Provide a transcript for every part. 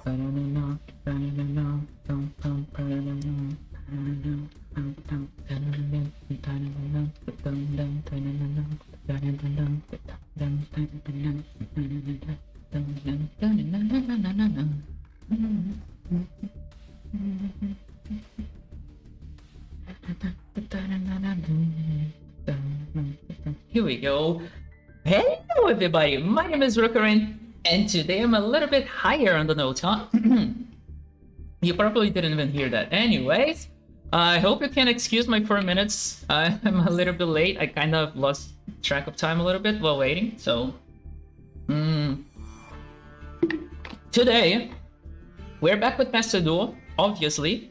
Here we go. Hello everybody, my name is Rookerin, and today I'm a little bit higher on the notes, huh? You probably didn't even hear that. Anyways, I hope you can excuse my 4 minutes. I'm a little bit late. I kind of lost track of time a little bit while waiting, so... Today, we're back with MasterDuel, obviously.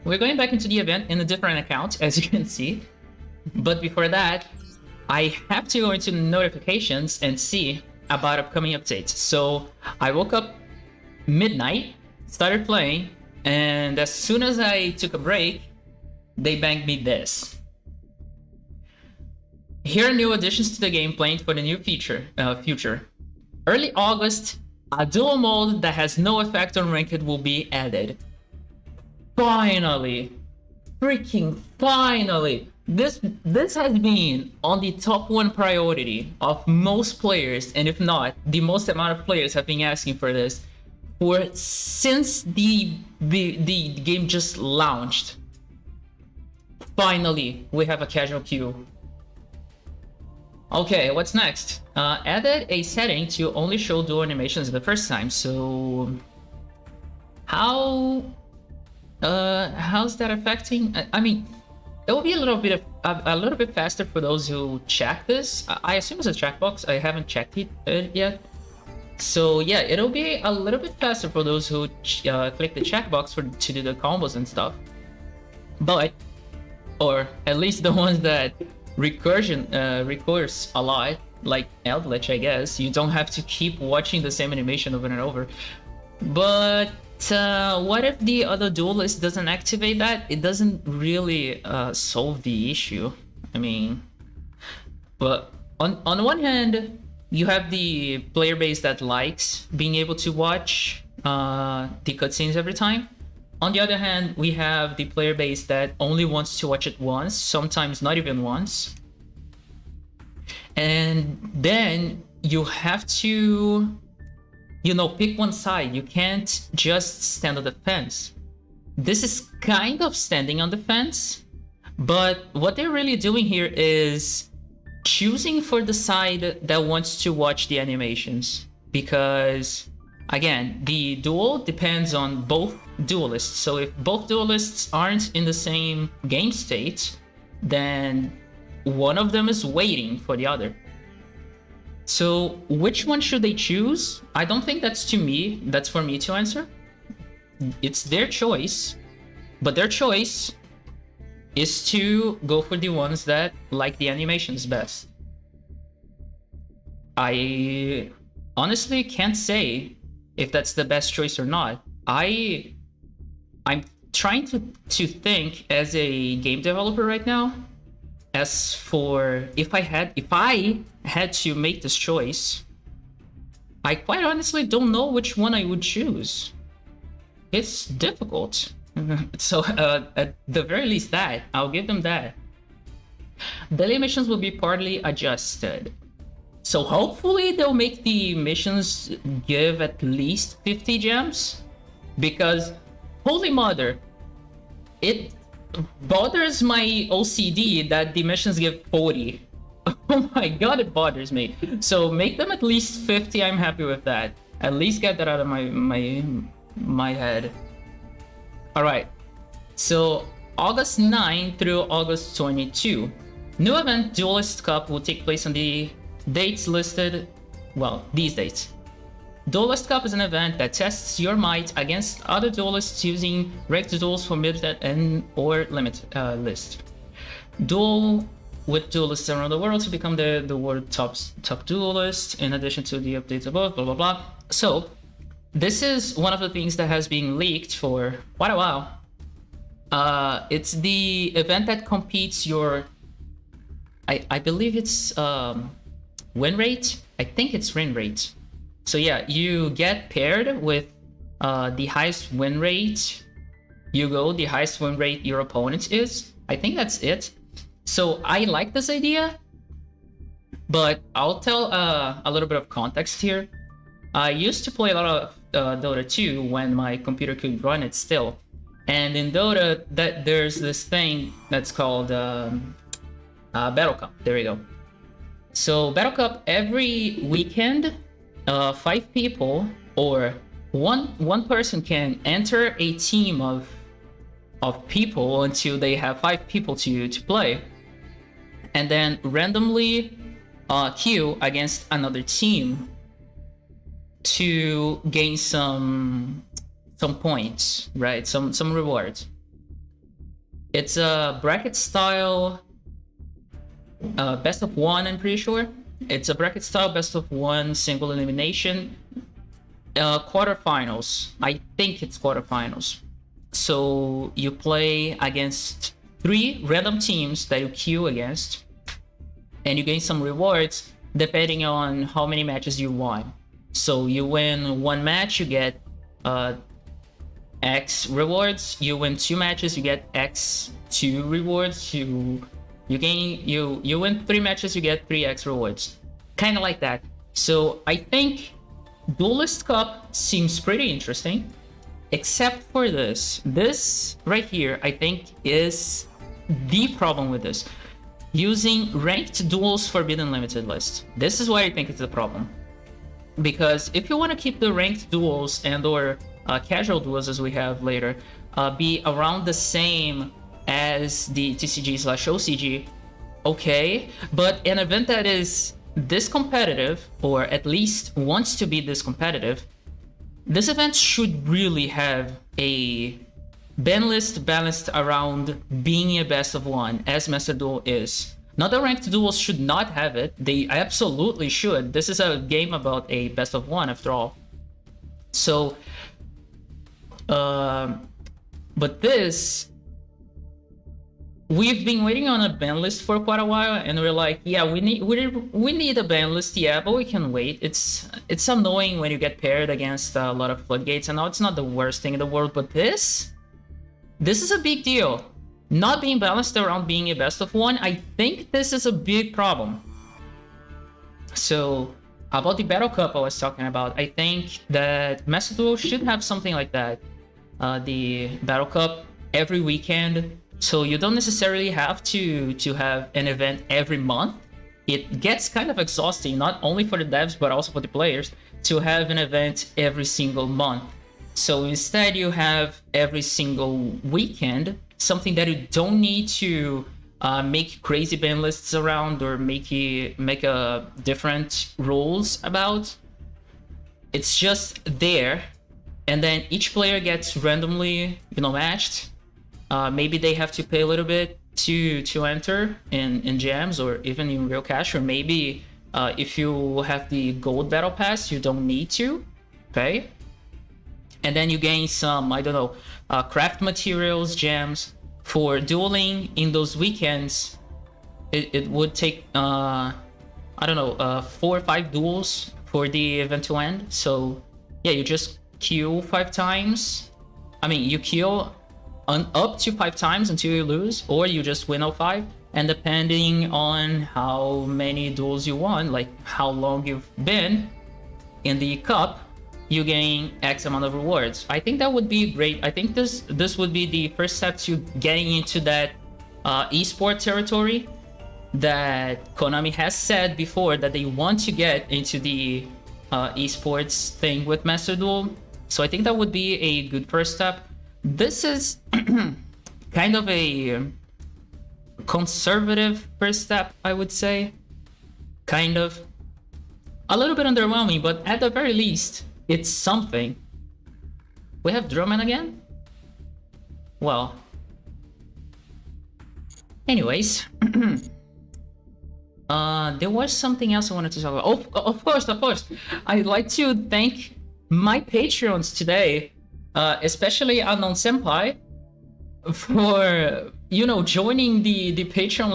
We're going back into the event in a different account, as you can see. But before that, I have to go into notifications and see about upcoming updates. So I woke up midnight, started playing, and as soon as I took a break, they banged me this. Here are new additions to the game planned for the new future. Early August, a duel mode that has no effect on ranked will be added. Finally! Freaking finally! This has been on the top 1 priority of most players, and if not, the most amount of players have been asking for this since the game just launched. Finally, we have a casual queue. Okay, what's next? Added a setting to only show dual animations the first time. So how's that affecting? I mean, it will be a little bit faster for those who check this. I assume it's a checkbox. I haven't checked it yet. So yeah, it'll be a little bit faster for those who click the checkbox to do the combos and stuff. But, or at least the ones that recurse a lot, like Eldritch, I guess. You don't have to keep watching the same animation over and over. But what if the other Duelist doesn't activate that? It doesn't really solve the issue. I mean, but on one hand, you have the player base that likes being able to watch the cutscenes every time. On the other hand, we have the player base that only wants to watch it once, sometimes not even once. And then you have to, you know, pick one side. You can't just stand on the fence. This is kind of standing on the fence, but what they're really doing here is choosing for the side that wants to watch the animations. Because, again, the duel depends on both duelists. So if both duelists aren't in the same game state, then one of them is waiting for the other. So which one should they choose? I don't think that's for me to answer. It's their choice, but their choice is to go for the ones that like the animations best. I honestly can't say if that's the best choice or not. I'm trying to think as a game developer right now. As for if I had to make this choice, I quite honestly don't know which one I would choose. It's difficult. So at the very least that, I'll give them that. Daily missions will be partly adjusted. So hopefully they'll make the missions give at least 50 gems. Because, holy mother, it bothers my OCD that the missions give 40. Oh my god, it bothers me. So make them at least 50, I'm happy with that. At least get that out of my head. Alright, so August 9 through August 22. New event Dualist Cup will take place on the dates listed, well, these dates. Dualist Cup is an event that tests your might against other duelists using ranked duels for limited and or limit list. Duel with duelists around the world to become the world top duelist, in addition to the updates above, blah blah blah. So this is one of the things that has been leaked for quite a while. It's the event that competes your, I believe it's win rate. I think it's win rate. So yeah, you get paired with the highest win rate you go, the highest win rate your opponent is. I think that's it. So I like this idea, but I'll tell a little bit of context here. I used to play a lot of Dota 2 when my computer could run it still. And in Dota, there's this thing that's called Battle Cup. There we go. So Battle Cup, every weekend, 5 people or one person can enter a team of people until they have 5 people to play, and then randomly queue against another team to gain some points, right? Some rewards. It's a bracket style best of 1, I'm pretty sure. It's a bracket style best of 1 single elimination. Quarterfinals. I think it's quarterfinals. So you play against 3 random teams that you queue against, and you gain some rewards depending on how many matches you won. So you win 1 match, you get X rewards. You win 2 matches, you get X2 rewards. You win 3 matches, you get 3X rewards. Kind of like that. So I think Dualist Cup seems pretty interesting, except for this. This right here, I think, is the problem with this. Using ranked duels forbidden limited list. This is why I think it's a problem. Because if you want to keep the ranked duels and or casual duels as we have later be around the same as the TCG/OCG, okay, but an event that is this competitive, or at least wants to be this competitive, this event should really have a ban list balanced around being a best of 1, as MasterDuel is. Not the ranked duels should not have it. They absolutely should. This is a game about a best of 1 after all. So, but this, we've been waiting on a ban list for quite a while, and we're like, yeah, we need a ban list, yeah, but we can wait. It's annoying when you get paired against a lot of floodgates. I know it's not the worst thing in the world, but this is a big deal. Not being balanced around being a best of 1, I think this is a big problem. So about the Battle Cup I was talking about, I think that MasterDuel should have something like that. The Battle Cup every weekend, so you don't necessarily have to have an event every month. It gets kind of exhausting, not only for the devs but also for the players, to have an event every single month. So instead you have every single weekend something that you don't need to make crazy ban lists around or make a different rules about. It's just there, and then each player gets randomly, matched. Maybe they have to pay a little bit to enter in jams or even in real cash, or maybe if you have the gold battle pass, you don't need to pay. And then you gain some, I don't know, craft materials, gems. For dueling in those weekends, it would take, I don't know, 4 or 5 duels for the event to end. So yeah, you just queue 5 times. I mean, you queue up to 5 times until you lose, or you just win all 5. And depending on how many duels you won, like how long you've been in the cup, you gain X amount of rewards. I think that would be great. I think this would be the first step to getting into that esports territory that Konami has said before that they want to get into the esports thing with MasterDuel. So I think that would be a good first step. This is kind of a conservative first step, I would say. Kind of. A little bit underwhelming, but at the very least, it's something. We have Drummond again? Well. Anyways. There was something else I wanted to talk about. Oh, of course. I'd like to thank my Patreons today, especially Unknown Senpai, for, joining the Patreon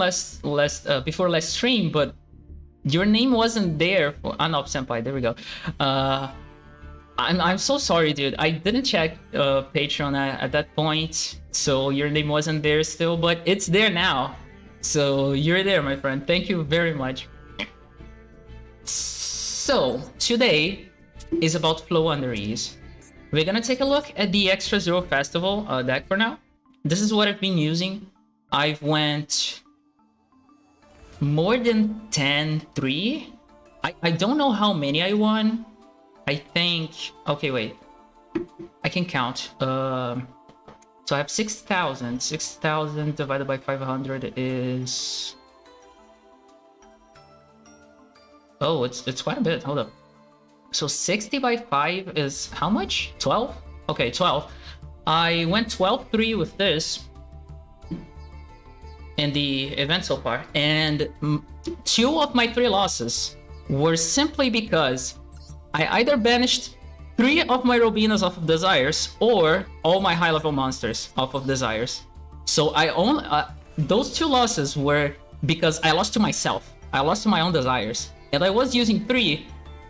before last stream, but your name wasn't there for Unknown Senpai. There we go. I'm so sorry, dude. I didn't check Patreon at that point, so your name wasn't there still, but it's there now. So you're there, my friend. Thank you very much. So today is about Floowandereeze. We're gonna take a look at the Extra Zero Festival deck for now. This is what I've been using. I've went more than 10-3. I don't know how many I won. I think... Okay, wait. I can count. So I have 6,000. 6,000 divided by 500 is... Oh, it's quite a bit. Hold up. So 60 by 5 is how much? 12? Okay, 12. I went 12-3 with this in the event so far, and 2 of my 3 losses were simply because I either banished 3 of my Robinas off of Desires or all my high-level monsters off of Desires. So I only those 2 losses were because I lost to myself. I lost to my own Desires, and I was using 3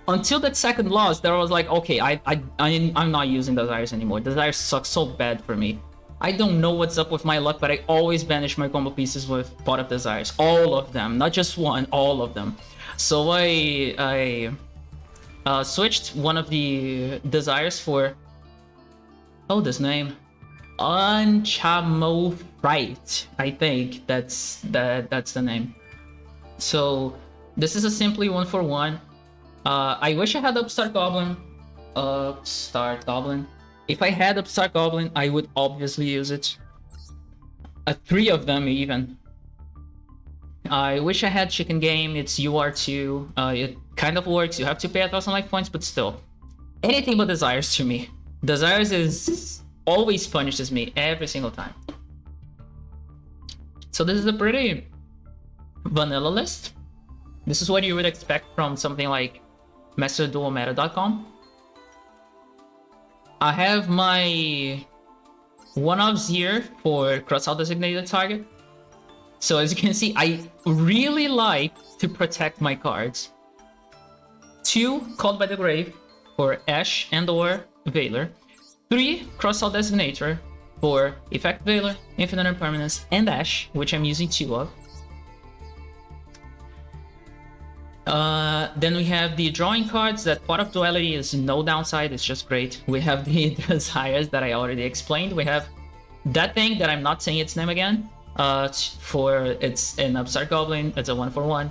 until that second loss. That I was like, okay, I'm not using Desires anymore. Desires suck so bad for me. I don't know what's up with my luck, but I always banish my combo pieces with Pot of Desires, all of them, not just one, all of them. So I switched one of the Desires for, oh, this name, Unchamofrite. I think that's the name. So this is a simply 1-for-1. I wish I had Upstart Goblin. If I had Upstart Goblin, I would obviously use it. 3 of them even. I wish I had Chicken Game. It's UR2. It kind of works. You have to pay 1,000 life points, but still. Anything but Desires to me. Desires is always punishes me every single time. So this is a pretty vanilla list. This is what you would expect from something like MasterDuel I have my one-offs here for cross-out designated target. So as you can see, I really like to protect my cards. 2 Called by the Grave for Ash and or Veiler. 3 Cross-out Designator for Effect Veiler, Infinite Impermanence, and Ash, which I'm using 2 of. Then we have the drawing cards. That Pot of Duality is no downside, it's just great. We have the Desires that I already explained. We have that thing that I'm not saying its name again. It's an Upstart Goblin, it's a 1-for-1.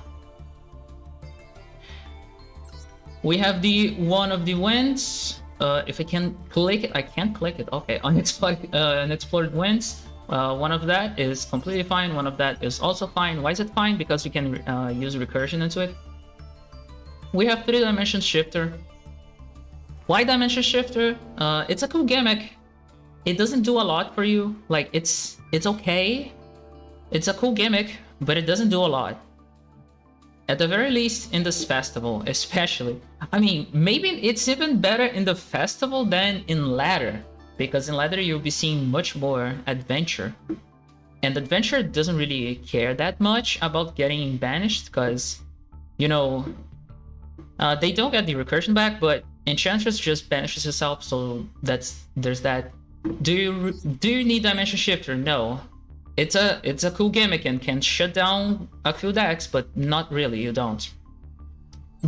We have the One of the Winds. If I can click it, I can't click it. Okay, Unexplored Winds. One of that is completely fine, one of that is also fine. Why is it fine? Because we can use recursion into it. We have 3-Dimension Shifter. Why Dimension Shifter? It's a cool gimmick. It doesn't do a lot for you. Like, it's okay. It's a cool gimmick, but it doesn't do a lot. At the very least, in this festival, especially. I mean, maybe it's even better in the festival than in ladder, because in ladder you'll be seeing much more adventure. And adventure doesn't really care that much about getting banished, because, you know, they don't get the recursion back, but Enchantress just banishes herself, so there's that. Do you need Dimension Shifter? No. It's a cool gimmick and can shut down a few decks, but not really, you don't.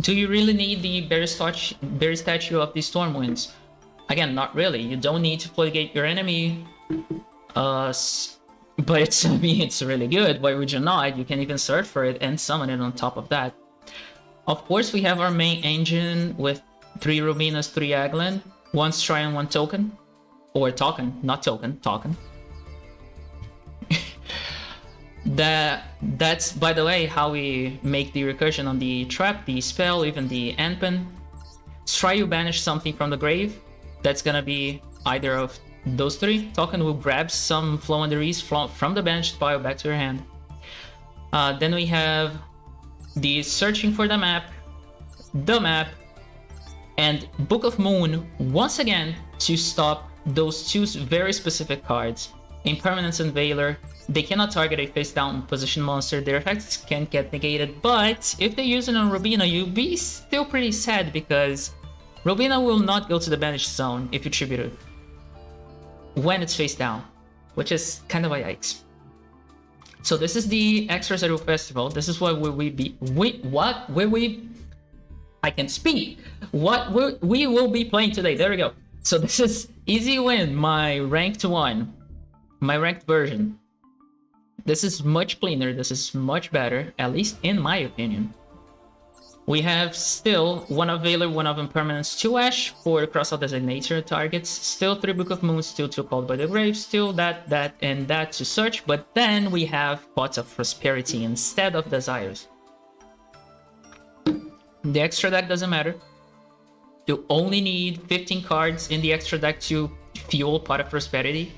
Do you really need the Berry Statue of the Stormwinds? Again, not really. You don't need to Floodgate your enemy. But it's, I mean, it's really good. Why would you not? You can even search for it and summon it on top of that. Of course, we have our main engine with 3 Rubinas, 3 Aglan, 1 Scry and 1 token. Or token, not token, token. That's, by the way, how we make the recursion on the trap, the spell, even the endpin. Scry, you banish something from the grave. That's gonna be either of those 3. Token will grab some Floowandereeze from the banished pile back to your hand. Then we have the searching for the map, and Book of Moon, once again, to stop those 2 very specific cards. Impermanence and Veiler, they cannot target a face-down position monster, their effects can't get negated, but if they use it on Robina, you'll be still pretty sad because Robina will not go to the banished zone if you tribute it when it's face down, which is kind of a yikes. So this is the Extraordinary Festival. This is what I can speak. We will be playing today. There we go. So this is Easy Win, my ranked one, my ranked version. This is much cleaner. This is much better, at least in my opinion. We have still 1 of Valor, 1 of Impermanence, 2 Ash for Crossout Designator targets, still 3 Book of Moons, still 2 Called by the Grave, still that, and that to search, but then we have Pots of Prosperity instead of Desires. The extra deck doesn't matter. You only need 15 cards in the extra deck to fuel Pot of Prosperity.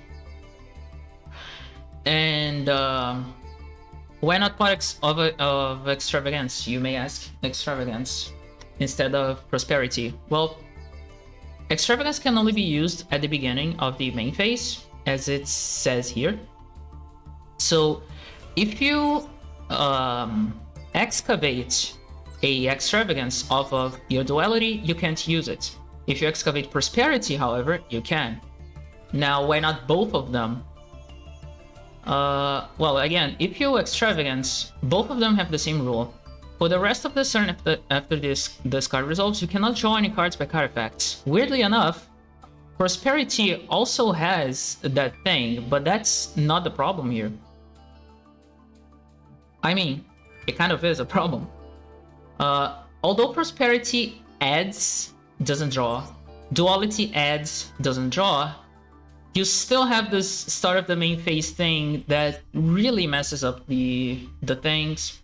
And why not Pot of Extravagance, you may ask? Extravagance instead of Prosperity. Well, Extravagance can only be used at the beginning of the main phase, as it says here. So if you excavate a Extravagance off of your Duality, you can't use it. If you excavate Prosperity, however, you can. Now, why not both of them? Well, again, if you Extravagance, both of them have the same rule. For the rest of the turn after this card resolves, you cannot draw any cards by card effects. Weirdly enough, Prosperity also has that thing, but that's not the problem here. I mean, it kind of is a problem. Although Prosperity adds, doesn't draw, Duality adds, doesn't draw, you still have this start of the main phase thing that really messes up the things.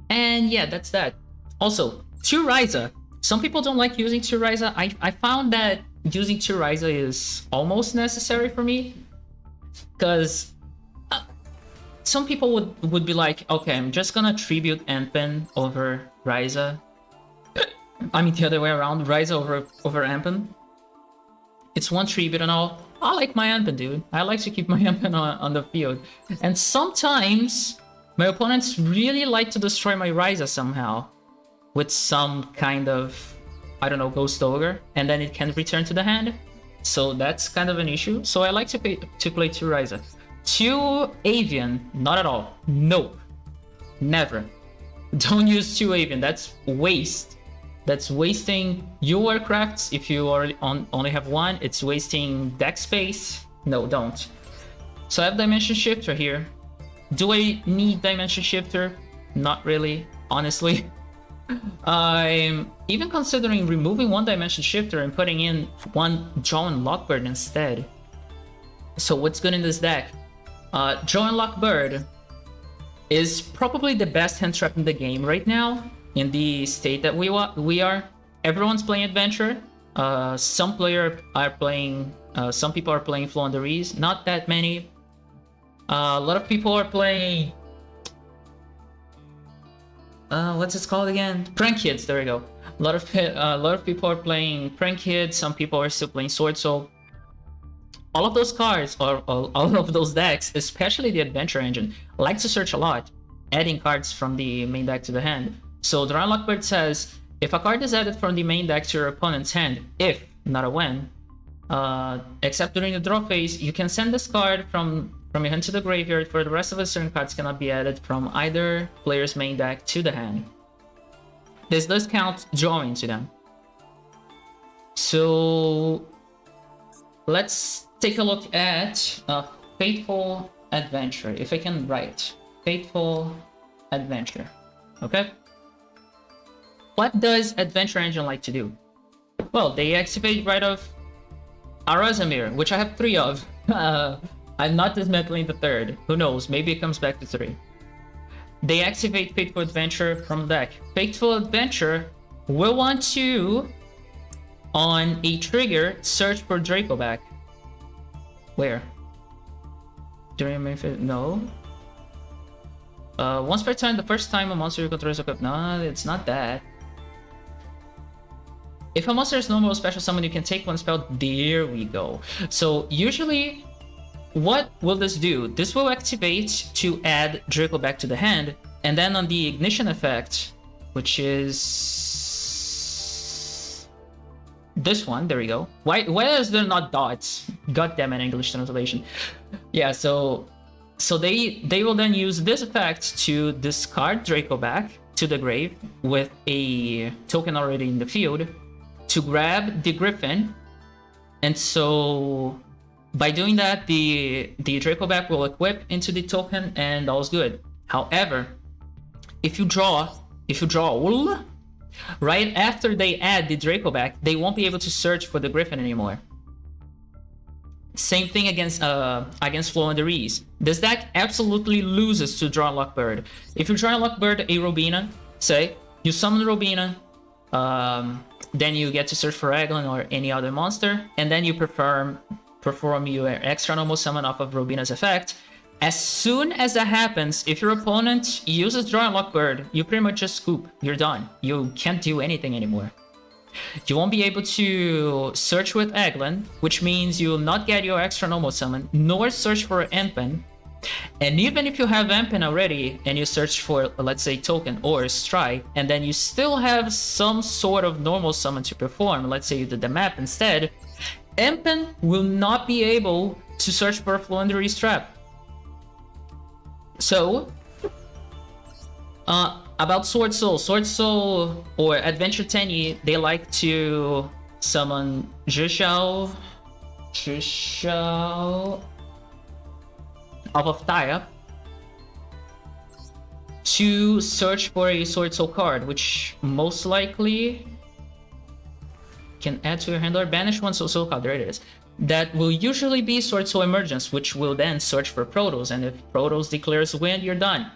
And yeah, that's that. Also, 2 Ryza. Some people don't like using 2 Ryza. I found that using 2 Ryza is almost necessary for me, because some people would be like, okay, I'm just gonna tribute Ampen over Ryza. I mean the other way around, Ryza over Ampen. It's 1 tribute and all. I like my Ampen, dude. I like to keep my Ampen on the field. And sometimes my opponents really like to destroy my Ryza somehow with some kind of, I don't know, Ghost Ogre, and then it can return to the hand. So that's kind of an issue. So I like to play 2 Ryza. 2 Avian, not at all. Nope. Never. Don't use 2 Avian. That's waste. That's wasting your Warcrafts if you only have 1. It's wasting deck space. No, don't. So I have Dimension Shifter here. Do I need Dimension Shifter? Not really, honestly. I'm even considering removing 1 Dimension Shifter and putting in 1 Draw and Lockbird instead. So what's good in this deck? Draw and Lockbird is probably the best hand trap in the game right now, in the state that we are. Everyone's playing Adventure. Some people are playing Floowandereeze. Not that many. A lot of people are playing. What's it called again? Prank Kids. There we go. A lot of people are playing Prank Kids. Some people are still playing Sword Soul. All of those cards, or all of those decks, especially the Adventure Engine, like to search a lot, adding cards from the main deck to the hand. So Draw and Lockbird says, if a card is added from the main deck to your opponent's hand, if, not a when, except during the draw phase, you can send this card from your hand to the graveyard. For the rest of its turn, cards cannot be added from either player's main deck to the hand. This does count drawing to them. So let's take a look at Fateful Adventure, if I can write. Fateful Adventure, okay? What does Adventure Engine like to do? Well, they activate right of Arazamir, which I have 3 of. I'm not dismantling the 3rd. Who knows? Maybe it comes back to 3. They activate Fateful Adventure from deck. Fateful Adventure will want to, on a trigger, search for Draco back. Where? During main phase? No. Once per turn, the first time a monster you control is equipped. No, it's not that. If a monster is normal special summon, you can take 1 spell. There we go. So usually, what will this do? This will activate to add Draco back to the hand, And then on the ignition effect, which is this one, there we go. Why is there not dots? God damn it, English translation. Yeah, so they will then use this effect to discard Draco back to the grave with a token already in the field to grab the Griffin. And so by doing that, the Draco back will equip into the token and all's good. However, if you draw right after they add the Draco back, they won't be able to search for the Griffin anymore. Same thing against Floowandereeze. This deck absolutely loses to draw Unlock Bird. If you draw Unlock Bird, a Robina, say, you summon Robina, then you get to search for Eglin or any other monster, and then you perform your extra normal summon off of Robina's effect. As soon as that happens, if your opponent uses Draw Unlock Bird, you pretty much just scoop. You're done. You can't do anything anymore. You won't be able to search with Eglin, which means you will not get your extra normal summon, nor search for Empen. And even if you have Empen already, and you search for, let's say, Token or Strike, and then you still have some sort of normal summon to perform, let's say you did the map instead, Empen will not be able to search for a Floowandereeze trap. So, about Sword Soul or Adventure Tenyi, they like to summon yugioh off of Taya to search for a Sword Soul card, which most likely can add to your hand or banish one Soul card. There it is. That will usually be Sword Soul Emergence, which will then search for Protos, and if Protos declares win, you're done.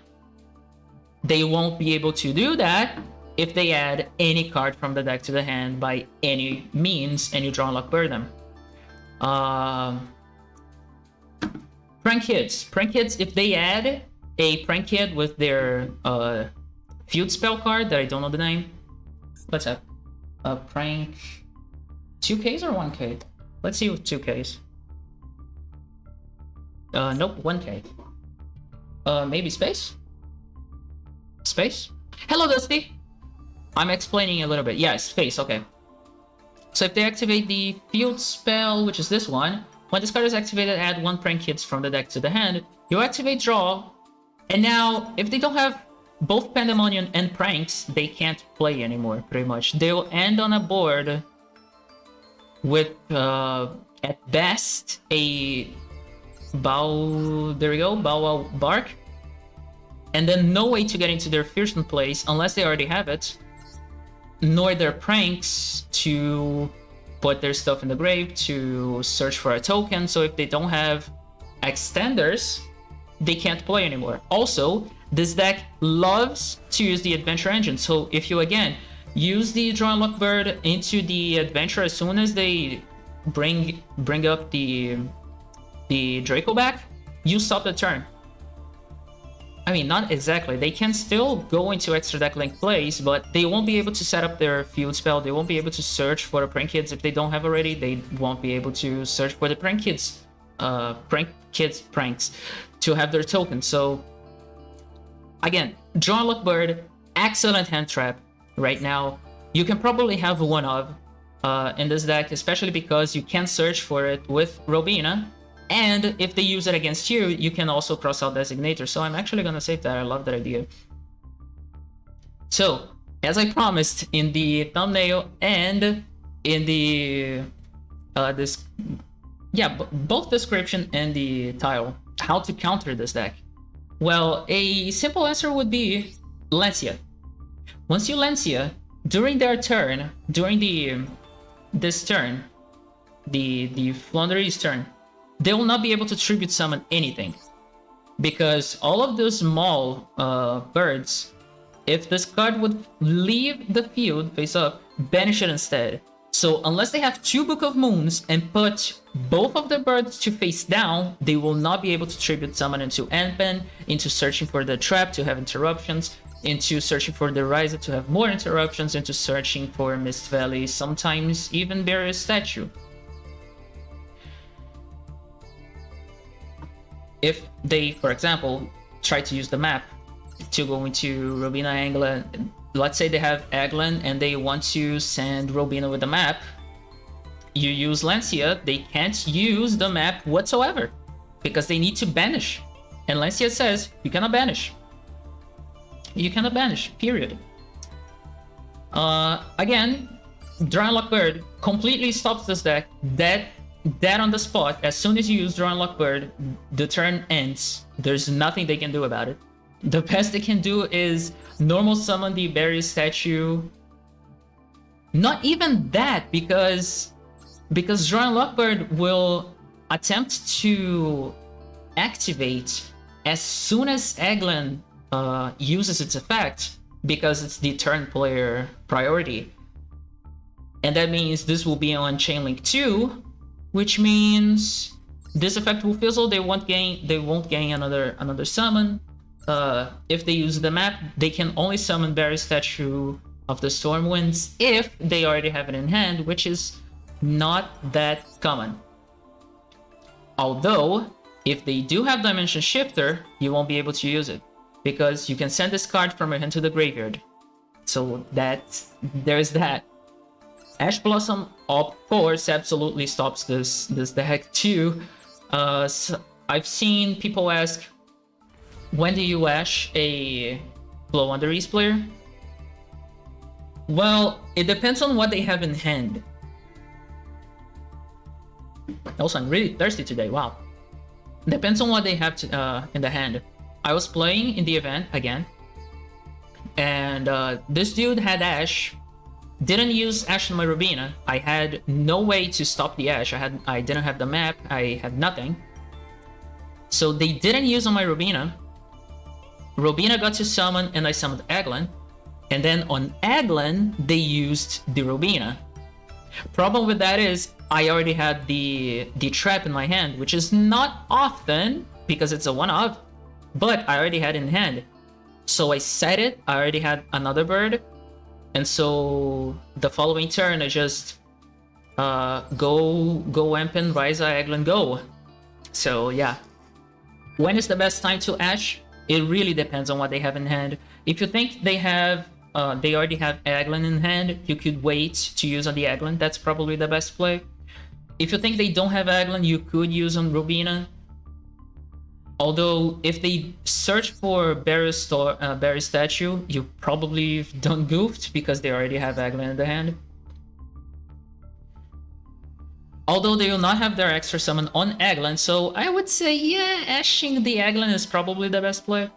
They won't be able to do that if they add any card from the deck to the hand by any means, and you draw Unlock Bird them. Prank Kids, if they add a Prank Kid with their Field Spell card that I don't know the name. Let's have a Prank 2Ks or 1K? Let's see with 2Ks. Nope, 1K. Maybe Space? Space? Hello, Dusty! I'm explaining a little bit. Yeah, Space, okay. So if they activate the Field Spell, which is this one, when this card is activated, add one Prank Kids from the deck to the hand. You activate Draw, and now, if they don't have both Pandemonium and Pranks, they can't play anymore, pretty much. They'll end on a board with, at best, a Bow Wow Bark, and then no way to get into their Fearsome place unless they already have it, nor their Pranks to put their stuff in the grave to search for a token. So if they don't have extenders, they can't play anymore. Also, this deck loves to use the Adventure Engine. So if you, again, use the Draw Unlock Bird into the Adventure as soon as they bring up the Draco back, you stop the turn. I mean, not exactly. They can still go into extra deck link plays, but they won't be able to set up their Field Spell. They won't be able to search for the Prank Kids if they don't have already. They won't be able to search for the Prank Kids pranks to have their token. So again, Draw Unlock Bird, excellent hand trap right now. You can probably have one of in this deck, especially because you can search for it with Robina. And if they use it against you, you can also cross out Designator. So I'm actually gonna save that. I love that idea. So, as I promised in the thumbnail and in the both description and the title, how to counter this deck. Well, a simple answer would be Lancia. Once you Lancia, during their turn, during this turn, the Floowandereeze turn, they will not be able to tribute summon anything, because all of those small birds, if this card would leave the field face up, banish it instead. So unless they have two Book of Moons and put both of the birds to face down, they will not be able to tribute summon into Empen, into searching for the trap to have interruptions, into searching for the Ryza to have more interruptions, into searching for Mist Valley, sometimes even Barrier Statue. If they, for example, try to use the map to go into Robina Angler. Let's say they have Eglin and they want to send Robina with the map. You use Lancia, they can't use the map whatsoever because they need to banish. And Lancia says, you cannot banish. You cannot banish, period. Again, Draw and Lock Bird completely stops this deck. Dead on the spot. As soon as you use Draw and Lock Bird, the turn ends. There's nothing they can do about it. The best they can do is normal summon the Barrier Statue. Not even that, because Draw and Lock Bird will attempt to activate as soon as Eglin uses its effect, because it's the turn player priority. And that means this will be on Chainlink 2, which means this effect will fizzle. They won't gain another summon. If they use the map, they can only summon Barrier Statue of the Stormwinds if they already have it in hand, which is not that common. Although, if they do have Dimension Shifter, you won't be able to use it, because you can send this card from your hand to the graveyard. So there's that. Ash Blossom, of course, absolutely stops this deck too. So I've seen people ask, when do you Ash a Floowandereeze player? Well, it depends on what they have in hand. Also, I'm really thirsty today, wow. Depends on what they have in the hand. I was playing in the event again, and this dude had Ash. Didn't use Ash on my Robina. I had no way to stop the Ash. I didn't have the map. I had nothing. So they didn't use on my Robina. Robina got to summon, and I summoned Eglin. And then on Eglin, they used the Robina. Problem with that is, I already had the trap in my hand, which is not often because it's a one-off, but I already had it in hand. So I set it. I already had another bird. And so the following turn, I just go Empen, Ryza, Eglin, go. So yeah. When is the best time to Ash? It really depends on what they have in hand. If you think they already have Eglin in hand, you could wait to use on the Eglin. That's probably the best play. If you think they don't have Eglin, you could use on Robina. Although, if they search for Barrier Statue, you probably done goofed because they already have Eglin in the hand. Although they will not have their extra summon on Eglin, so I would say, yeah, Ashing the Eglin is probably the best play.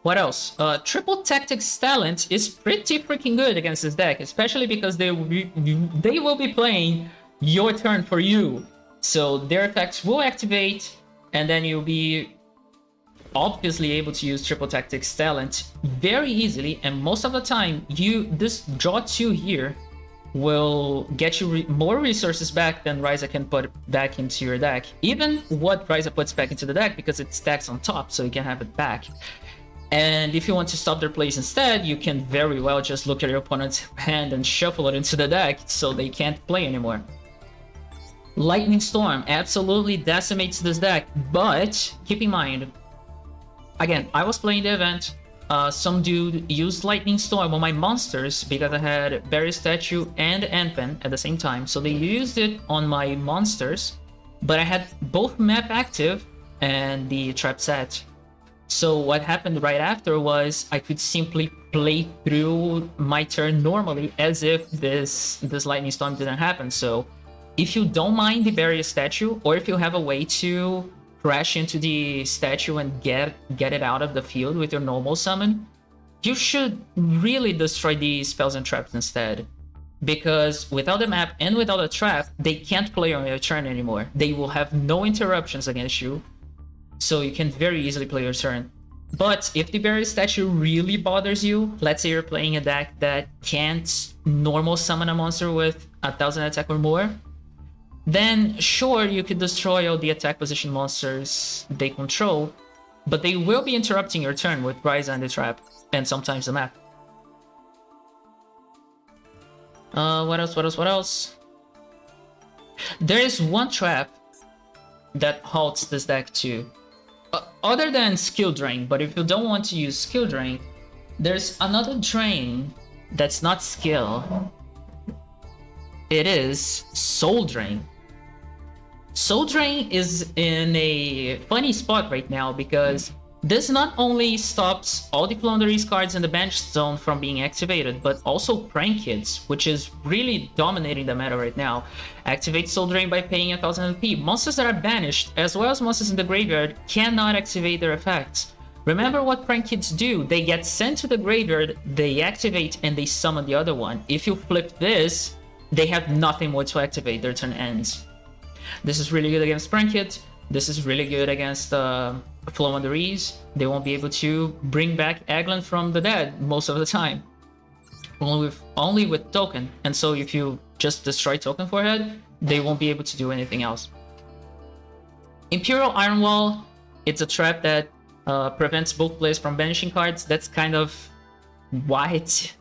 What else? Triple Tactics Talent is pretty freaking good against this deck, especially because they will be playing your turn for you. So their effects will activate, and then you'll be obviously able to use Triple Tactics Talent very easily, and most of the time, this draw 2 here will get you more resources back than Ryza can put back into your deck. Even what Ryza puts back into the deck, because it stacks on top, so you can have it back. And if you want to stop their plays instead, you can very well just look at your opponent's hand and shuffle it into the deck so they can't play anymore. Lightning Storm absolutely decimates this deck, but keep in mind, again, I was playing the event, some dude used Lightning Storm on my monsters because I had Barrier Statue and Empen at the same time, so they used it on my monsters, but I had both map active and the trap set. So what happened right after was I could simply play through my turn normally as if this Lightning Storm didn't happen. So if you don't mind the Barrier Statue, or if you have a way to crash into the statue and get it out of the field with your normal summon, you should really destroy the spells and traps instead. Because without the map and without a trap, they can't play on your turn anymore. They will have no interruptions against you, so you can very easily play your turn. But if the Barrier Statue really bothers you, let's say you're playing a deck that can't normal summon a monster with 1000 attack or more, then sure, you could destroy all the attack position monsters they control, but they will be interrupting your turn with Ryza and the trap, and sometimes the map. What else? There is one trap that halts this deck too. other than skill drain, but if you don't want to use skill drain, there's another drain that's not skill. It is soul drain. Soul drain is in a funny spot right now because this not only stops all the Floowandereeze cards in the bench zone from being activated, but also Prank Kids, which is really dominating the meta right now. Activate Soul Drain by paying 1000 LP. Monsters that are banished, as well as monsters in the graveyard, cannot activate their effects. Remember what Prank Kids do, they get sent to the graveyard, they activate, and they summon the other one. If you flip this, they have nothing more to activate, their turn ends. This is really good against Prank Kids. This is really good against Floowandereeze. They won't be able to bring back Eglin from the dead most of the time. Only with token. And so if you just destroy token forehead, they won't be able to do anything else. Imperial Iron Wall, it's a trap that prevents both players from banishing cards. That's kind of white.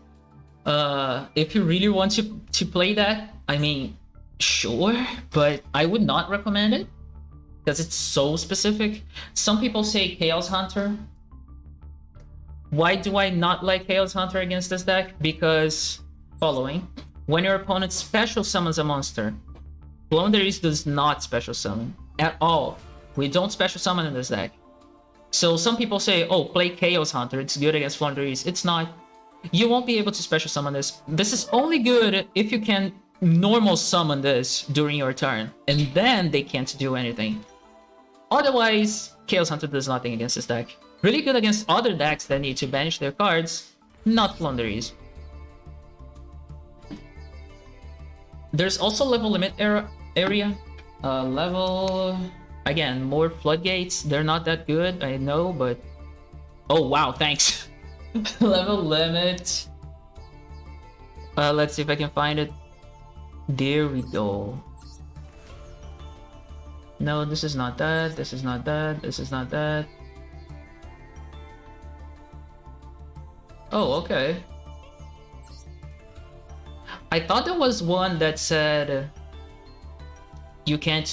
If you really want to play that, I mean, sure, but I would not recommend it because it's so specific. Some people say Chaos Hunter. Why do I not like Chaos Hunter against this deck? Because, following, when your opponent special summons a monster, Floowandereeze does not special summon at all. We don't special summon in this deck. So some people say, oh, play Chaos Hunter, it's good against Floowandereeze. It's not. You won't be able to special summon this. This is only good if you can normal summon this during your turn, and then they can't do anything. Otherwise, Chaos Hunter does nothing against this deck. Really good against other decks that need to banish their cards, not Floowandereeze. There's also level limit area. Level... Again, more floodgates. They're not that good, I know, but... Oh, wow, thanks. Level limit. Let's see if I can find it. There we go. No, this is not that. This is not that. This is not that. Oh, okay. I thought there was one that said you can't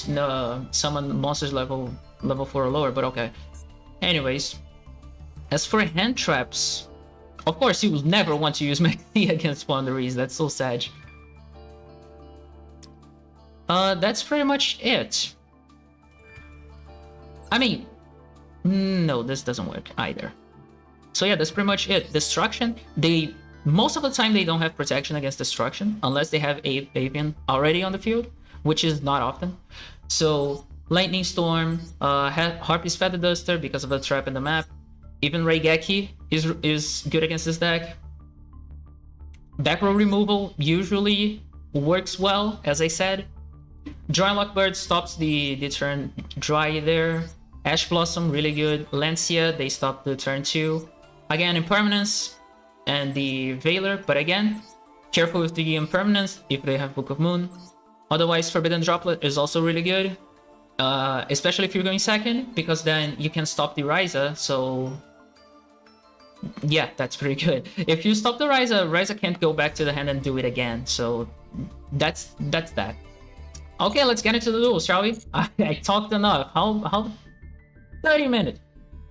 summon monsters level 4 or lower, but okay. Anyways, as for hand traps, of course you will never want to use Maxi against Floowandereeze. That's so sad. That's pretty much it. I mean, no, this doesn't work either. So yeah, that's pretty much it. Destruction, most of the time they don't have protection against destruction unless they have Avian already on the field, which is not often. So Lightning Storm, Harpy's Feather Duster because of the trap in the map. Even Raigeki is good against this deck. Back row removal usually works well, as I said. Dry Lockbird stops the turn dry there. Ash Blossom, really good. Lancia, they stop the turn too. Again, Impermanence and the Veiler, but again, careful with the Impermanence if they have Book of Moon. Otherwise, Forbidden Droplet is also really good. Especially if you're going second, because then you can stop the Ryza, so... Yeah, that's pretty good. If you stop the Ryza can't go back to the hand and do it again, so... That's that. Okay, let's get into the duels, shall we? I talked enough. How 30 minutes.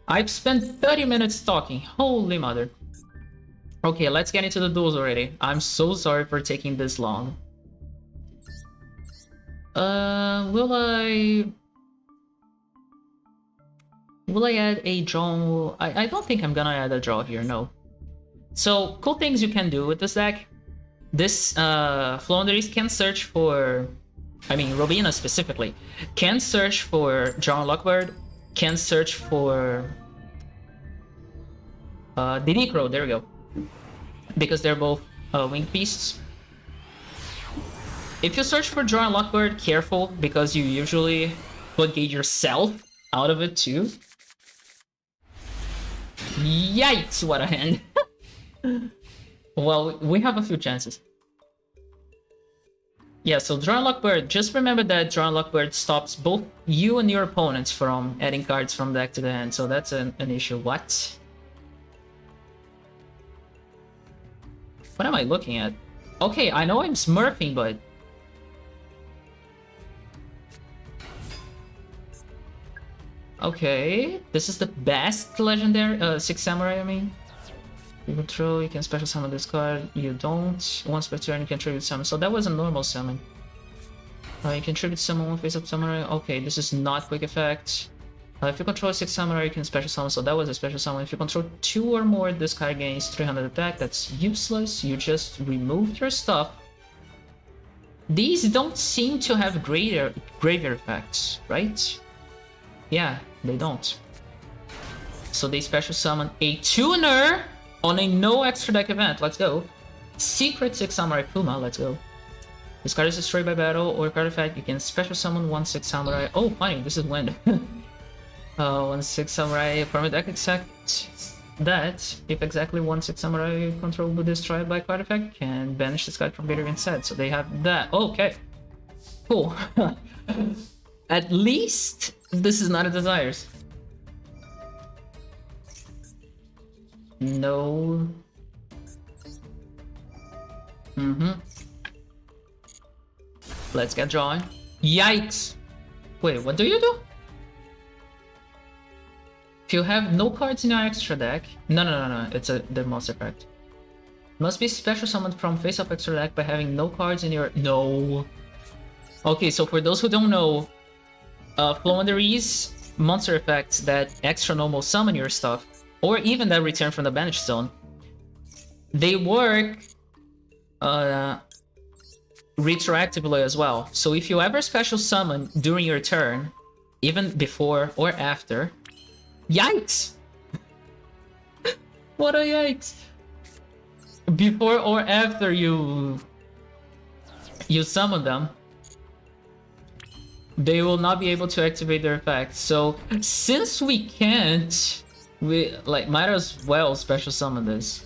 I've spent 30 minutes talking. Holy mother. Okay, let's get into the duels already. I'm so sorry for taking this long. Will I add a draw? I don't think I'm gonna add a draw here, no. So, cool things you can do with this deck. This Floowandereeze can search for... I mean, Robina specifically, can search for Drawn Lockbird, can search for Didikro, there we go. Because they're both winged beasts. If you search for Drawn Lockbird, careful, because you usually floodgate yourself out of it too. Yikes, what a hand. Well, we have a few chances. Yeah, so Drawn Lockbird, just remember that Drawn Lockbird stops both you and your opponents from adding cards from deck to the hand, so that's an issue. What? What am I looking at? Okay, I know I'm smurfing, but... Okay, this is the best legendary, 6 samurai, I mean. You control, you can special summon this card, you don't. Once per turn, you can tribute summon. So that was a normal summon. You can tribute summon one face up samurai. Okay, this is not quick effect. If you control 6 samurai, you can special summon, so that was a special summon. If you control 2 or more, this card gains 300 attack. That's useless. You just removed your stuff. These don't seem to have graveyard effects, right? Yeah, they don't. So they special summon a tuner on a no extra deck event. Let's go. Secret 6 Samurai Puma. Let's go. This card is destroyed by battle or card effect. You can special summon 1 6 Samurai. Oh, funny. This is wind. 1 6 Samurai permanent deck exact that if exactly 1 6 Samurai control will destroyed by card effect can banish this card from graveyard instead. So they have that. Okay. Cool. At least this is not a desires. No. Let's get drawing. Yikes! Wait, what do you do? If you have no cards in your extra deck... No. It's the monster effect. Must be special summoned from face-up extra deck by having no cards in your... No. Okay, so for those who don't know, Floowandereeze monster effects that extra normal summon your stuff, or even that return from the banish zone, they work retroactively as well. So if you ever special summon during your turn, even before or after, yikes! What a yikes! Before or after you summon them, they will not be able to activate their effect. So since we can't, we might as well special summon this.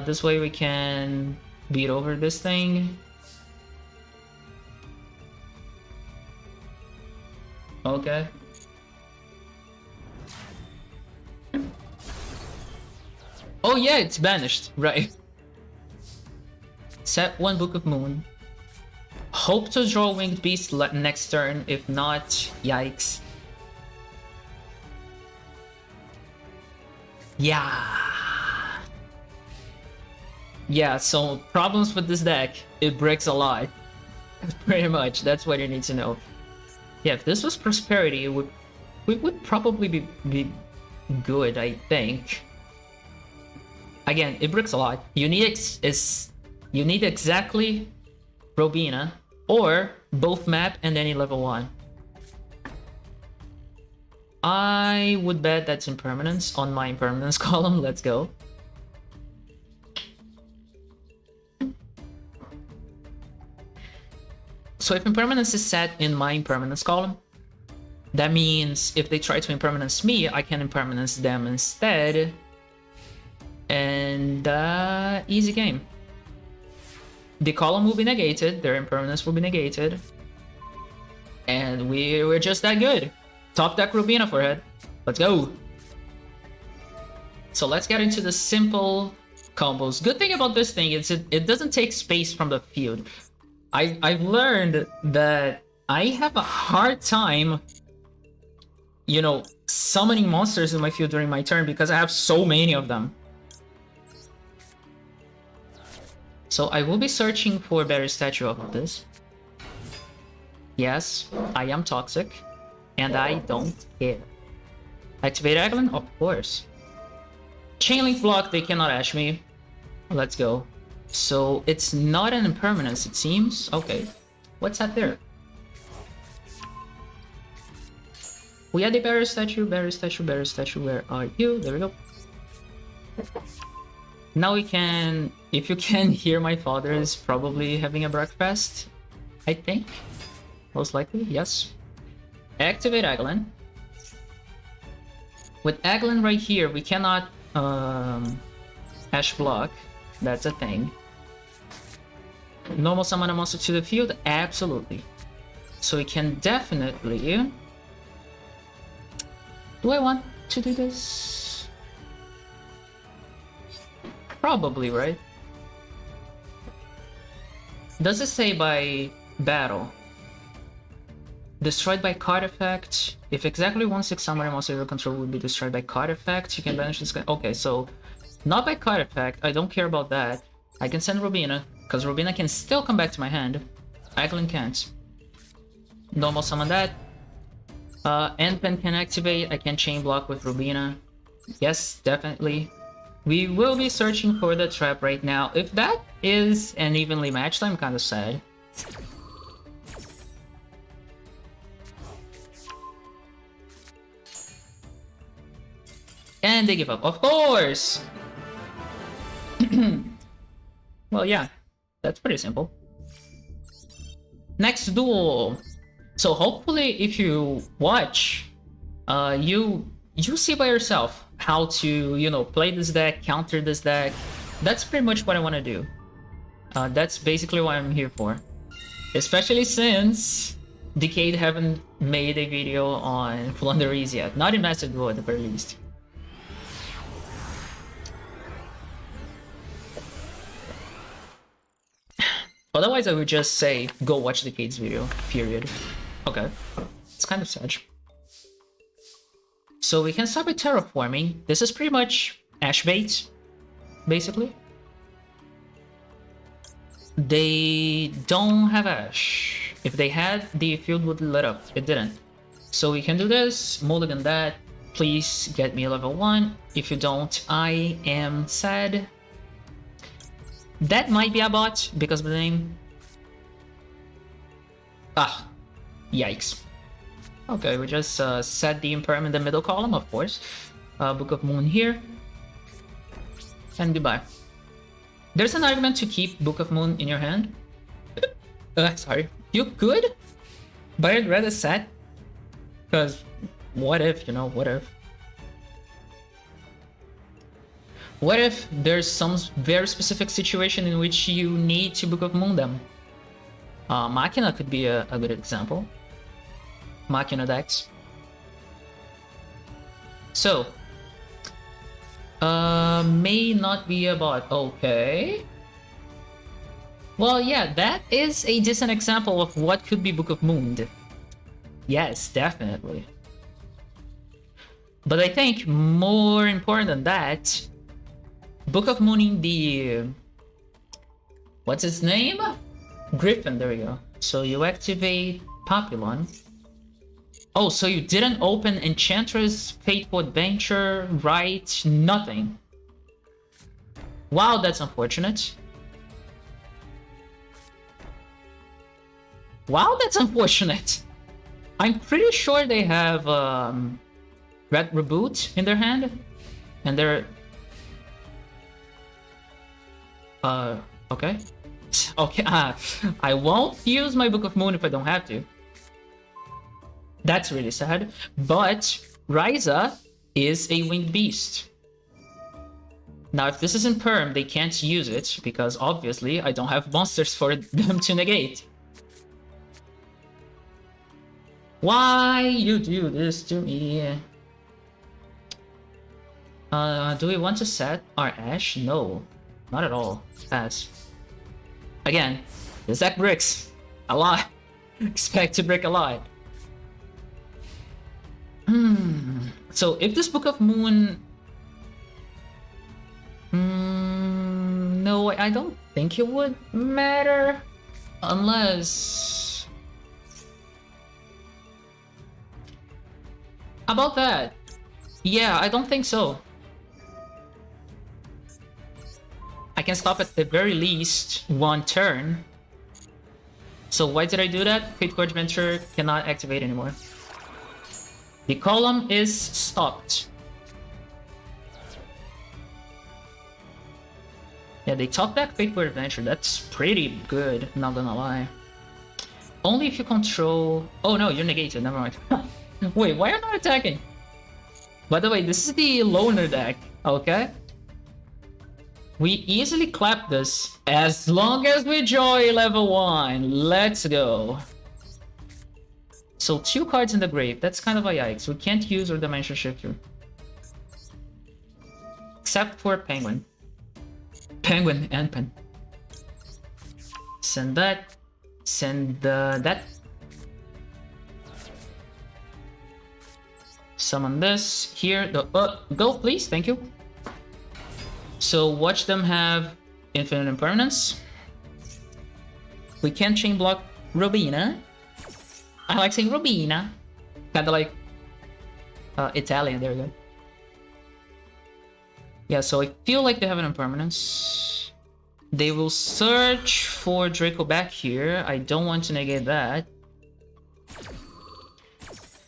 This way we can beat over this thing. Okay. Oh yeah, it's banished, right. Set 1 Book of Moon. Hope to draw Winged Beast next turn, if not, yikes. Yeah, so problems with this deck, it breaks a lot. Pretty much, that's what you need to know. Yeah, if this was Prosperity, we would probably be good, I think. Again, it breaks a lot. You need you need exactly Robina, or both map and any level 1. I would bet that's Impermanence on my Impermanence column. Let's go. So if Impermanence is set in my Impermanence column, that means if they try to Impermanence me, I can Impermanence them instead. And easy game. The column will be negated, their Impermanence will be negated. And we're just that good. Top deck Rubina forehead. Let's go. So let's get into the simple combos. Good thing about this thing is it doesn't take space from the field. I've learned that I have a hard time, you know, summoning monsters in my field during my turn because I have so many of them. So I will be searching for better statue of this. Yes, I am toxic, and I don't care. Activate Aglin? Of course. Chainlink block, they cannot ash me. Let's go. So it's not an Impermanence, it seems. Okay, what's that there? We had a better statue, where are you? There we go. Now we can, if you can hear, my father is probably having a breakfast, I think. Most likely, yes. Activate Aglin. With Aglin right here, we cannot Ash block. That's a thing. Normal summon a monster to the field? Absolutely. So we can definitely... Do I want to do this? Probably, right? Does it say by battle? Destroyed by card effect. If exactly 1/6 summon monster you control would be destroyed by card effect, you can banish this guy. Okay, so not by card effect. I don't care about that. I can send Rubina, because Rubina can still come back to my hand. Eglin can't. Normal summon that. Endpen can activate. I can chain block with Rubina. Yes, definitely. We will be searching for the trap right now. If that is an evenly matched, I'm kind of sad. And they give up, of course! Well, yeah, that's pretty simple. Next duel. So hopefully if you watch, you see by yourself how to, you know, play this deck, counter this deck. That's pretty much what I want to do. That's basically what I'm here for. Especially since Decade haven't made a video on Floowandereeze yet. Not in MasterDuel at the very least. Otherwise I would just say, go watch Decade's video, period. Okay, it's kind of sad. So we can start with terraforming. This is pretty much Ash bait, basically. They don't have Ash. If they had, the field would lit up. It didn't. So we can do this, mulligan that. Please get me level 1. If you don't, I am sad. That might be a bot because of the name. Ah, yikes. Okay, we just set the Imperm in the middle column, of course. Book of Moon here. And goodbye. There's an argument to keep Book of Moon in your hand. Sorry. You could, but I'd rather set. Because what if, you know, what if? What if there's some very specific situation in which you need to Book of Moon them? Machina could be a good example. Machina decks. So, may not be a bot. Okay. Well, yeah, that is a decent example of what could be Book of Moon. Yes, definitely. But I think more important than that, Book of Mooning the... what's his name? Griffin, there we go. So you activate Papillon. Oh, so you didn't open Enchantress, Fateful Adventure, right? Nothing. Wow, that's unfortunate. Wow, that's unfortunate. I'm pretty sure they have Red Reboot in their hand. And they're... okay. Okay, I won't use my Book of Moon if I don't have to. That's really sad. But Ryza is a winged beast. Now, if this isn't Perm, they can't use it, because obviously I don't have monsters for them to negate. Why you do this to me? Do we want to set our Ash? No, not at all. Pass. Again, this deck bricks a lot. Expect to brick a lot. So if this Book of Moon... no, I don't think it would matter. Unless... about that. Yeah, I don't think so. I can stop at the very least one turn. So why did I do that? Fateful Adventure cannot activate anymore. The column is stopped. Yeah, they top deck Fateful Adventure. That's pretty good, not gonna lie. Only if you control... oh no, you're negated, never mind. Wait, why am I attacking? By the way, this is the loner deck, okay? We easily clap this as long as we joy level 1. Let's go. So 2 cards in the grave. That's kind of a yikes. We can't use our Dimension Shifter. Except for Penguin. Penguin and Pen. Send that. Send that. Summon this here. Go, please. Thank you. So watch them have infinite impermanence. We can chain block Robina. I like saying Robina. Kinda like Italian, there we go. Yeah, so I feel like they have an impermanence. They will search for Draco back here. I don't want to negate that.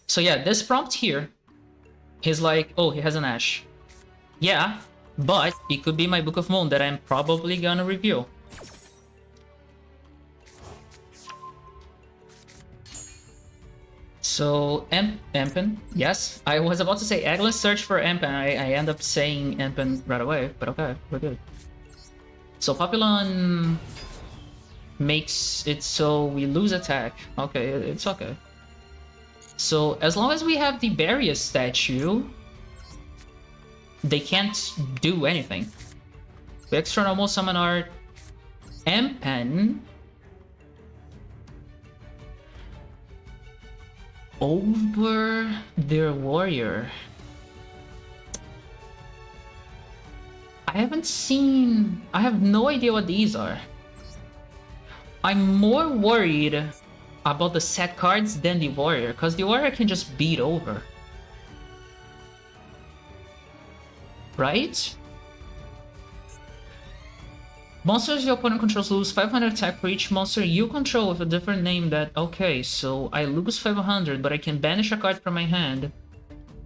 So yeah, this prompt here is like, oh, he has an Ash. Yeah, but it could be my Book of Moon that I'm probably gonna review. So, Empen, yes. I was about to say Eglin search for Empen. I end up saying Empen right away, but okay, we're good. So Papillon makes it so we lose attack. Okay, it's okay. So as long as we have the Barrier statue, they can't do anything. We extra normal summon our Empen over their warrior. I have no idea what these are. I'm more worried about the set cards than the warrior, because the warrior can just beat over. Right? Monsters your opponent controls lose 500 attack for each monster you control with a different name that... Okay, so I lose 500, but I can banish a card from my hand.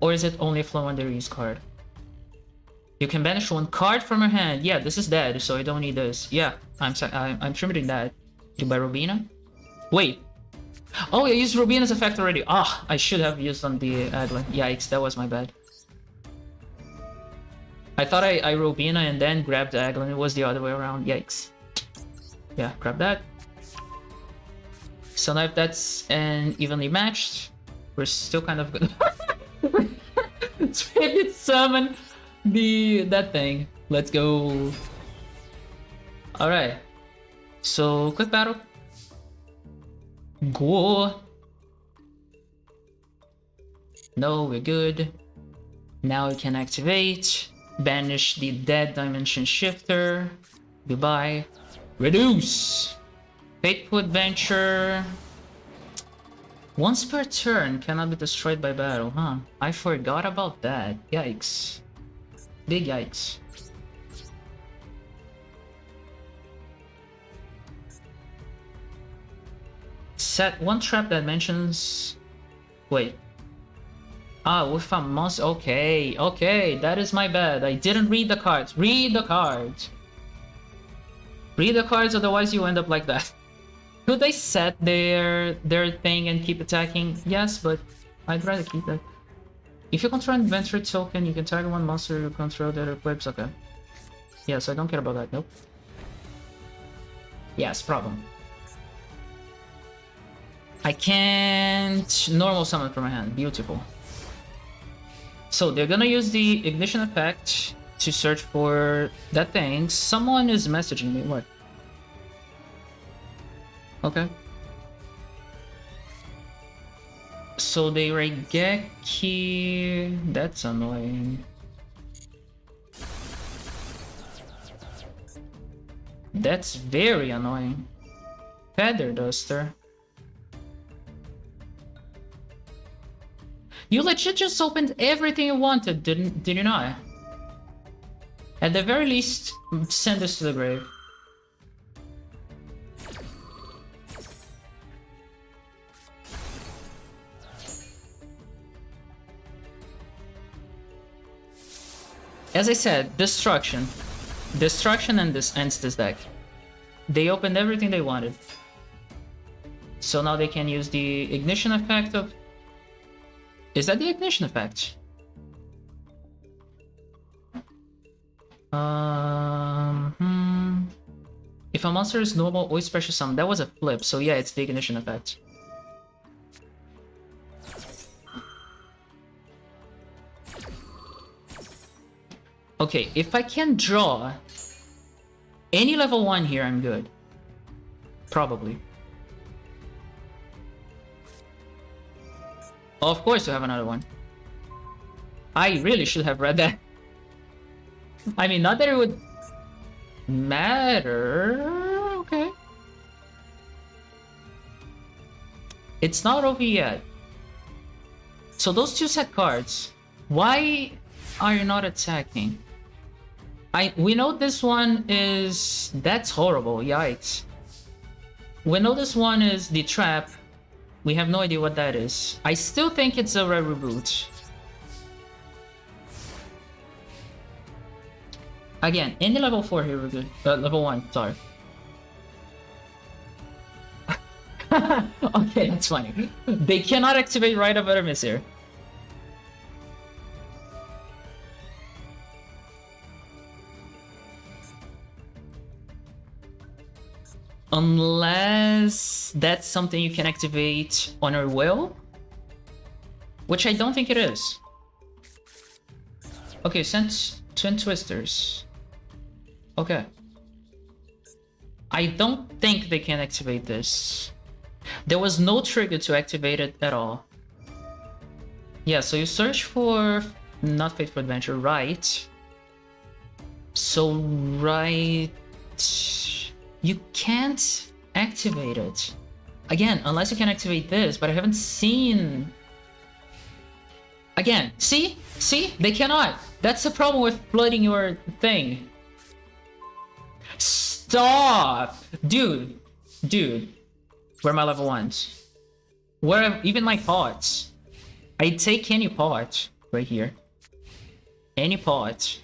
Or is it only a Floowandereeze card? You can banish one card from your hand. Yeah, this is dead, so I don't need this. Yeah, I'm trimming that. You buy Robina? Wait. Oh, I used Robina's effect already. Ah, I should have used on the Aglin. Yikes, that was my bad. I thought I Robina and then grabbed Aglin. It was the other way around. Yikes. Yeah, grab that. So now if that's an evenly matched, we're still kind of good. Trinket summon that thing. Let's go. Alright. So quick battle. Go. No, we're good. Now we can activate. Banish the dead dimension shifter. Goodbye. Reduce. Fateful Adventure. Once per turn cannot be destroyed by battle, huh? I forgot about that. Yikes. Big yikes. Set one trap that mentions... Wait. Ah, with a monster. Okay, okay, that is my bad. I didn't read the cards. Read the cards. Read the cards, otherwise you end up like that. Could they set their thing and keep attacking? Yes, but I'd rather keep that. If you control an inventory token, you can target one monster you control that equips. Okay. Yes, I don't care about that. Nope. Yes, problem. I can't normal summon from my hand. Beautiful. So they're gonna use the ignition effect to search for that thing. Someone is messaging me. What? Okay. So they Raigeki. That's annoying. That's very annoying. Feather Duster. You legit just opened everything you wanted, did you not? At the very least, send this to the grave. As I said, destruction. Destruction and this ends this deck. They opened everything they wanted. So now they can use the ignition effect of... Is that the ignition effect? If a monster is normal or special summon, that was a flip, so yeah, it's the ignition effect. Okay, if I can draw any level 1 here, I'm good. Probably. Of course you have another one. I really should have read that. I mean, not that it would matter. Okay. It's not over yet. So those two set cards. Why are you not attacking? We know this one is... That's horrible, yikes. We know this one is the trap. We have no idea what that is. I still think it's a rare reboot. Again, in the level 4 here, we're good. Level 1, sorry. Okay, that's funny. They cannot activate Rite of Artemis here. Unless that's something you can activate on your will, which I don't think it is. Okay, sent Twin Twisters. Okay. I don't think they can activate this. There was no trigger to activate it at all. Yeah, so you search for... Not Fateful Adventure, right? So, right... You can't activate it. Again, unless you can activate this, but I haven't seen... Again, see? See? They cannot. That's the problem with flooding your thing. Stop! Dude. Dude. Where are my level 1s? Where are even my pots? I take any pot right here. Any pot.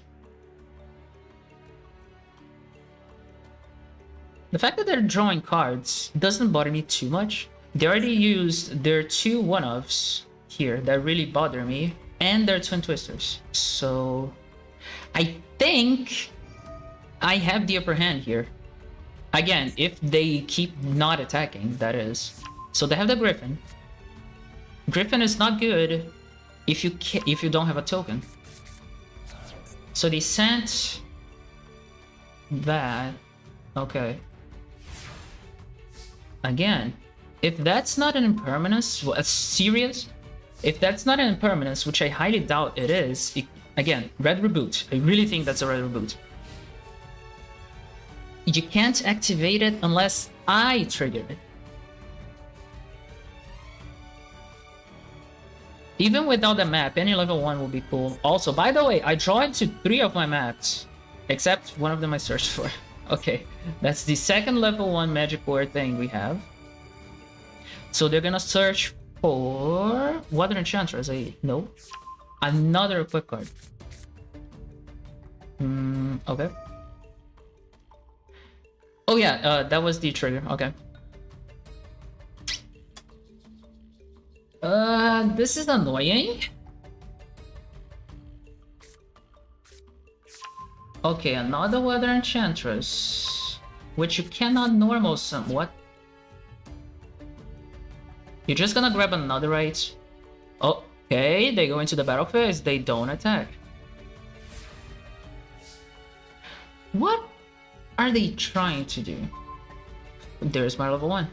The fact that they're drawing cards doesn't bother me too much. They already used their 2 one-offs here that really bother me, and their Twin Twisters. So I think I have the upper hand here. Again, if they keep not attacking, that is. So they have the Griffin. Griffin is not good if you don't have a token. So they sent that. Okay. Again, if that's not an impermanence, well, serious? If that's not an impermanence, which I highly doubt it is, again, red reboot. I really think that's a red reboot. You can't activate it unless I trigger it. Even without the map, any level 1 will be cool. Also, by the way, I draw into 3 of my maps, except one of them I searched for. Okay, that's the second level 1 magic word thing we have. So they're gonna search for... Water Enchantress, no. Another equip card. Okay. Oh yeah, that was the trigger, okay. This is annoying. Okay, another Weather Enchantress, which you cannot normal summon. What? You're just gonna grab another right? Okay, they go into the battle phase, they don't attack. What are they trying to do? There's my level 1.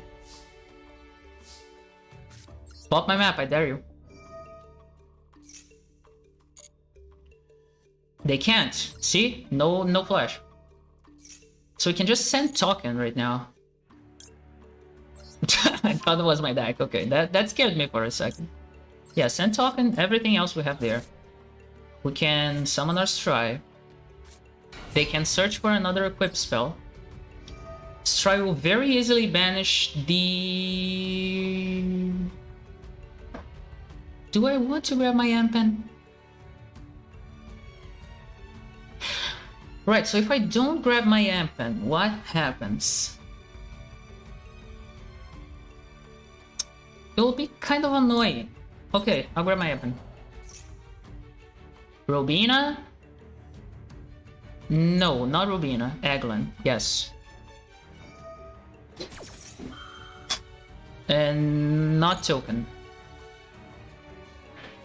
Pop my map, I dare you. They can't. See? No flash. So we can just send token right now. I thought it was my deck. Okay, that scared me for a second. Yeah, send token, everything else we have there. We can summon our Stry. They can search for another equip spell. Stry will very easily banish the... Do I want to grab my Ampen? Right, so if I don't grab my Ampen, what happens? It will be kind of annoying. Okay, I'll grab my Ampen. Robina? No, not Robina. Eglin, yes. And not token.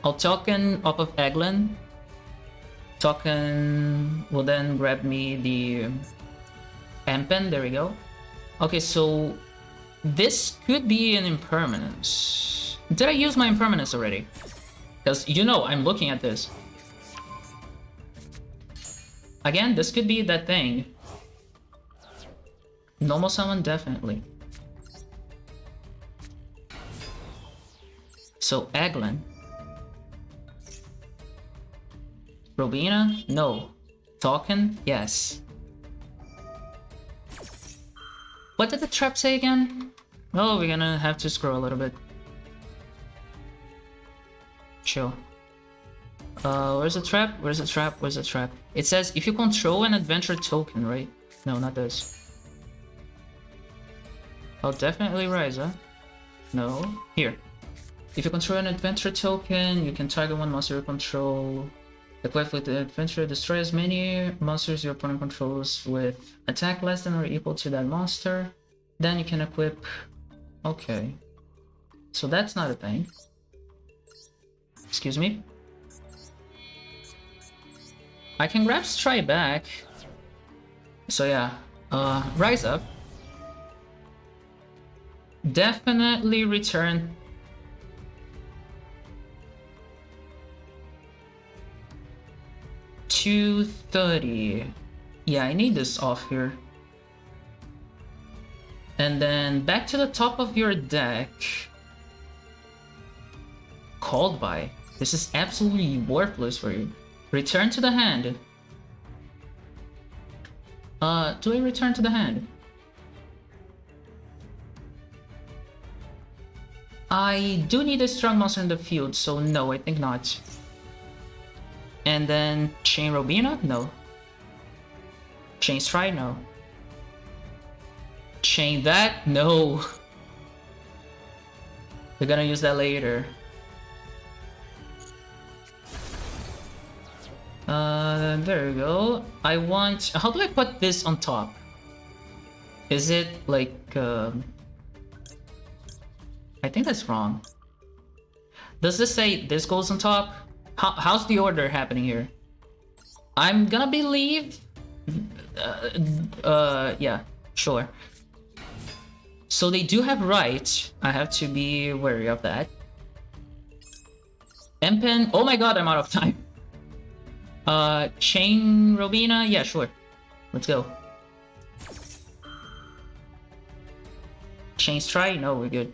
I'll token off of Eglin. Token will then grab me the Ampen, there we go. Okay, so this could be an impermanence. Did I use my impermanence already? Because you know I'm looking at this. Again, this could be that thing. Normal summon, definitely. So, Eglin. Robina? No. Talkin? Yes. What did the trap say again? Oh, we're gonna have to scroll a little bit. Chill. Where's the trap? Where's the trap? Where's the trap? It says if you control an adventure token, right? No, not this. I'll definitely rise, huh? No. Here. If you control an adventure token, you can target one monster you control. Equipped with the adventure, destroy as many monsters your opponent controls with attack less than or equal to that monster. Then you can equip... Okay. So that's not a thing. Excuse me? I can grab Strike back. So yeah. Rise up. Definitely return... 230. Yeah, I need this off here. And then back to the top of your deck. Called by. This is absolutely worthless for you. Return to the hand. Do I return to the hand? I do need a strong monster in the field, so no, I think not. And then Chain Robina? No. Chain Stride? No. Chain that? No. We're gonna use that later. There we go. I want... How do I put this on top? Is it like... I think that's wrong. Does this say this goes on top? How's the order happening here? I'm gonna believe... yeah, sure. So they do have right. I have to be wary of that. M-Pen... Oh my god, I'm out of time. Chain Robina? Yeah, sure. Let's go. Chain Strike? No, we're good.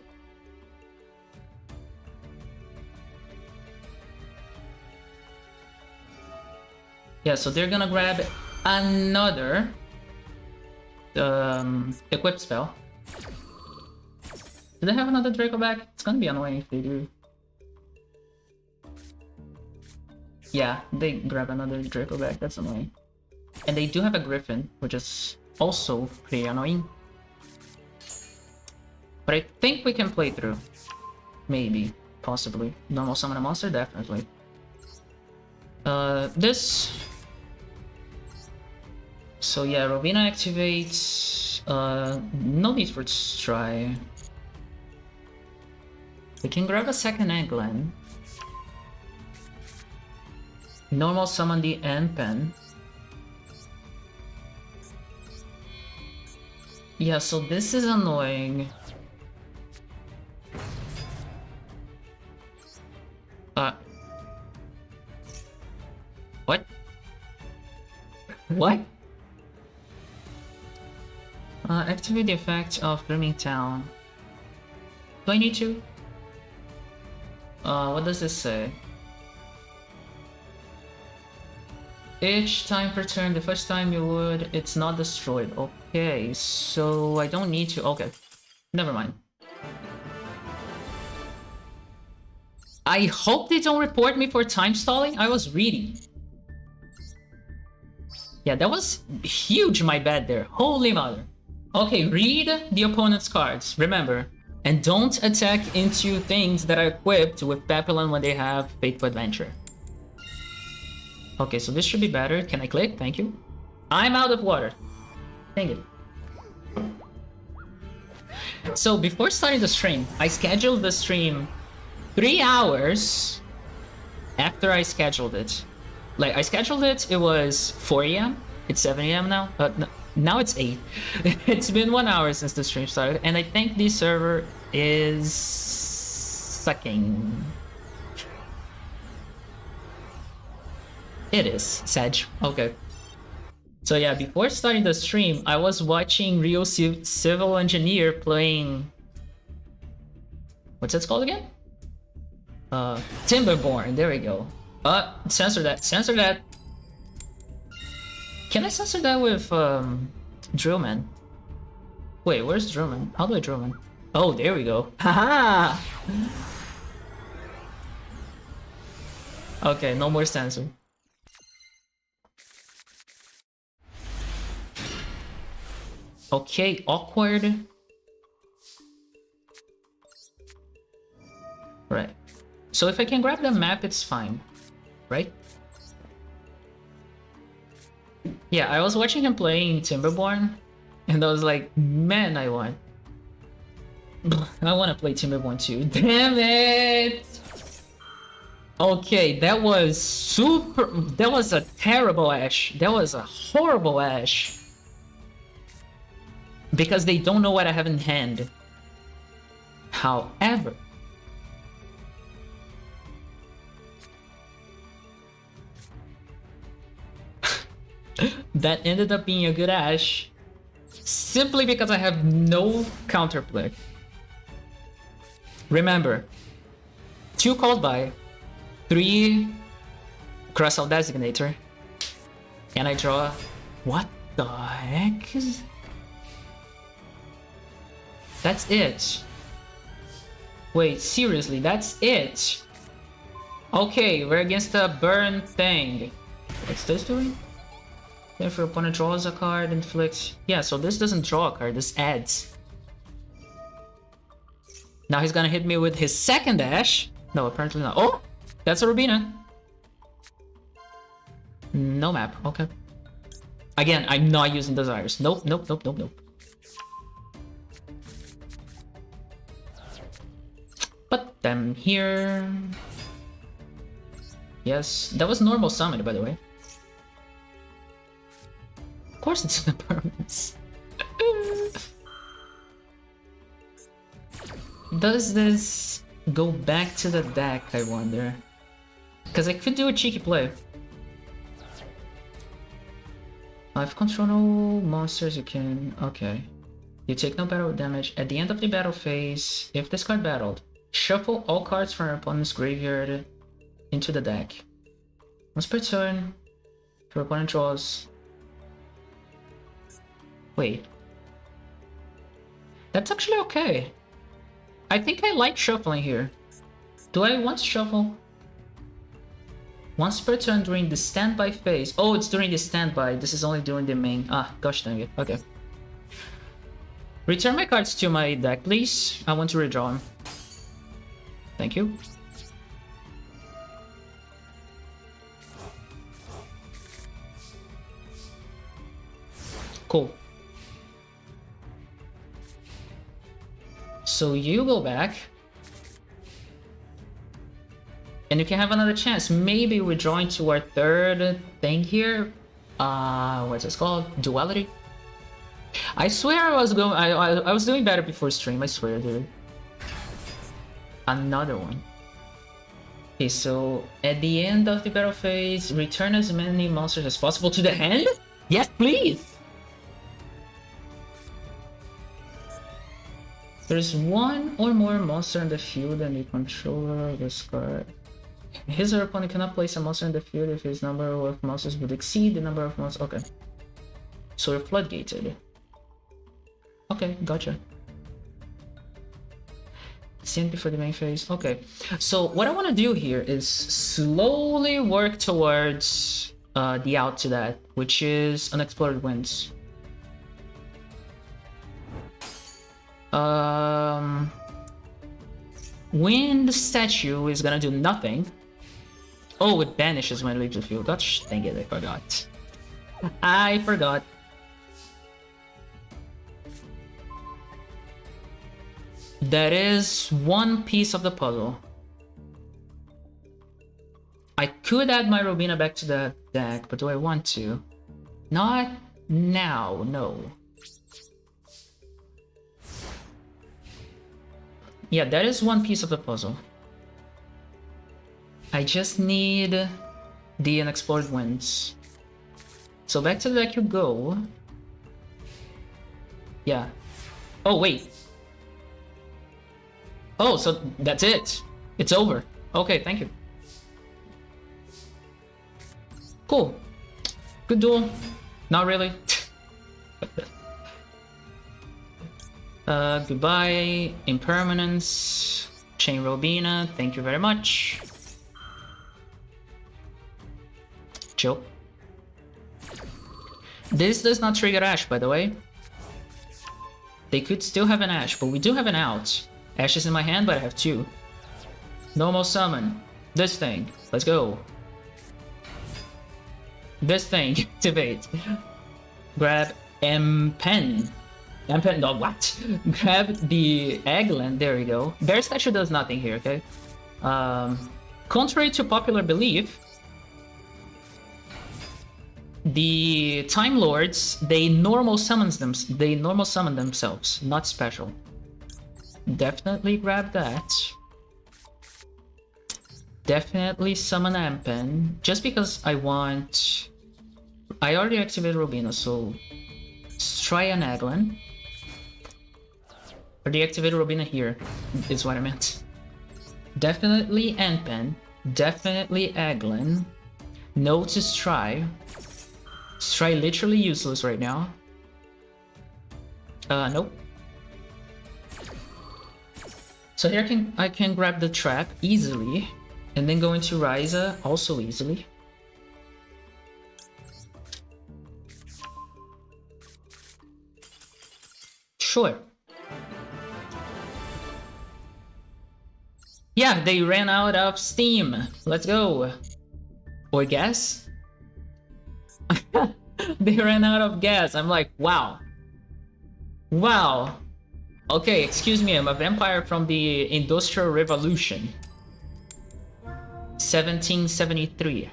Yeah, so they're gonna grab another equipped spell. Do they have another Draco back? It's gonna be annoying if they do. Yeah, they grab another Draco back, that's annoying. And they do have a Griffin, which is also pretty annoying. But I think we can play through. Maybe, possibly. Normal summon a monster, definitely. This... So yeah, Robina activates... no need for Stry. We can grab a second Eggland. Normal summon the M-Pen. Yeah, so this is annoying. What? What? Activate the effect of Brimming Town. Do I need to? What does this say? Each time per turn, the first time you would, it's not destroyed. Okay, so I don't need to. Okay, never mind. I hope they don't report me for time stalling. I was reading. Yeah, that was huge, my bad there. Holy mother. Okay, read the opponent's cards, remember. And don't attack into things that are equipped with Papillon when they have Fateful Adventure. Okay, so this should be better. Can I click? Thank you. I'm out of water. Dang it. So before starting the stream, I scheduled the stream 3 hours after I scheduled it. Like, I scheduled it, it was 4 AM. It's 7 AM now. No, now it's 8. It's been 1 hour since the stream started, and I think the server is sucking. It is, Sag. Okay. So yeah, before starting the stream, I was watching Rio Civil Engineer playing... What's it called again? Timberborn, there we go. Censor that, censor that. Can I censor that with Drillman? Wait, where's Drillman? How do I Drillman? Oh, there we go. Haha! Okay, no more censor. Okay, awkward. Right. So if I can grab the map, it's fine, right? Yeah, I was watching him playing Timberborn, and I was like, man, I want to play Timberborn too. Damn it! Okay, that was super... That was a terrible Ash. That was a horrible Ash. Because they don't know what I have in hand. However... that ended up being a good Ash. Simply because I have no counterplay. Remember, 2 called by, 3 cross-out designator, and I draw... What the heck is... That's it. Wait, seriously, that's it? Okay, we're against the burn thing. What's this doing? If your opponent draws a card, inflicts... Yeah, so this doesn't draw a card, this adds. Now he's gonna hit me with his second Ash. No, apparently not. Oh! That's a Rubina. No map, okay. Again, I'm not using Desires. Nope, nope, nope, nope, nope. Put them here. Yes, that was normal summon, by the way. Of course it's in the permanence. Does this go back to the deck, I wonder? Because I could do a cheeky play. If control no monsters, you can... Okay. You take no battle damage. At the end of the battle phase, if this card battled, shuffle all cards from your opponent's graveyard into the deck. Once per turn, if your opponent draws... Wait. That's actually okay. I think I like shuffling here. Do I want to shuffle? Once per turn during the standby phase. Oh, it's during the standby. This is only during the main. Ah, gosh dang it. Okay. Return my cards to my deck, please. I want to redraw them. Thank you. Cool. So you go back. And you can have another chance. Maybe we're drawing to our third thing here. What's this called? Duality? I swear I was going... I was doing better before stream, I swear, dude. Another one. Okay, so at the end of the battle phase, return as many monsters as possible to the hand? Yes, please! There's one or more monster in the field and the controller of this card. His or her opponent cannot place a monster in the field if his number of monsters would exceed the number of monsters. Okay. So you're floodgated. Okay, gotcha. Send before the main phase. Okay. So what I want to do here is slowly work towards the out to that, which is Unexplored Winds. Wind Statue is gonna do nothing. Oh, it banishes when it leaves the field. Gosh, dang it, I forgot. I forgot. That is one piece of the puzzle. I could add my Robina back to the deck, but do I want to? Not now, no. Yeah, that is one piece of the puzzle. I just need the Unexplored Winds. So back to the deck you go. Yeah. Oh, wait. Oh, so that's it. It's over. Okay, thank you. Cool. Good duel. Not really. Goodbye. Impermanence. Chain Robina. Thank you very much. Chill. This does not trigger Ash, by the way. They could still have an Ash, but we do have an out. Ash is in my hand, but I have 2. Normal summon. This thing. Let's go. This thing. Activate. Grab M-Pen. M-Pen, no, what? Grab the Eggland. There we go. Bear Statue does nothing here, okay? Contrary to popular belief, the Time Lords, they normal summon themselves, not special. Definitely grab that. Definitely summon M-Pen, just because I want... I already activated Robina, so... Let's try an Eggland. Or deactivated Robina here, is what I meant. Definitely M-Pen. Definitely Eggland. No to Stry. Stry literally useless right now. Nope. So here I can grab the trap easily, and then go into Ryza also easily. Sure. Yeah, they ran out of steam. Let's go. Or gas? They ran out of gas. I'm like, wow. Wow. Okay, excuse me, I'm a vampire from the Industrial Revolution. 1773.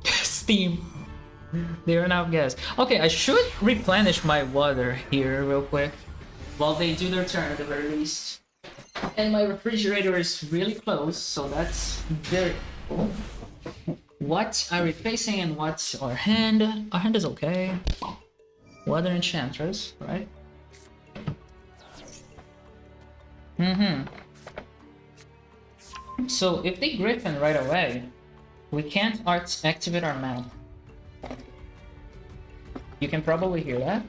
Steam. They ran out of gas. Okay, I should replenish my water here real quick. While they do their turn at the very least. And my refrigerator is really close, so that's very cool. What are we facing and what's our hand? Our hand is okay. Water Enchantress, right? So if they Griffin right away, we can't activate our map. You can probably hear that.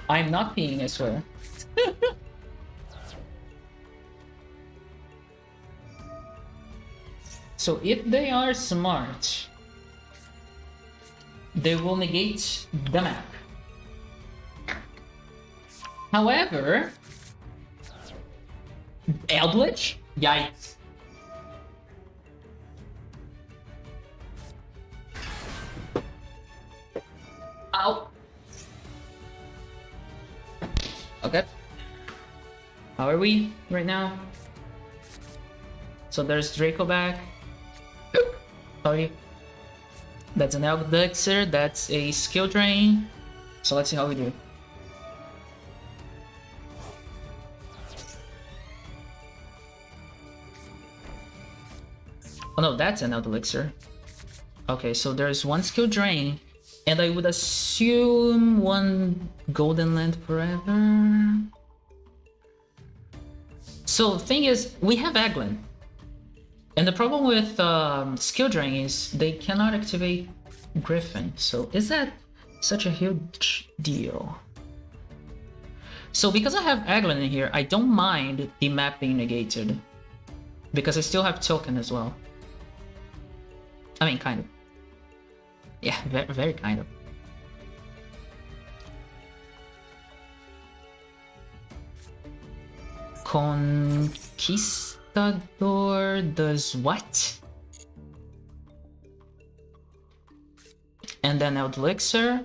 I'm not peeing, I swear. So if they are smart, they will negate the map. However, Eldritch? Yikes. Ow. Okay. How are we right now? So there's Draco back. Sorry. That's an Elixir, that's a skill drain. So let's see how we do. Oh no, that's an Elixir. Okay, so there's one skill drain, and I would assume one Golden Land forever. So the thing is, we have Eggland. And the problem with skill drain is they cannot activate Griffin. So is that such a huge deal? So because I have Eggland in here, I don't mind the map being negated. Because I still have token as well. I mean, kind of. Yeah, very, very kind of. Conquistador does what? And then Elixir.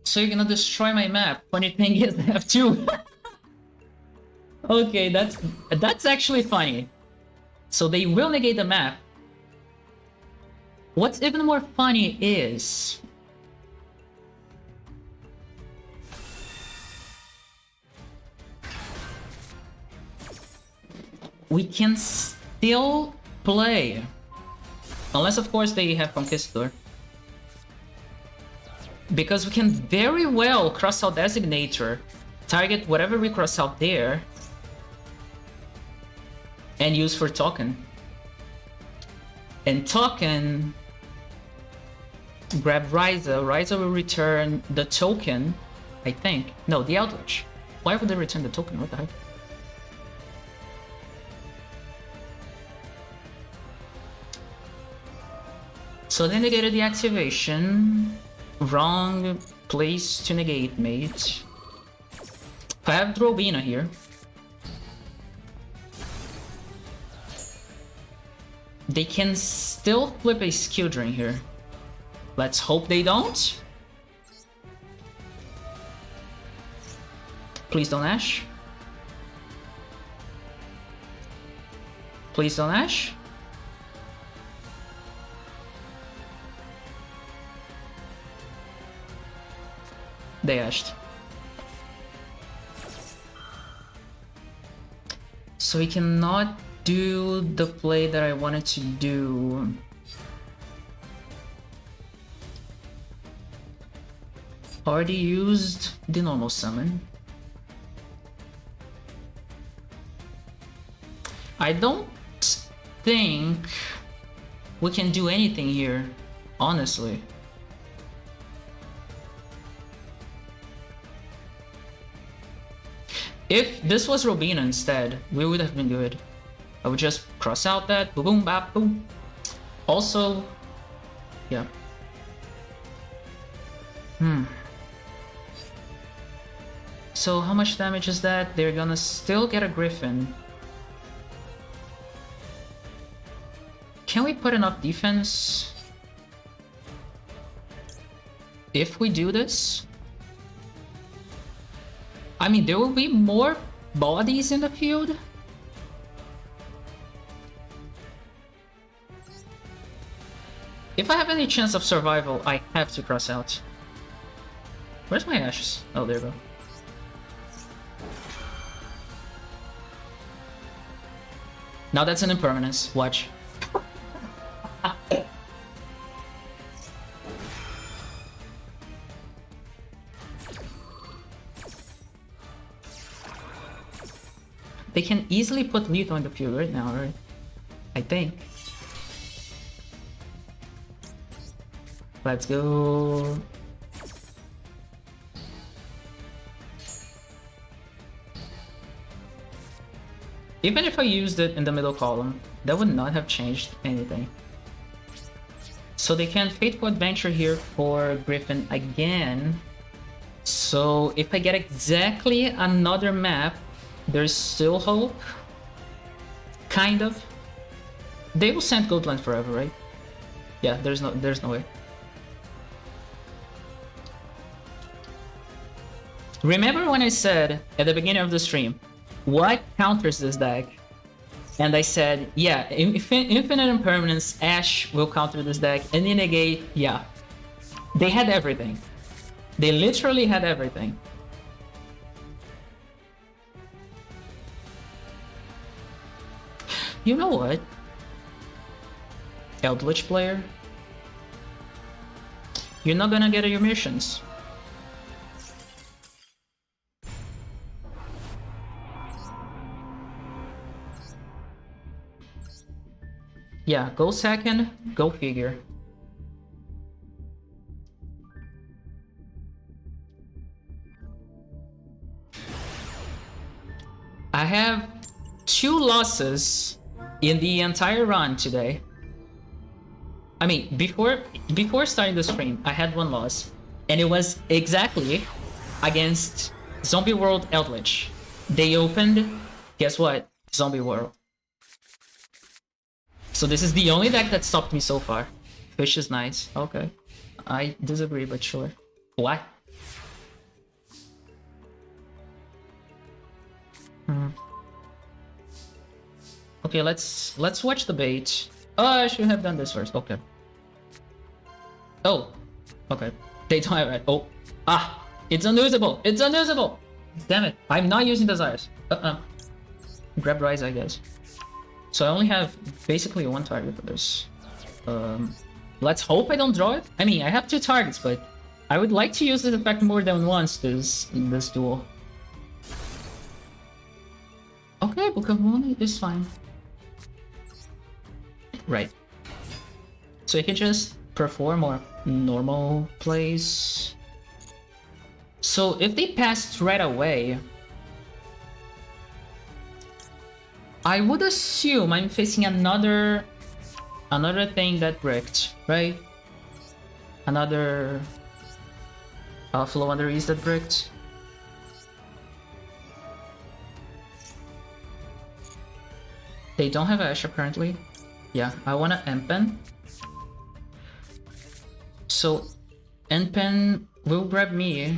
So you're gonna destroy my map. Funny thing is, I have 2. Okay, that's actually funny. So they will negate the map. What's even more funny is... we can still play. Unless, of course, they have Conquistador. Because we can very well cross out Designator, target whatever we cross out there, and use for token. And token, grab Ryza. Ryza will return the token, I think. No, the Eldritch. Why would they return the token? What the heck? So they negated the activation. Wrong place to negate, mate. I have Drobina here. They can still flip a skill drain here. Let's hope they don't. Please don't Ash. Please don't Ash. They Ashed. So we cannot do the play that I wanted to do. Already used the normal summon. I don't think we can do anything here, honestly. If this was Robina instead, we would have been good. I would just cross out that, boom, boom, bap, boom. Also, yeah. So how much damage is that? They're gonna still get a Griffin. Can we put enough defense? If we do this? I mean, there will be more bodies in the field. If I have any chance of survival, I have to cross out. Where's my ashes? Oh, there we go. Now that's an impermanence. Watch. They can easily put lethal in the field right now, right? I think. Let's go. Even if I used it in the middle column, that would not have changed anything. So they can Fateful Adventure here for Griffin again. So if I get exactly another map, there's still hope. Kind of. They will send Goldland forever, right? Yeah, there's no way. Remember when I said at the beginning of the stream, what counters this deck? And I said, yeah, Infinite Impermanence, Ash will counter this deck, and in negate, yeah. They had everything. They literally had everything. You know what? Eldritch player? You're not gonna get your missions. Yeah, go second, go figure. I have 2 losses in the entire run today. I mean, before starting the stream, I had 1 loss, and it was exactly against Zombie World Eldritch. They opened, guess what? Zombie World. So this is the only deck that stopped me so far. Fish is nice. Okay. I disagree, but sure. What? Okay, let's watch the bait. Oh, I should have done this first. Okay. Oh. Okay. They don't have it. Oh. Ah. It's unusable. It's unusable. Damn it. I'm not using Desires. Grab Rise, I guess. So I only have basically one target for this. Let's hope I don't draw it. I mean, I have 2 targets, but I would like to use this effect more than once this duel. Okay, Book of Moon is fine. Right. So you can just perform more normal plays. So if they passed right away, I would assume I'm facing another thing that bricked, right? Another Floowandereeze that bricked. They don't have Ash apparently. Yeah, I wanna Empen. So Empen will grab me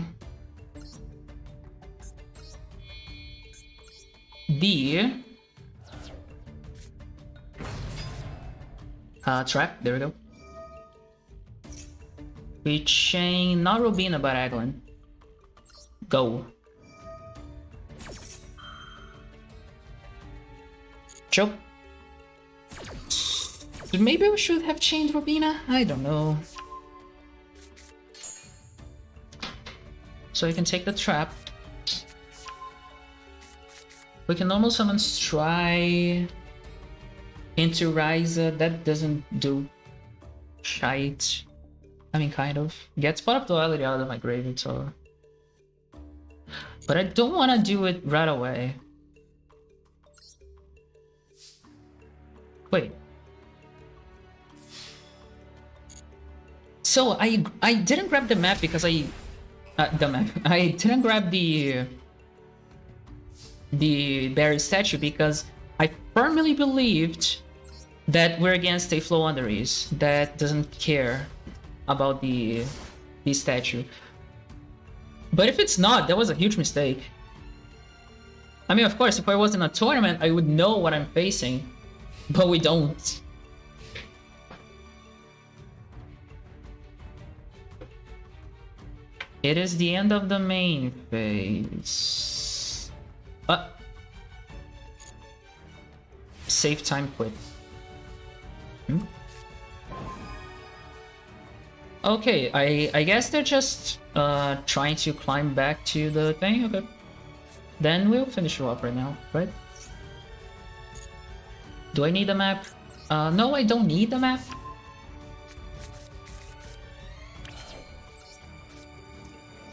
the trap. There we go. We chain not Robina but Aglin. Go. Choke. Maybe we should have chained Robina? I don't know. So you can take the trap. We can normal summon Stry into Ryza. That doesn't do shite. I mean, kind of. Get Spot of Duality out of my graveyard, so... But I don't want to do it right away. Wait. So I didn't grab the map because I didn't grab the Barry statue because I firmly believed that we're against a Floowandereeze that doesn't care about the statue. But if it's not, that was a huge mistake. I mean, of course, if I was in a tournament, I would know what I'm facing, but we don't. It is the end of the main phase. Save time quit. Okay, I guess they're just trying to climb back to the thing. Okay, then we'll finish it off right now, right? Do I need a map? No, I don't need a map.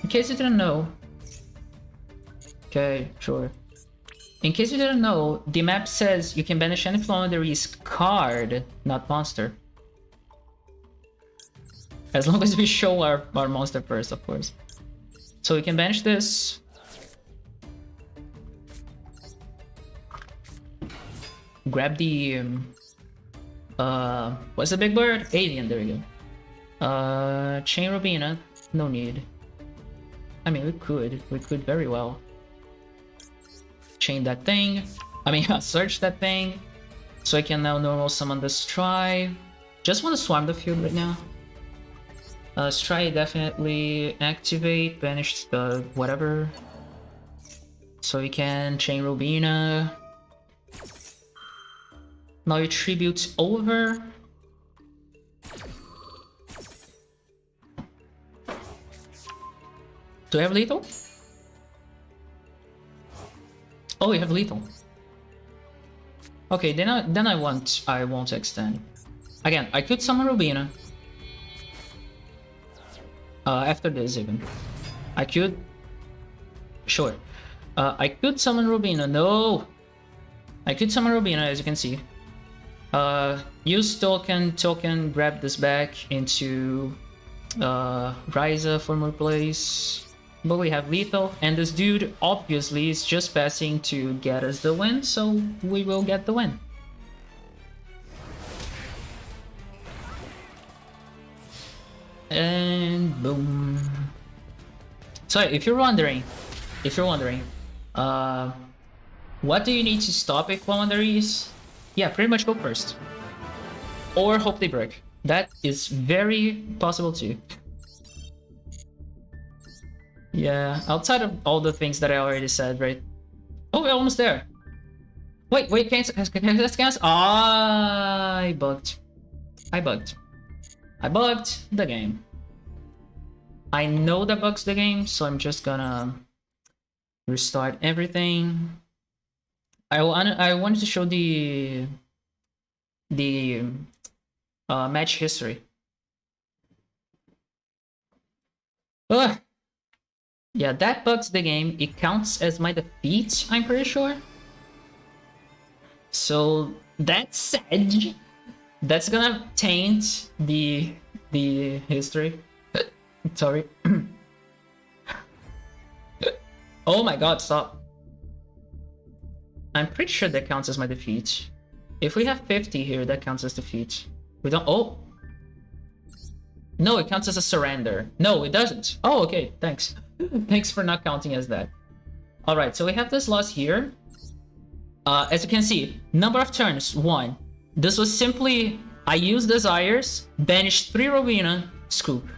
In case you didn't know. Okay, sure. In case you didn't know, the map says you can banish any Floowandereeze card, not monster. As long as we show our monster first, of course. So we can banish this. Grab the... what's the big bird? Alien, there we go. Chain Robina, no need. I mean, we could very well. Chain that thing. I mean, search that thing. So I can now normal summon the Stry. Just want to swarm the field right now. Stry definitely activate, banish the whatever. So we can chain Robina. Now your tribute's over. Do I have lethal? Oh, we have lethal. Okay, then I won't extend. Again, I could summon Robina. After this even. I could... Sure. I could summon Robina. No! I could summon Robina, as you can see. Use token, grab this back into Ryza for more plays. But we have lethal, and this dude obviously is just passing to get us the win, so we will get the win. And boom. So if you're wondering, what do you need to stop a Floowandereeze? Yeah, pretty much go first. Or hope they break. That is very possible too. Yeah, outside of all the things that I already said, right? Oh, we're almost there. Wait, cancel. Ah, I bugged. I bugged the game. I know that bugs the game, so I'm just gonna restart everything. I wanted to show the match history. Ugh. Yeah, that bugs the game. It counts as my defeat, I'm pretty sure. So that said, that's gonna taint the history. Sorry. Oh my god, stop. I'm pretty sure that counts as my defeat. If we have 50 here, that counts as defeat. We don't. Oh! No, it counts as a surrender. No, it doesn't. Oh, okay, thanks. Thanks for not counting as that. Alright, so we have this loss here. As you can see, number of turns, 1. This was simply, I used Desires, banished 3 Rowena, scoop.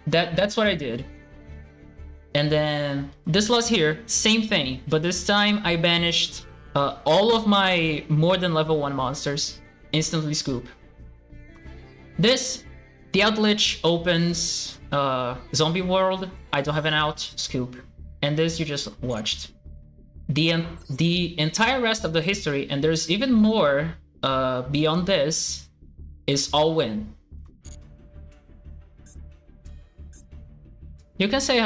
That's what I did. And then this loss here, same thing, but this time I banished all of my more than level 1 monsters, instantly scoop. This, the Outlich opens Zombie World, I don't have an out, scoop. And this you just watched. The entire rest of the history, and there's even more beyond this, is all win. You can say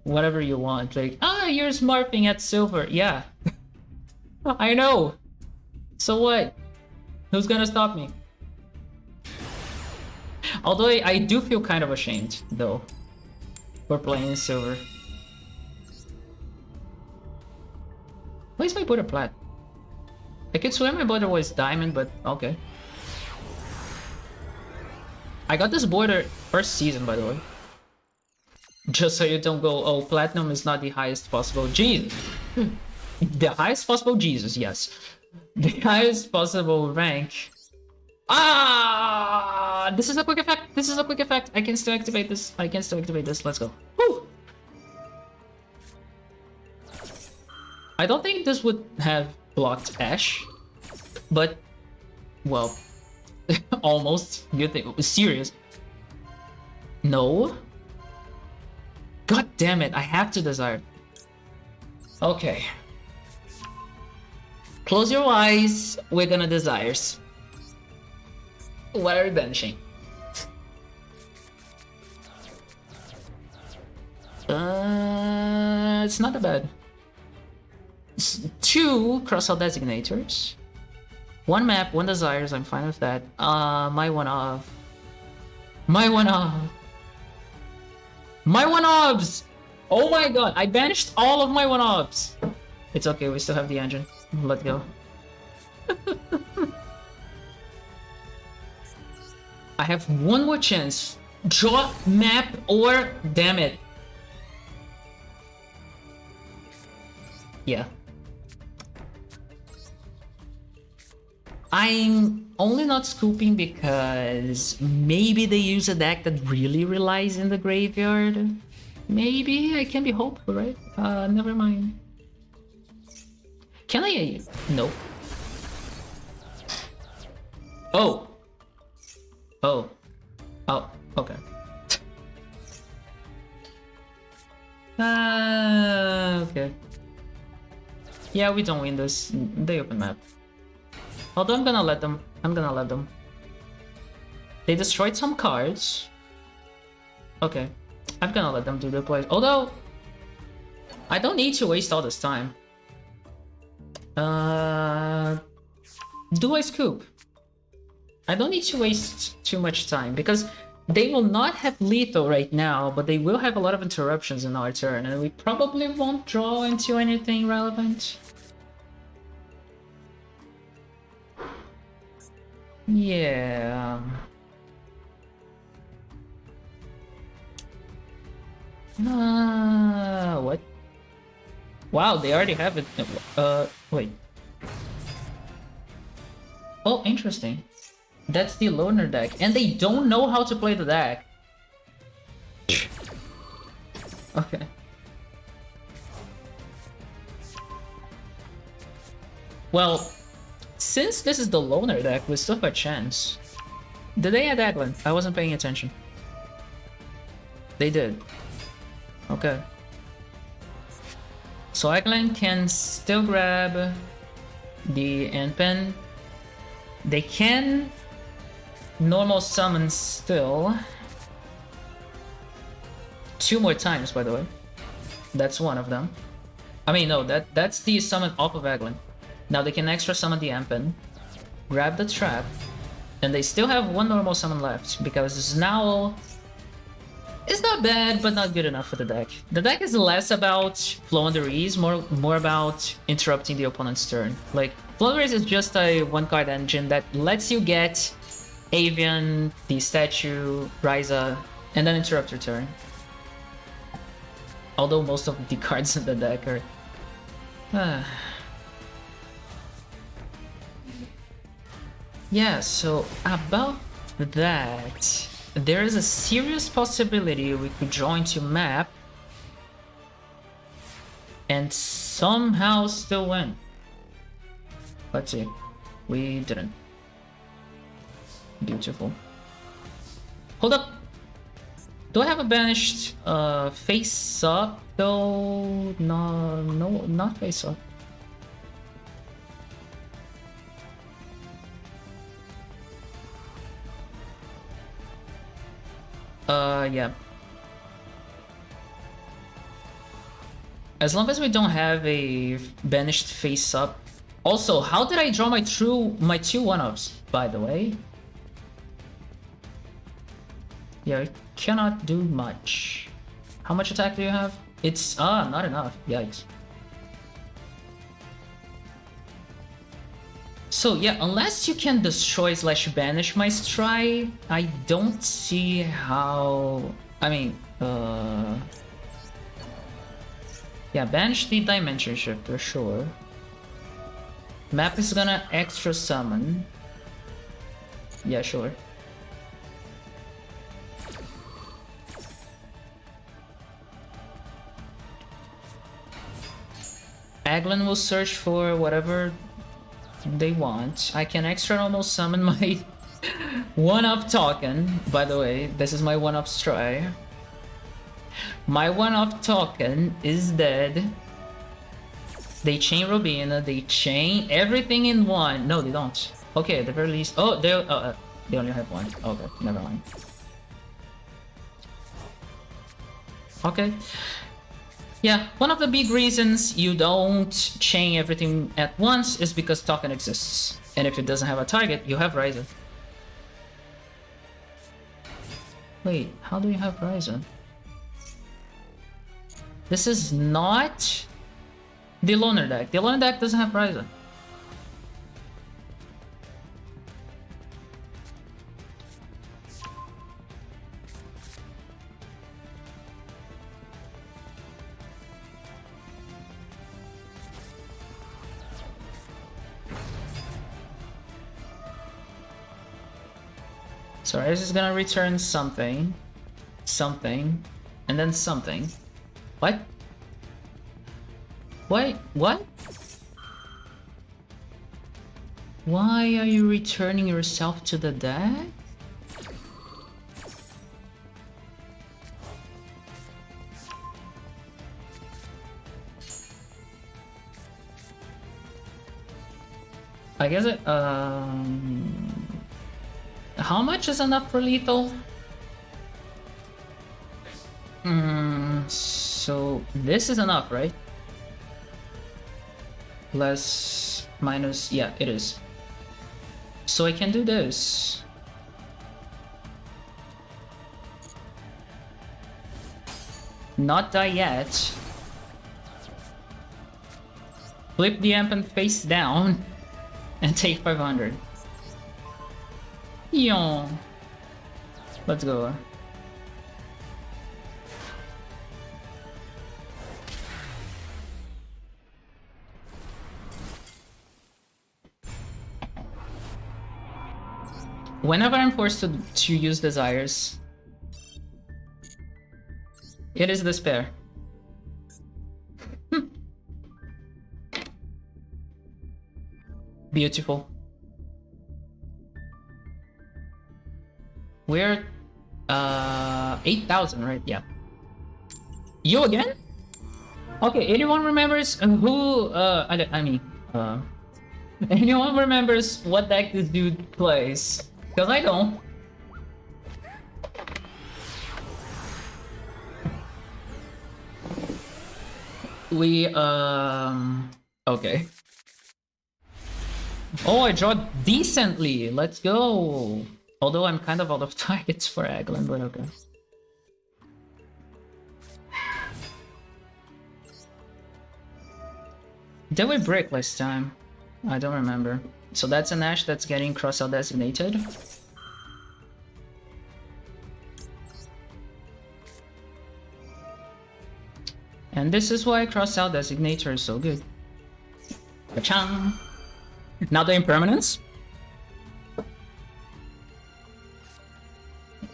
whatever you want, like, you're smurfing at silver. Yeah, I know. So what? Who's gonna stop me? Although I do feel kind of ashamed, though, for playing silver. Why is my border plat? I could swear my border was diamond, but okay. I got this border first season, by the way. Just so you don't go, oh, platinum is not the highest possible. Jesus. The highest possible Jesus, yes. The highest possible rank. Ah! This is a quick effect. This is a quick effect. I can still activate this. I can still activate this. Let's go. Woo! I don't think this would have blocked Ash, but, well, almost. You think it was serious? No. God damn it! I have to desire. Okay. Close your eyes. We're gonna desires. What are we banishing? It's not that bad. 2 cross-out designators. 1 map, 1 desires, I'm fine with that. My one off. My one off. My one-offs! Oh my god, I banished all of my one-offs! It's okay, we still have the engine. Let go. I have one more chance. Draw, map, or... Damn it. Yeah. I'm only not scooping because maybe they use a deck that really relies in the graveyard. Maybe I can be hopeful, right? Never mind. Can I? Nope. Oh. Oh. Oh, okay. Okay. Yeah, we don't win this. They open map. Although I'm gonna let them. They destroyed some cards. Okay. I'm gonna let them do their play. Although, I don't need to waste all this time. Do I scoop? I don't need to waste too much time because they will not have lethal right now, but they will have a lot of interruptions in our turn, and we probably won't draw into anything relevant. Yeah. What? Wow, they already have it. Wait. Oh, interesting. That's the loner deck, and they don't know how to play the deck. Okay. Well, Since this is the loner deck, we still have a chance. Did they add Eglin? I wasn't paying attention. They did. Okay. So Eglin can still grab the end pen. They can normal summon still. 2 more times, by the way. That's one of them. I mean, no, that's the summon off of Eglin. Now they can extra summon the Empen, grab the trap, and they still have 1 normal summon left because Znaul is not bad, but not good enough for the deck. The deck is less about Floowandereeze, more about interrupting the opponent's turn. Like, Floowandereeze is just a 1-card engine that lets you get Avian, the statue, Ryza, and then interrupt your turn. Although most of the cards in the deck are... Yeah, so about that, there is a serious possibility we could draw into map and somehow still win. Let's see. We didn't. Beautiful. Hold up! Do I have a banished face up? Though no, not face up. Yeah. As long as we don't have a banished face up. Also, how did I draw my 2 1-ups, by the way? Yeah, I cannot do much. How much attack do you have? It's not enough. Yikes. So yeah, unless you can destroy / banish my Stry, I don't see how... I mean, yeah, banish the Dimension Shifter, sure. Map is gonna extra summon. Yeah, sure. Eglin will search for whatever they want. I can extra normal summon my 1-up token. By the way, this is my 1-up Stry. My 1-up token is dead. They chain Robina, they chain everything in one. No, they don't. Okay, at the very least. Oh, they only have 1. Okay, never mind. Okay. Yeah, one of the big reasons you don't chain everything at once is because token exists. And if it doesn't have a target, you have Ryza. Wait, how do you have Ryza? This is not the loner deck. The loner deck doesn't have Ryza. So Ryza is gonna return something, and then something. What? Wait, what? Why are you returning yourself to the deck? I guess it, how much is enough for lethal? So this is enough, right? Plus, minus, yeah, it is. So I can do this. Not die yet. Flip the amp and face down and take 500. Yo. Let's go. Whenever I'm forced to use desires, it is despair. Beautiful. We're 8,000, right? Yeah. You again? Okay, anyone remembers who anyone remembers what deck this dude plays? Because I don't. We okay. Oh, I draw decently. Let's go. Although I'm kind of out of targets for Eglin, but okay. Did we break last time? I don't remember. So that's an Ash that's getting cross-out designated. And this is why cross-out designator is so good. Ka-chang! Now the impermanence?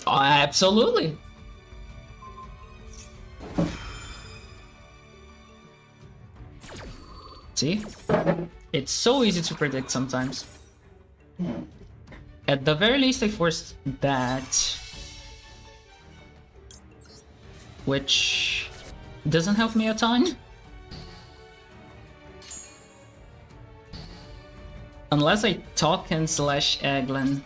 Oh, absolutely! See? It's so easy to predict sometimes. At the very least I forced that. Which doesn't help me a ton. Unless I token slash Eglin.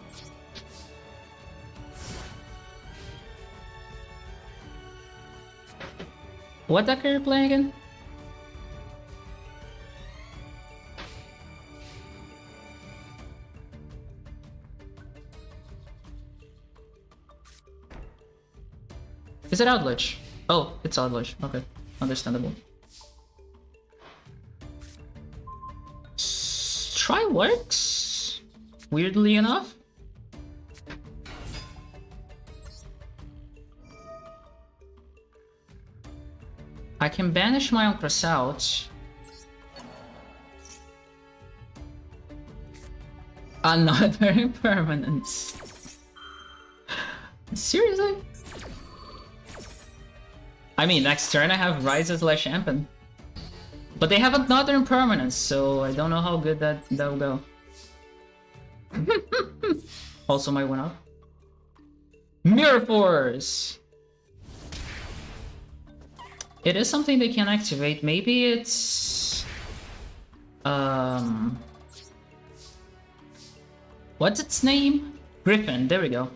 What deck are you playing again? Is it Outledge? Oh, it's Outledge. Okay, understandable. Try works, weirdly enough. I can banish my own cross out. Another impermanence. Seriously? I mean, next turn I have Rises slash Champion. But they have another impermanence, so I don't know how good that'll go. Also might win up. Mirror Force! It is something they can activate. Maybe it's... What's its name? Griffin, there we go.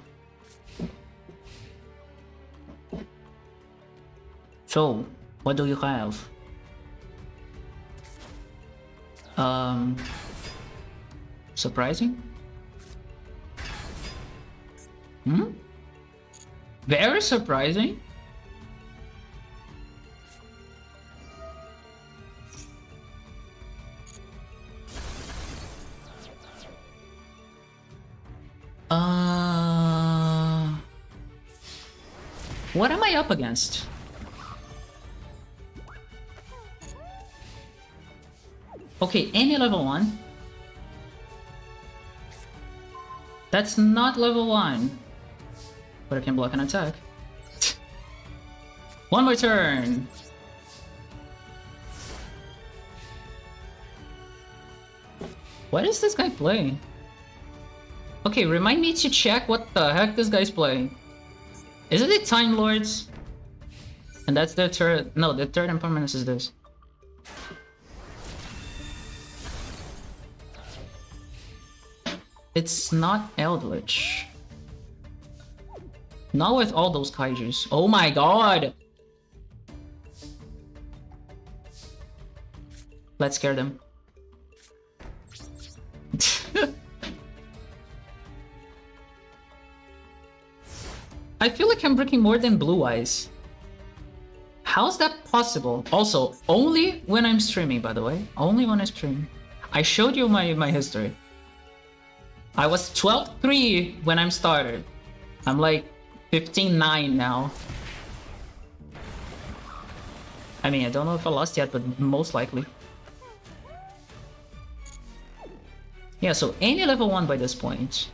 So, what do you have? Surprising? Very surprising? What am I up against? Okay, any level 1. That's not level 1. But I can block an attack. One more turn! What is this guy playing? Okay, remind me to check what the heck this guy's playing. Is it the Time Lords? And that's the third... No, the third impermanence is this. It's not Eldritch. Not with all those kaijus. Oh my god! Let's scare them. I feel like I'm breaking more than Blue Eyes. How's that possible? Also, only when I'm streaming, by the way. Only when I'm streaming. I showed you my history. I was 12-3 when I started. I'm like 15-9 now. I mean, I don't know if I lost yet, but most likely. Yeah, so any level 1 by this point.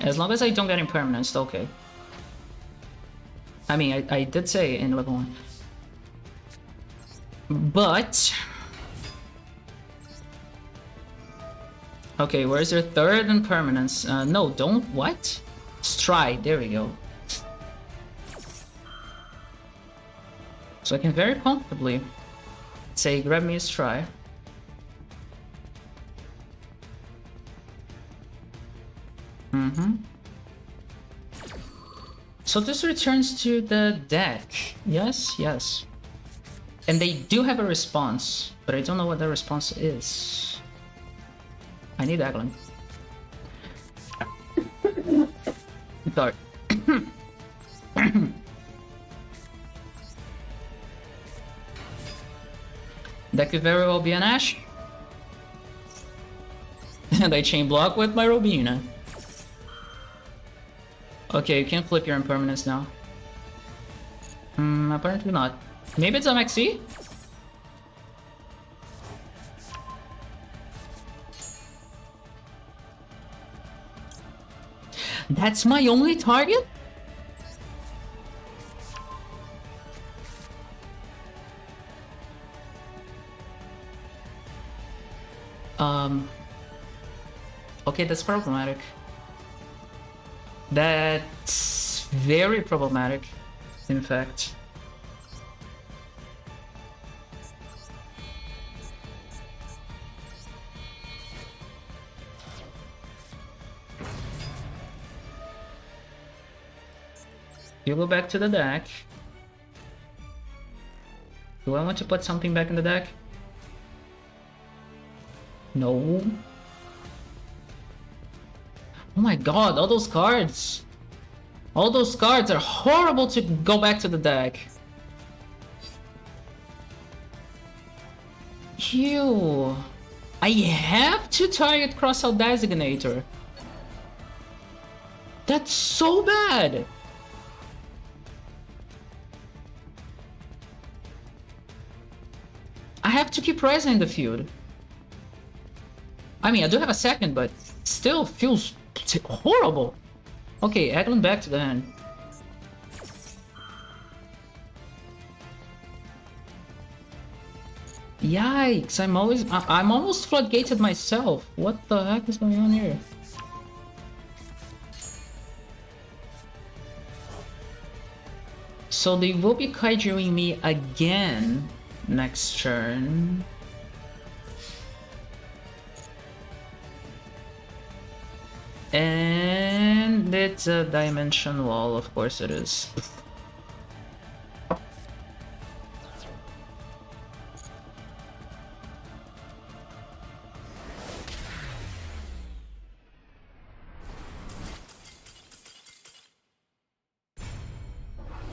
As long as I don't get impermanence, okay. I mean, I did say in level 1. But... Okay, where's your third impermanence? No, don't. What? Stride. There we go. So I can very comfortably say, grab me a stride. So this returns to the deck. Yes, yes. And they do have a response, but I don't know what the response is. I need Aglin. Sorry. That could very well be an Ash. And I chain block with my Robina. Okay, you can flip your impermanence now. Apparently not. Maybe it's a Maxi? That's my only target? Okay, that's problematic. That's very problematic, in fact. You go back to the deck. Do I want to put something back in the deck? No. Oh my god, all those cards! All those cards are horrible to go back to the deck. Ew. I have to target Crossout Designator. That's so bad! I have to keep rising in the field. I mean, I do have a second, but still feels horrible. Okay, Aglin back to the hand. Yikes! I'm almost floodgated myself. What the heck is going on here? So they will be kaijuing me again next turn. And it's a dimension wall, of course it is.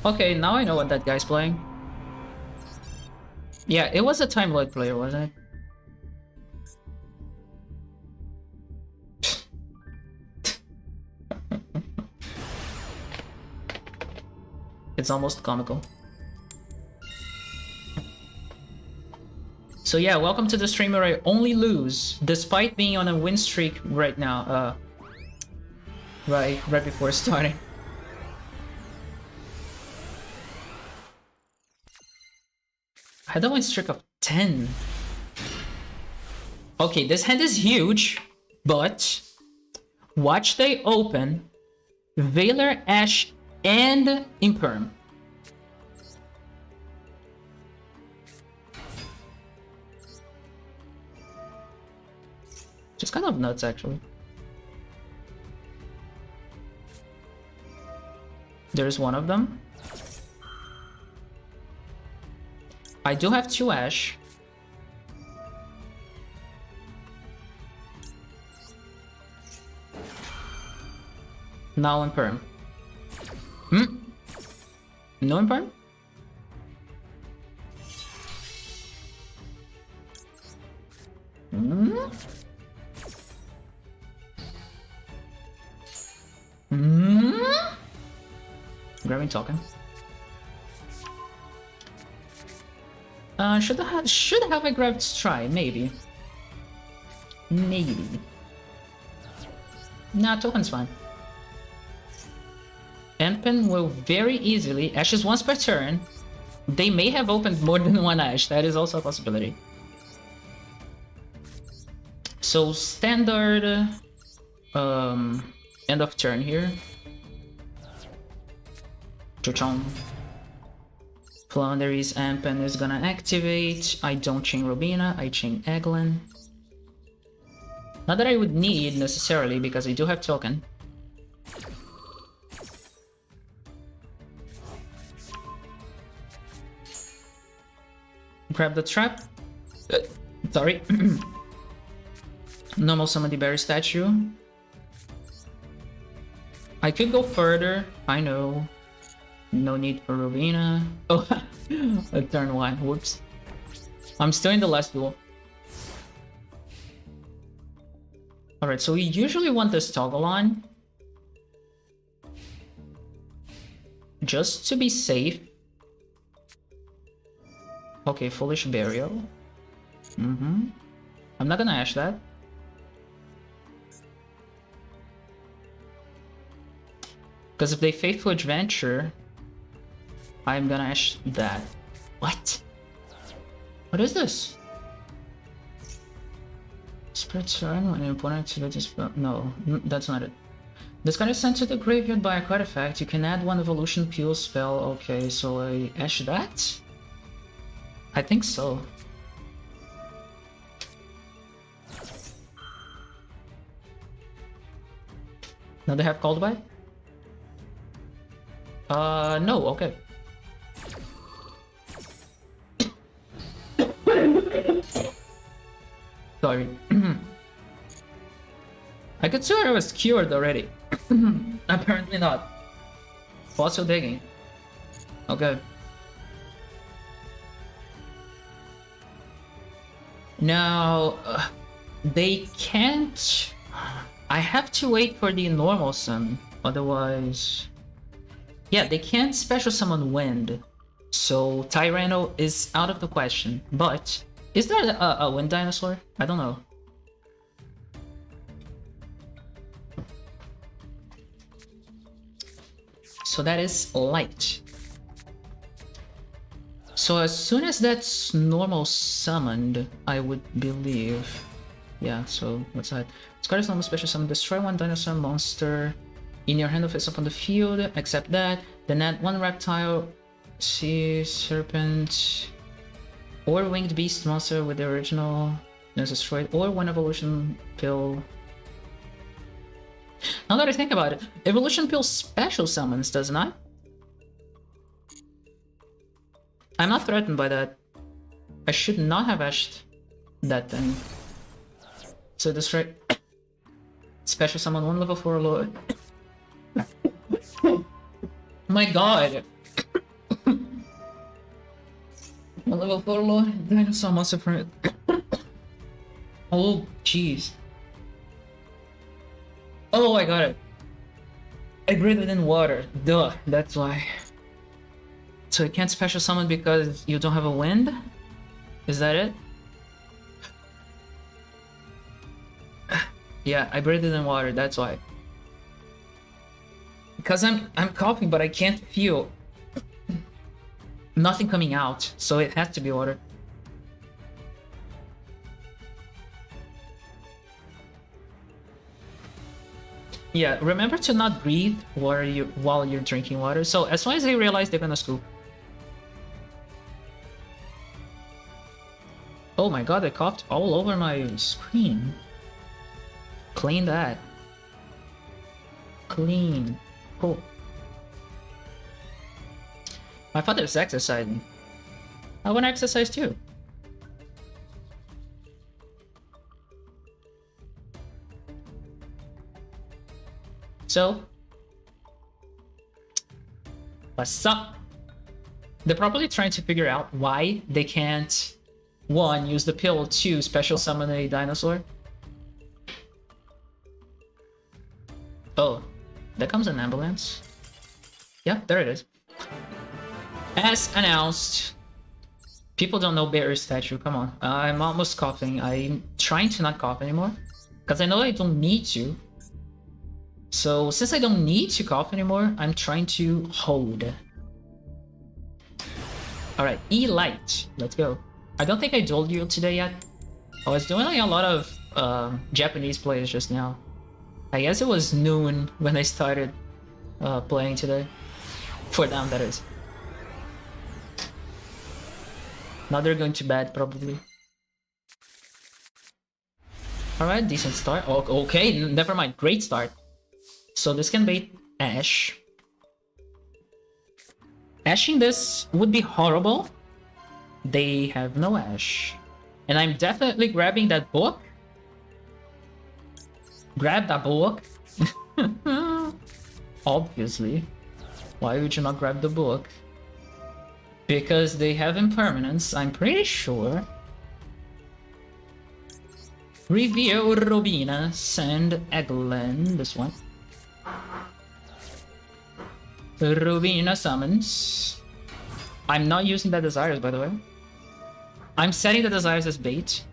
Okay, now I know what that guy's playing. Yeah, it was a Time Lord player, wasn't it? It's almost comical. So yeah, welcome to the stream where I only lose, despite being on a win streak right now. Right before starting. I had a win streak of 10. Okay, this hand is huge, but watch they open Veiler, Ash, and Imperm. Just kind of nuts, actually. There's one of them. I do have 2 Ash. Now Imperm. No Imperm? Grabbing token. Should have I grabbed Stride? Maybe. Maybe. Nah, token's fine. Empen will very easily, Ashes once per turn. They may have opened more than 1 Ash, that is also a possibility. So standard end of turn here. Cha-chong. Floowandereeze Ampen is gonna activate. I don't chain Robina, I chain Eglin. Not that I would need necessarily because I do have token. Grab the trap. Sorry. Normal summon the berry statue. I could go further, I know. No need for Robina. Oh, a turn 1, whoops. I'm still in the last duel. Alright, so we usually want this toggle on. Just to be safe. Okay, Foolish Burial. I'm not gonna ash that. Because if they Faithful Adventure, I'm gonna ash that. What? What is this? Spirit turn when an opponent activates a spell. No, that's not it. This card is sent to the graveyard by a card effect. You can add one Evolution Peel spell. Okay, so I ash that? I think so. Now they have called by? No, okay. Sorry. I could swear I was cured already. Apparently not. Fossil digging. Okay. Now, they can't... I have to wait for the normal summon, otherwise... Yeah, they can't special summon Wind, so Tyranno is out of the question. But, is there a Wind Dinosaur? I don't know. So that is light. So as soon as that's normal summoned, I would believe... Yeah, so what's that? This card is normal special summon. Destroy one dinosaur monster in your hand or face up on the field. Accept that. Then add one reptile, sea serpent, or winged beast monster with the original is destroyed, or one evolution pill. Now that I think about it, evolution pill special summons, does not? I'm not threatened by that. I should not have ashed that thing. So destroy. Special summon 1 level 4 lord. My god! 1 level 4 lord, dinosaur monster for it. Oh, jeez. Oh, I got it. I breathe it in water. Duh, that's why. So you can't special summon because you don't have a wind? Is that it? Yeah, I breathed it in water, that's why. Because I'm coughing, but I can't feel nothing coming out, so it has to be water. Yeah, remember to not breathe while you're drinking water. So as soon as they realize, they're gonna scoop. Oh my god, I coughed all over my screen. Clean that. Clean. Cool. My father's exercising. I want to exercise too. So, what's up? They're probably trying to figure out why they can't, 1, use the pill, 2, special summon a dinosaur. Oh, there comes an ambulance. Yeah, there it is. As announced, people don't know Bear statue, come on. I'm almost coughing. I'm trying to not cough anymore, because I know I don't need to. So, since I don't need to cough anymore, I'm trying to hold. Alright, E-Light. Let's go. I don't think I dueled you today yet. I was doing like a lot of Japanese players just now. I guess it was noon when I started playing today. For them, that is. Now they're going to bed, probably. Alright, decent start. Oh, okay, never mind. Great start. So this can bait Ash. Ashing this would be horrible. They have no Ash. And I'm definitely grabbing that book. Grab that book. Obviously. Why would you not grab the book? Because they have impermanence, I'm pretty sure. Review Robina, send Eglin, this one. Robina summons. I'm not using the desires, by the way. I'm setting the desires as bait.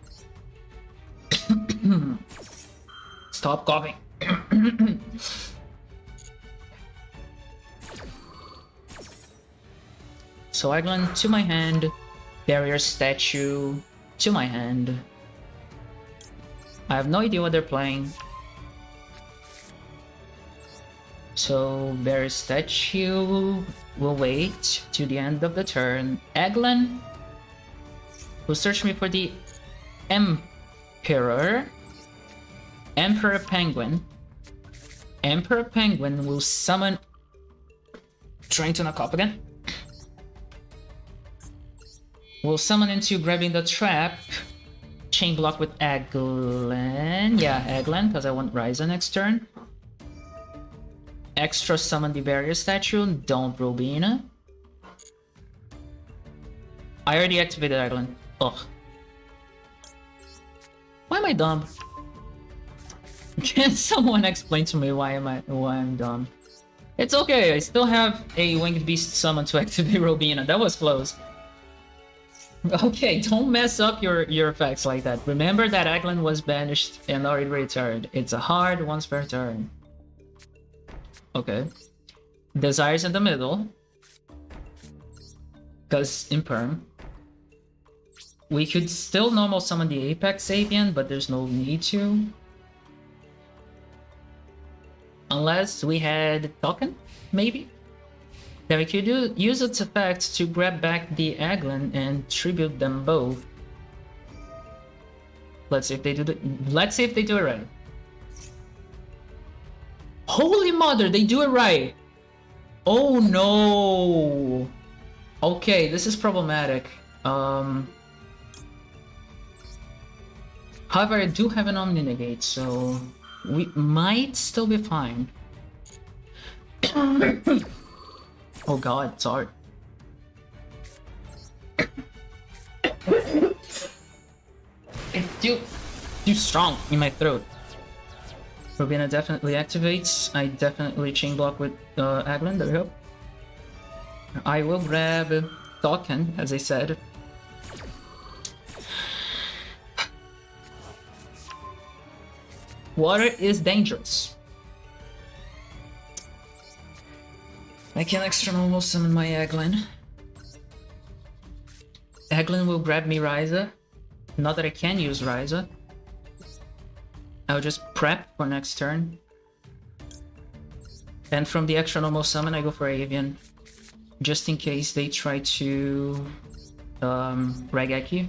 Stop coughing. So Eglin to my hand, barrier statue to my hand. I have no idea what they're playing. So barrier statue will wait to the end of the turn. Eglin will search me for the Emperor. Emperor Penguin. Emperor Penguin will summon. Trying to knock up again. We'll summon into grabbing the trap. Chain block with Eglin. Yeah, Eglin, because I want Ryza next turn. Extra summon the barrier statue. Don't Robina. I already activated Eglin. Ugh. Why am I dumb? Can someone explain to me why I'm dumb? It's okay, I still have a winged beast summon to activate Robina. That was close. Okay, don't mess up your effects like that. Remember that Eglin was banished and already returned. It's a hard once per turn. Okay. Desires in the middle. Because Imperm. We could still normal summon the Apex Avian, but there's no need to. Unless we had Token, maybe? Then we could use its effect to grab back the Eglin and tribute them both. Let's see if they do it right. Holy mother, they do it right! Oh no! Okay, this is problematic. However, I do have an Omni Negate, so we might still be fine. Oh god, it's hard. It's too strong in my throat. Robina definitely activates. I definitely chain block with Eglin, there we go. I will grab Token, as I said. Water is dangerous. I can extra normal summon my Eglin. Eglin will grab me Ryza. Not that I can use Ryza. I'll just prep for next turn. And from the extra normal summon, I go for Avian. Just in case they try to Raigeki.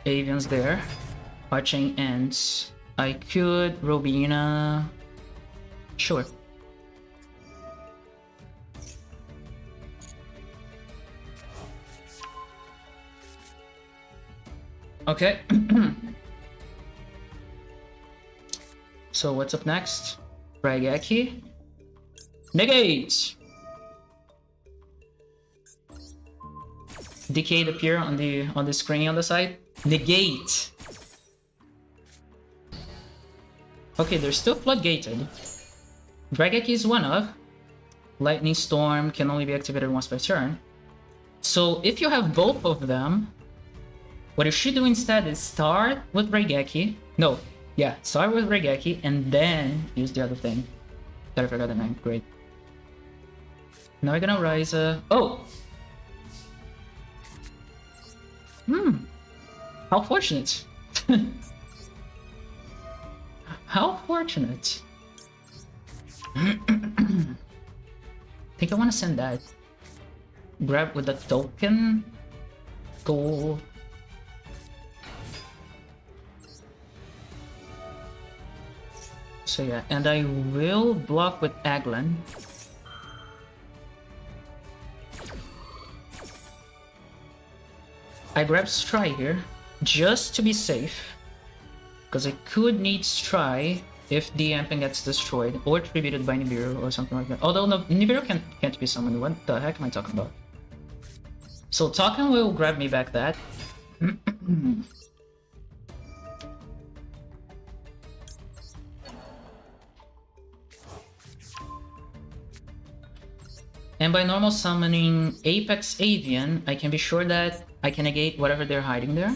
Avian's there. Arching ends. I could Robina. Sure. Okay. So what's up next? Raigeki. Negate! Decade appear on the screen on the side. Negate! Okay, they're still floodgated. Raigeki is one of. Lightning Storm can only be activated once per turn. So if you have both of them, what you should do instead is start with Raigeki. No, yeah, start with Raigeki and then use the other thing. Gotta forget the name, great. Now we're gonna rise oh! How fortunate. How fortunate. I think I want to send that. Grab with the token. Go. So yeah, and I will block with Aglan. I grab Stry here, just to be safe. Because I could need Stry if the Amping gets destroyed, or tributed by Nibiru or something like that. Although no, Nibiru can't be summoned, what the heck am I talking about? So Token will grab me back that. And by normal summoning Apex Avian, I can be sure that I can negate whatever they're hiding there.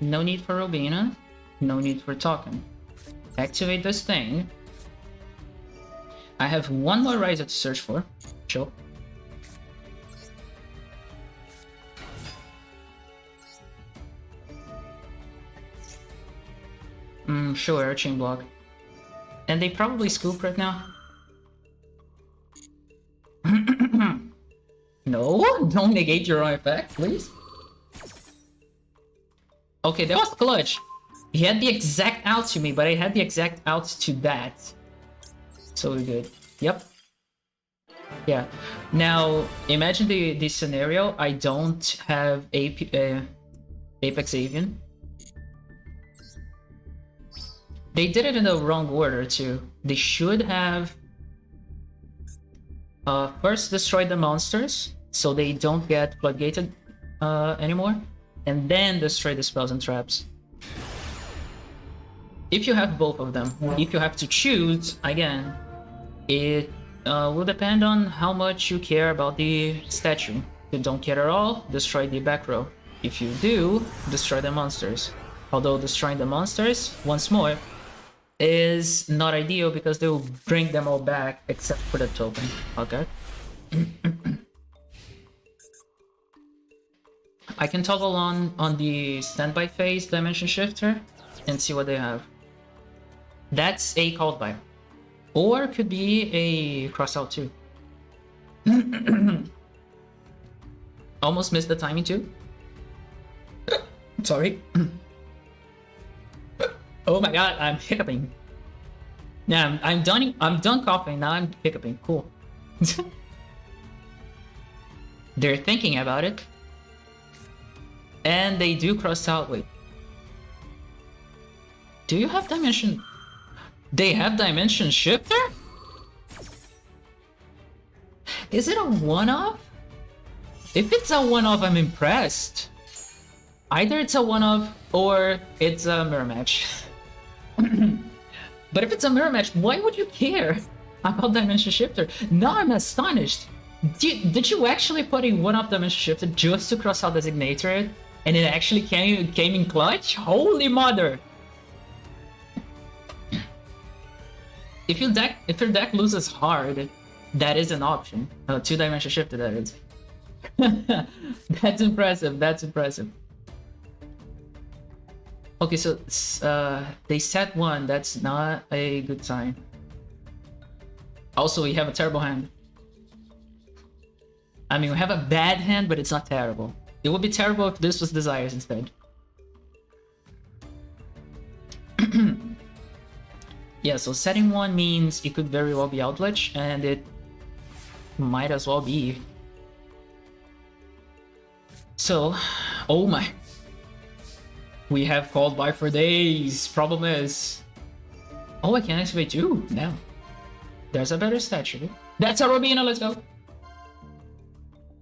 No need for Robina, no need for Token. Activate this thing. I have one more Riser to search for. Chill. Sure, chain block. And they probably scoop right now. No, don't negate your own effect, please. Okay, that was clutch. He had the exact out to me, but I had the exact out to that. So we're good. Yep. Yeah. Now, imagine the scenario. I don't have Apex Avian. They did it in the wrong order too. They should have first destroyed the monsters so they don't get floodgated anymore, and then destroy the spells and traps. If you have both of them, if you have to choose, again, it will depend on how much you care about the statue. If you don't care at all, destroy the back row. If you do, destroy the monsters. Although destroying the monsters, once more, is not ideal because they will bring them all back except for the token. Okay. I can toggle on the standby phase dimension shifter and see what they have. That's a called by. Or could be a cross out too. Almost missed the timing too. Sorry. Oh my god, I'm hiccuping. Yeah, I'm done coughing, now I'm hiccuping. Cool. They're thinking about it. And they do cross out. Wait. Do you have dimension? They have dimension shifter? Is it a one-off? If it's a one-off, I'm impressed. Either it's a one-off or it's a mirror match. But if it's a mirror match, why would you care about dimension shifter? Now I'm astonished. Did you actually put a one-off dimension shifter just to cross out designator, and it actually came in clutch? Holy mother! If your deck loses hard, that is an option. Two-dimension shifter, that is. That's impressive. That's impressive. Okay, so they set one. That's not a good sign. Also, we have a terrible hand. I mean, we have a bad hand, but it's not terrible. It would be terrible if this was Desires instead. Yeah, so setting one means it could very well be Outledge, and it might as well be. So, oh my. We have called by for days. Problem is... Oh, I can activate two now. There's a better statue. That's a Robina, let's go.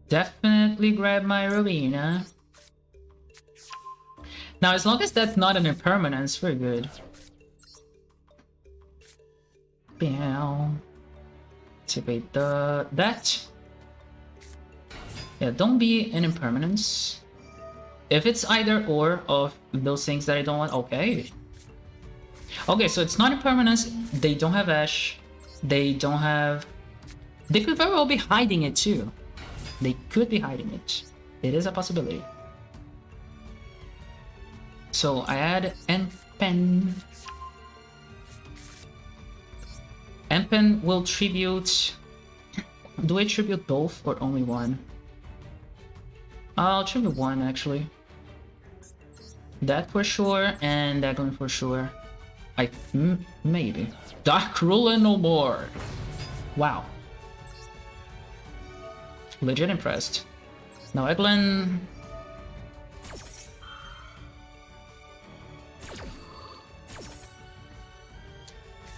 Definitely grab my Robina. Now, as long as that's not an impermanence, we're good. Bow. Activate that. Yeah, don't be an impermanence. If it's either or of those things that I don't want, okay. Okay, so it's not impermanence. They don't have Ash. They don't have They could very well be hiding it too. They could be hiding it. It is a possibility. So I add N-Pen. N-Pen will tribute... Do I tribute both or only one? I'll tribute one actually. That for sure, and that one for sure. Maybe. Dark Ruler no more. Wow. Legit impressed. Now Eglin...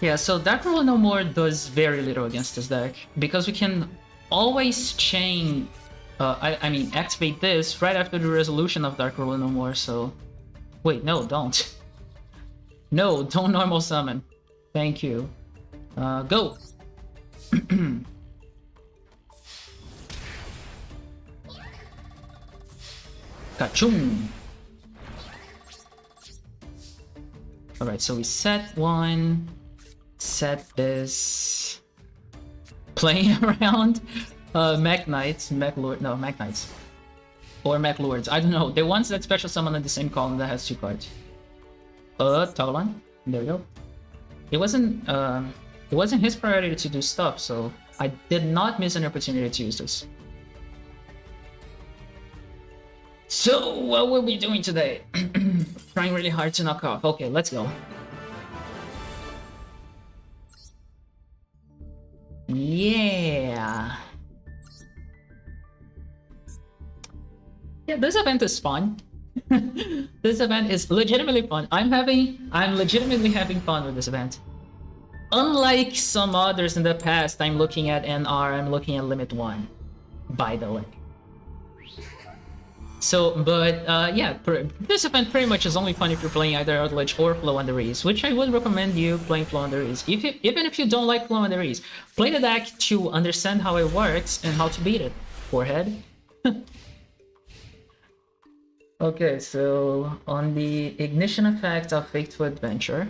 Yeah, so Dark Ruler no more does very little against this deck, because we can always chain... I mean, activate this right after the resolution of Dark Ruler no more, so... Wait, no, don't. No, don't normal summon. Thank you. Go! Kachung! Alright, so we set one, set this, playing around Mech Knights, Mech Lord, no, Mech Knights. Or Mech Lords, I don't know, the ones that special summon in the same column that has 2 cards. Toggle on, there we go. It wasn't his priority to do stuff, so I did not miss an opportunity to use this. So, what will we be doing today? Trying really hard to knock off. Okay, let's go. Yeah. Yeah, this event is fun. This event is legitimately fun. I'm legitimately having fun with this event. Unlike some others in the past, I'm looking at NR, I'm looking at Limit 1, by the way. So, but yeah, this event pretty much is only fun if you're playing either Untitled or Floowandereeze, which I would recommend you playing Floowandereeze. Even if you don't like Floowandereeze, play the deck to understand how it works and how to beat it. Forehead. Okay, so on the ignition effect of Fateful Adventure,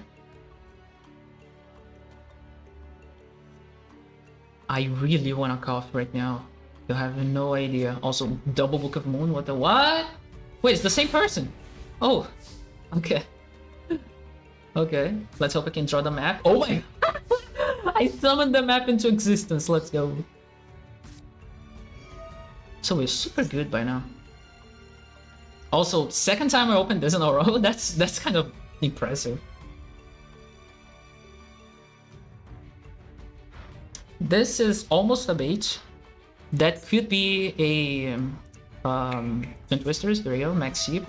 I really want to cough right now. You have no idea. Also, double Book of Moon, what the what? Wait, it's the same person. Oh, okay. Okay, let's hope I can draw the map. Oh my, I summoned the map into existence, let's go. So we're super good by now. Also, second time I opened this in a row, that's kind of impressive. This is almost a bait. That could be a Twin Twisters, there you go, Max Sheep.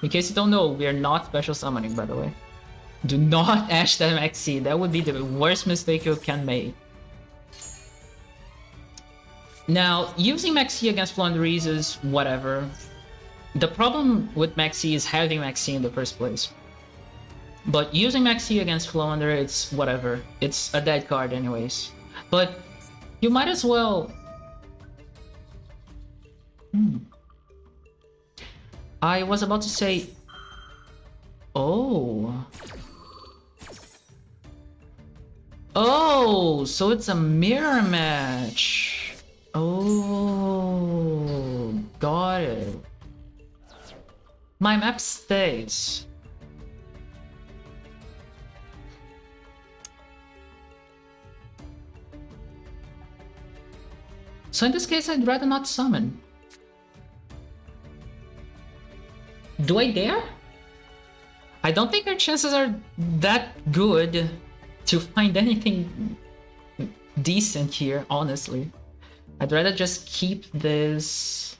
In case you don't know, we are not special summoning, by the way. Do not Ash that Max Seed, that would be the worst mistake you can make. Now, using Maxi against Floowandereeze is whatever. The problem with Maxi is having Maxi in the first place. But using Maxi against Flounder, it's whatever. It's a dead card anyways. But you might as well... I was about to say... Oh... Oh, so it's a mirror match. Oh, got it. My map stays. So in this case, I'd rather not summon. Do I dare? I don't think our chances are that good to find anything decent here, honestly. I'd rather just keep this...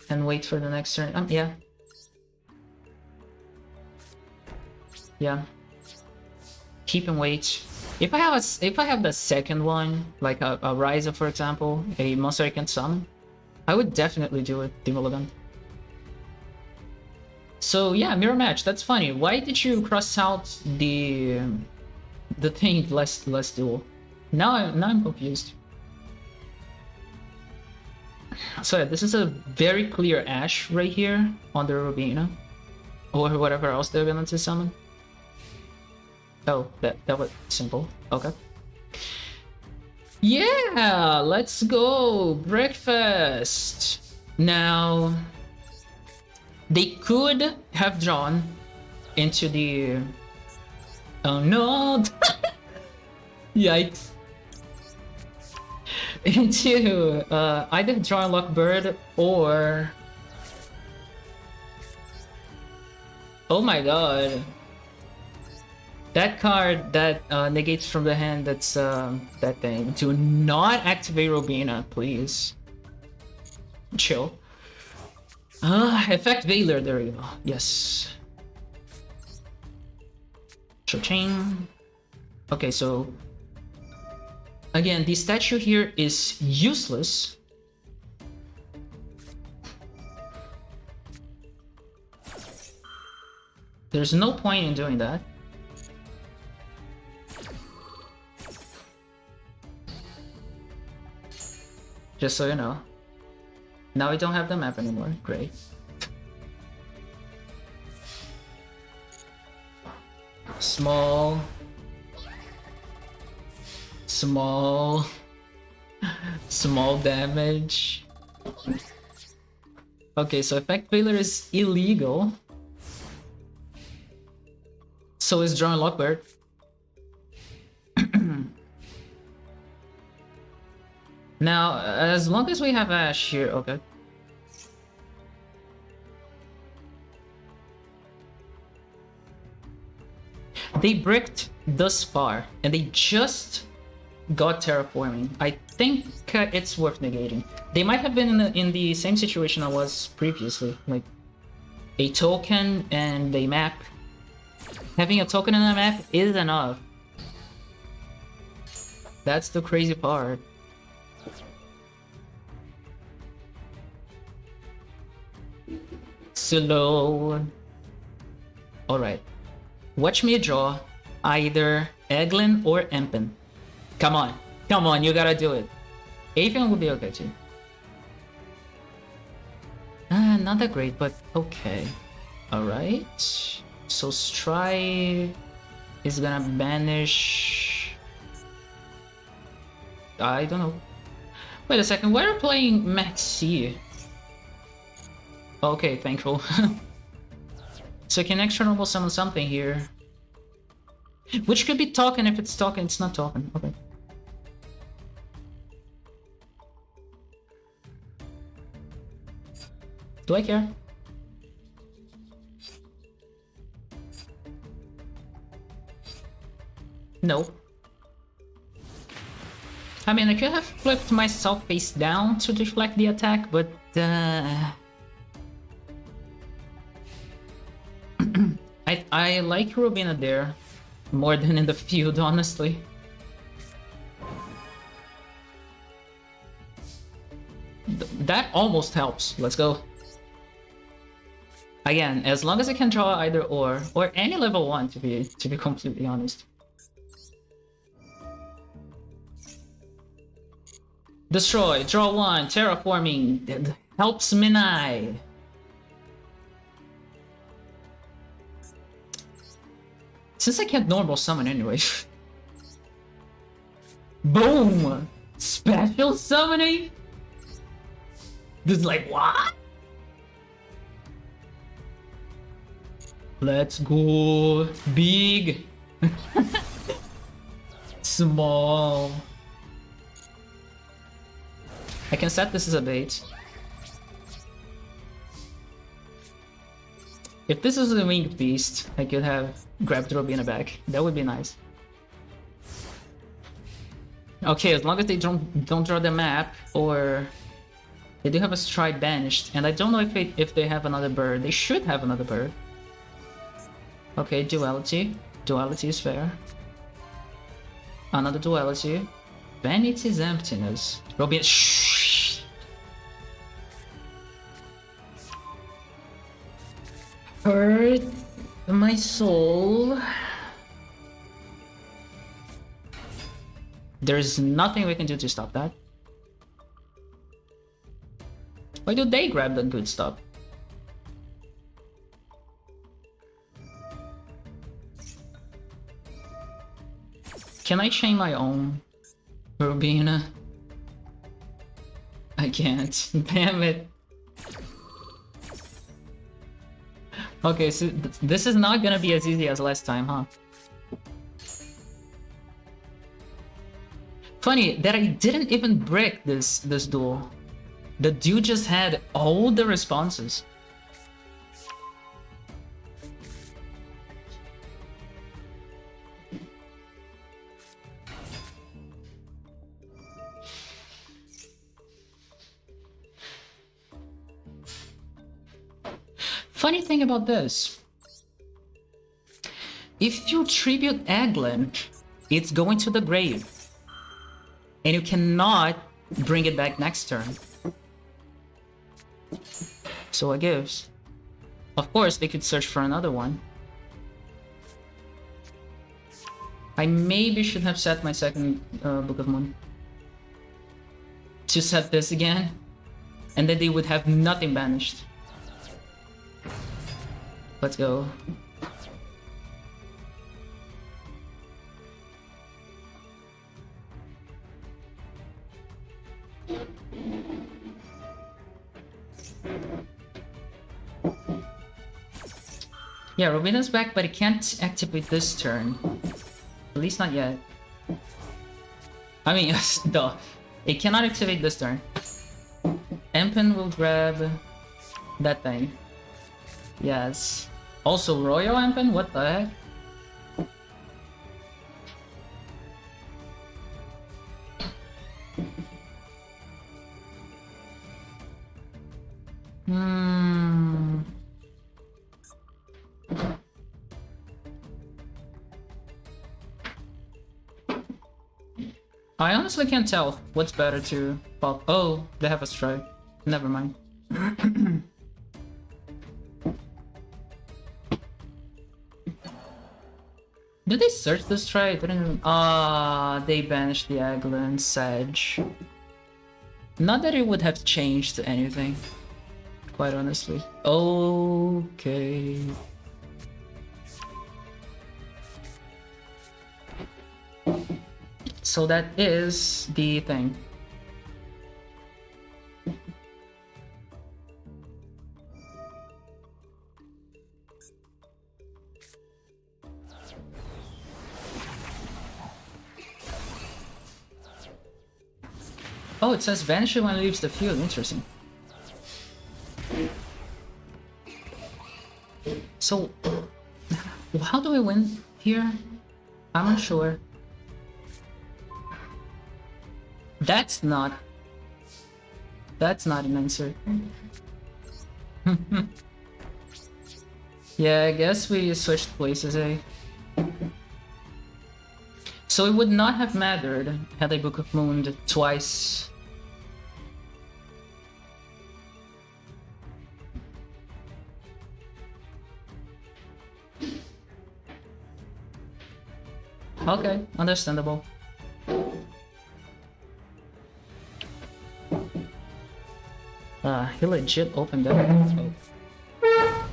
and wait for the next turn. Yeah. Yeah. Keep and wait. If I have the second one, like a Ryza, for example, a monster I can summon, I would definitely do it, Demoligan. So yeah, mirror match. That's funny. Why did you cross out the thing less duel? Now I'm confused. So yeah, this is a very clear Ash right here on the Robina. Or whatever else they're going to summon. Oh, that was simple. Okay. Yeah, let's go. Breakfast. Now, they could have drawn into the... Oh no! Yikes. Into either draw Lockbird or... Oh my god. That card that negates from the hand, that's that thing. Do not activate Robina, please. Chill. Effect Veiler, there we go. Yes. Cha-ching. Okay, so again, the statue here is useless. There's no point in doing that. Just so you know. Now we don't have the map anymore. Great. Small. Small. Small damage. Okay, so Effect Veiler is illegal. So is Drawing Lockbird. Now, as long as we have Ash here, okay. They bricked thus far, and they just got terraforming. I think it's worth negating. They might have been in the same situation I was previously, like a token and a map. Having a token and a map is enough. That's the crazy part. Slow. Alright. Watch me draw either Eglin or Empen. Come on. Come on, you gotta do it. Avian will be okay too. Not that great, but okay. Alright. So Stry is gonna banish... I don't know. Wait a second, why are we playing Maxi? Okay, thankful. So can extra normal summon something here. Which could be token. If it's token, it's not token. Okay. Do I care? No. I mean, I could have flipped myself face down to deflect the attack, but I like Robina there more than in the field, honestly. That almost helps. Let's go. Again, as long as I can draw either or any level 1 to be completely honest. Destroy, draw 1, terraforming, helps Minai. Since I can't normal summon anyway. Boom! Special summoning? Just like, what? Let's go. Big. Small. I can set this as a bait. If this is a winged beast, I could have grabbed Robina back. That would be nice. Okay, as long as they don't draw the map, or they do have a stride banished, and I don't know if they have another bird. They should have another bird. Okay, duality. Duality is fair. Another duality. Vanity's emptiness. Robina. Shh. Hurt my soul. There's nothing we can do to stop that. Why do they grab the good stuff? Can I chain my own Rubina? I can't. Damn it. Okay, so this is not gonna be as easy as last time, huh? Funny that I didn't even break this duel. The dude just had all the responses. Funny thing about this, if you tribute Eglin, it's going to the grave, and you cannot bring it back next turn. So what gives? Of course, they could search for another one. I maybe should have set my second Book of Moon to set this again, and then they would have nothing banished. Let's go. Yeah, Robina's back, but it can't activate this turn. At least not yet. I mean, duh. It cannot activate this turn. Empen will grab that thing. Yes. Also, Royal Empen? What the heck? I honestly can't tell what's better to pop. Oh, they have a strike. Never mind. Did they search this try? They banished the Aglin Sedge. Not that it would have changed anything, quite honestly. Okay. So that is the thing. Oh, it says vanish when it leaves the field. Interesting. So, how do I win here? I'm unsure. That's not an answer. Yeah, I guess we switched places, eh? So it would not have mattered had I Book of Moon twice. Okay, understandable. He legit opened that. Oh.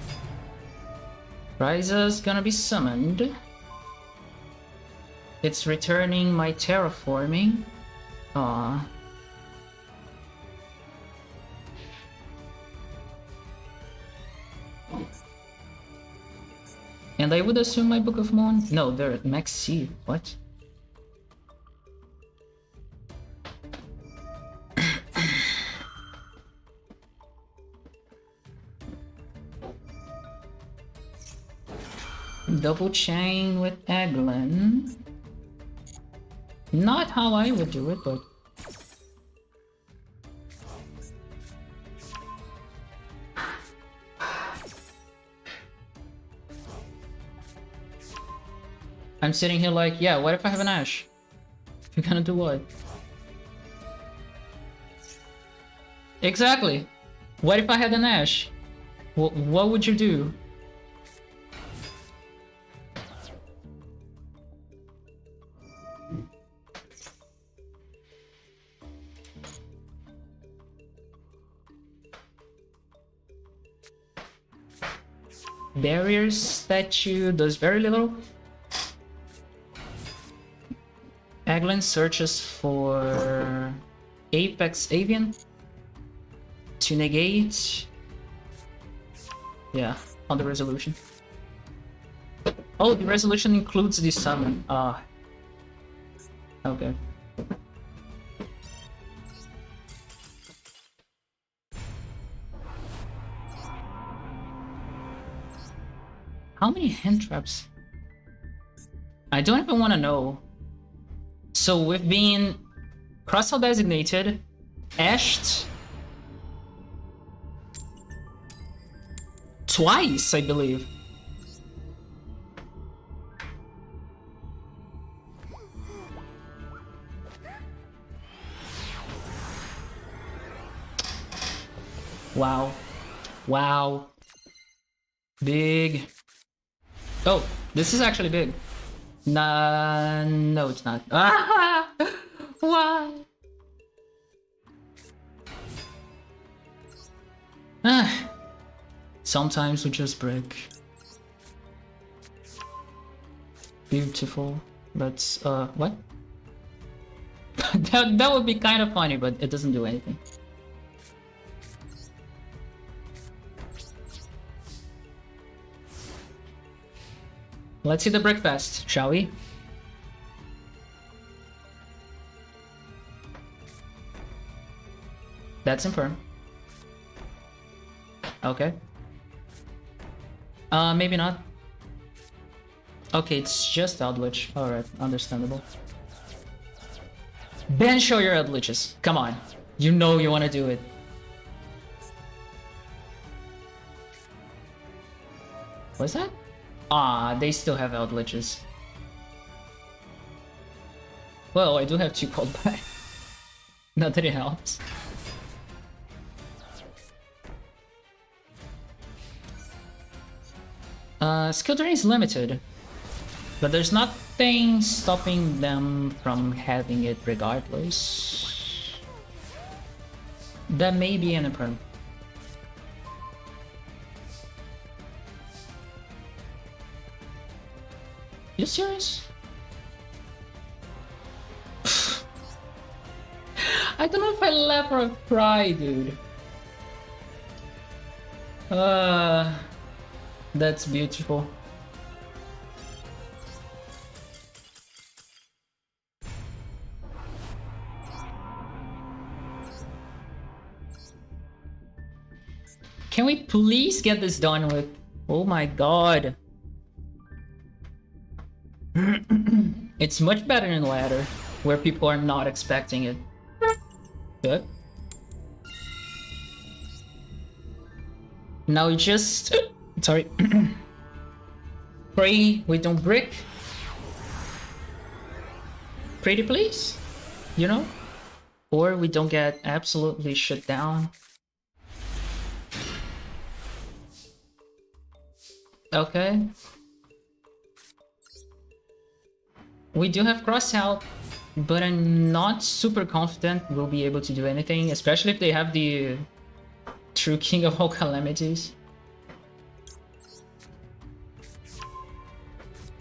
Riza's gonna be summoned. It's returning my terraforming. Aww. And I would assume my Book of Moon? No, they're at max C. What? Double chain with Eglin. Not how I would do it, but... I'm sitting here like, yeah, what if I have an Ash? You're gonna do what? Exactly! What if I had an Ash? What would you do? Barrier statue does very little. Aglin searches for Apex Avian to negate. Yeah, on the resolution. Oh, the resolution includes the summon. Ah. Okay. How many hand traps? I don't even want to know. So we've been cross-out designated, ashed twice, I believe. Wow. Wow. Big. Oh, this is actually big. Nah, no, it's not. Ah! Why? Ah. Sometimes we just break. Beautiful. But, what? that would be kind of funny, but it doesn't do anything. Let's see the breakfast, shall we? That's infirm. Okay. Maybe not. Okay, it's just Eldritch. Alright, understandable. Ben, show your Eldritches. Come on. You know you want to do it. What's that? Ah, they still have Eldritches. Well, I do have 2 called back. Not that it helps. Skill drain is limited, but there's nothing stopping them from having it regardless. That may be an imperm. You serious? I don't know if I laugh or cry, dude. That's beautiful. Can we please get this done with? Oh my god. It's much better in ladder, where people are not expecting it. Good. Now just... Sorry. Pray we don't break. Pretty please, you know? Or we don't get absolutely shut down. Okay. We do have cross out, but I'm not super confident we'll be able to do anything, especially if they have the true King of all calamities.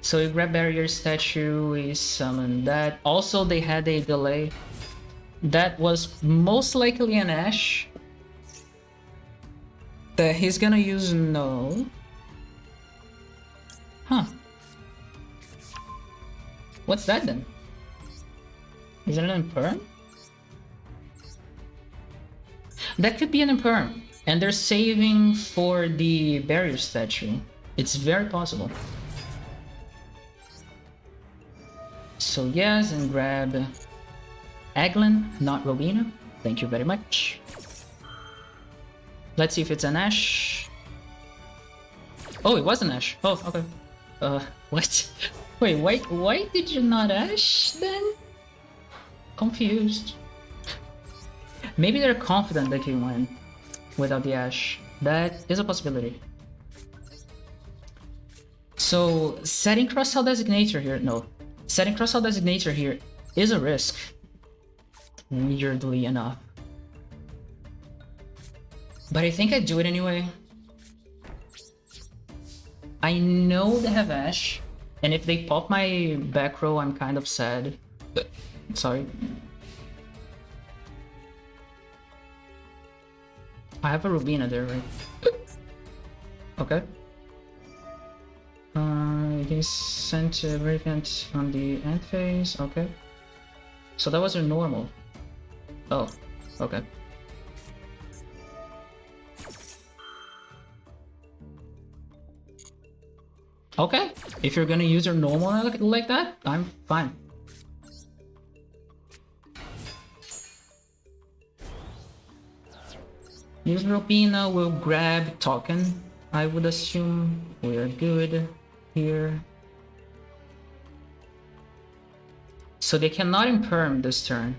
So we grab barrier statue, we summon that. Also they had a delay. That was most likely an Ash that he's gonna use no. Huh. What's that then? Is it an imperm? That could be an imperm. And they're saving for the barrier statue. It's very possible. So yes, and grab Aglin, not Rowena. Thank you very much. Let's see if it's an Ash. Oh, it was an Ash. Oh, okay. What? Wait, why did you not Ash then? Confused. Maybe they're confident they can win without the Ash. That is a possibility. So, setting cross-out designator here, no. Setting cross-out designator here is a risk. Weirdly enough. But I think I'd do it anyway. I know they have Ash, and if they pop my back row, I'm kind of sad. Sorry. I have a Rubina there, right? Okay. He sent a Radiant on the end phase. Okay. So that was your normal. Oh, okay. Okay, if you're gonna use your normal like that, I'm fine. Use Robina will grab token. I would assume we're good here. So they cannot imperm this turn.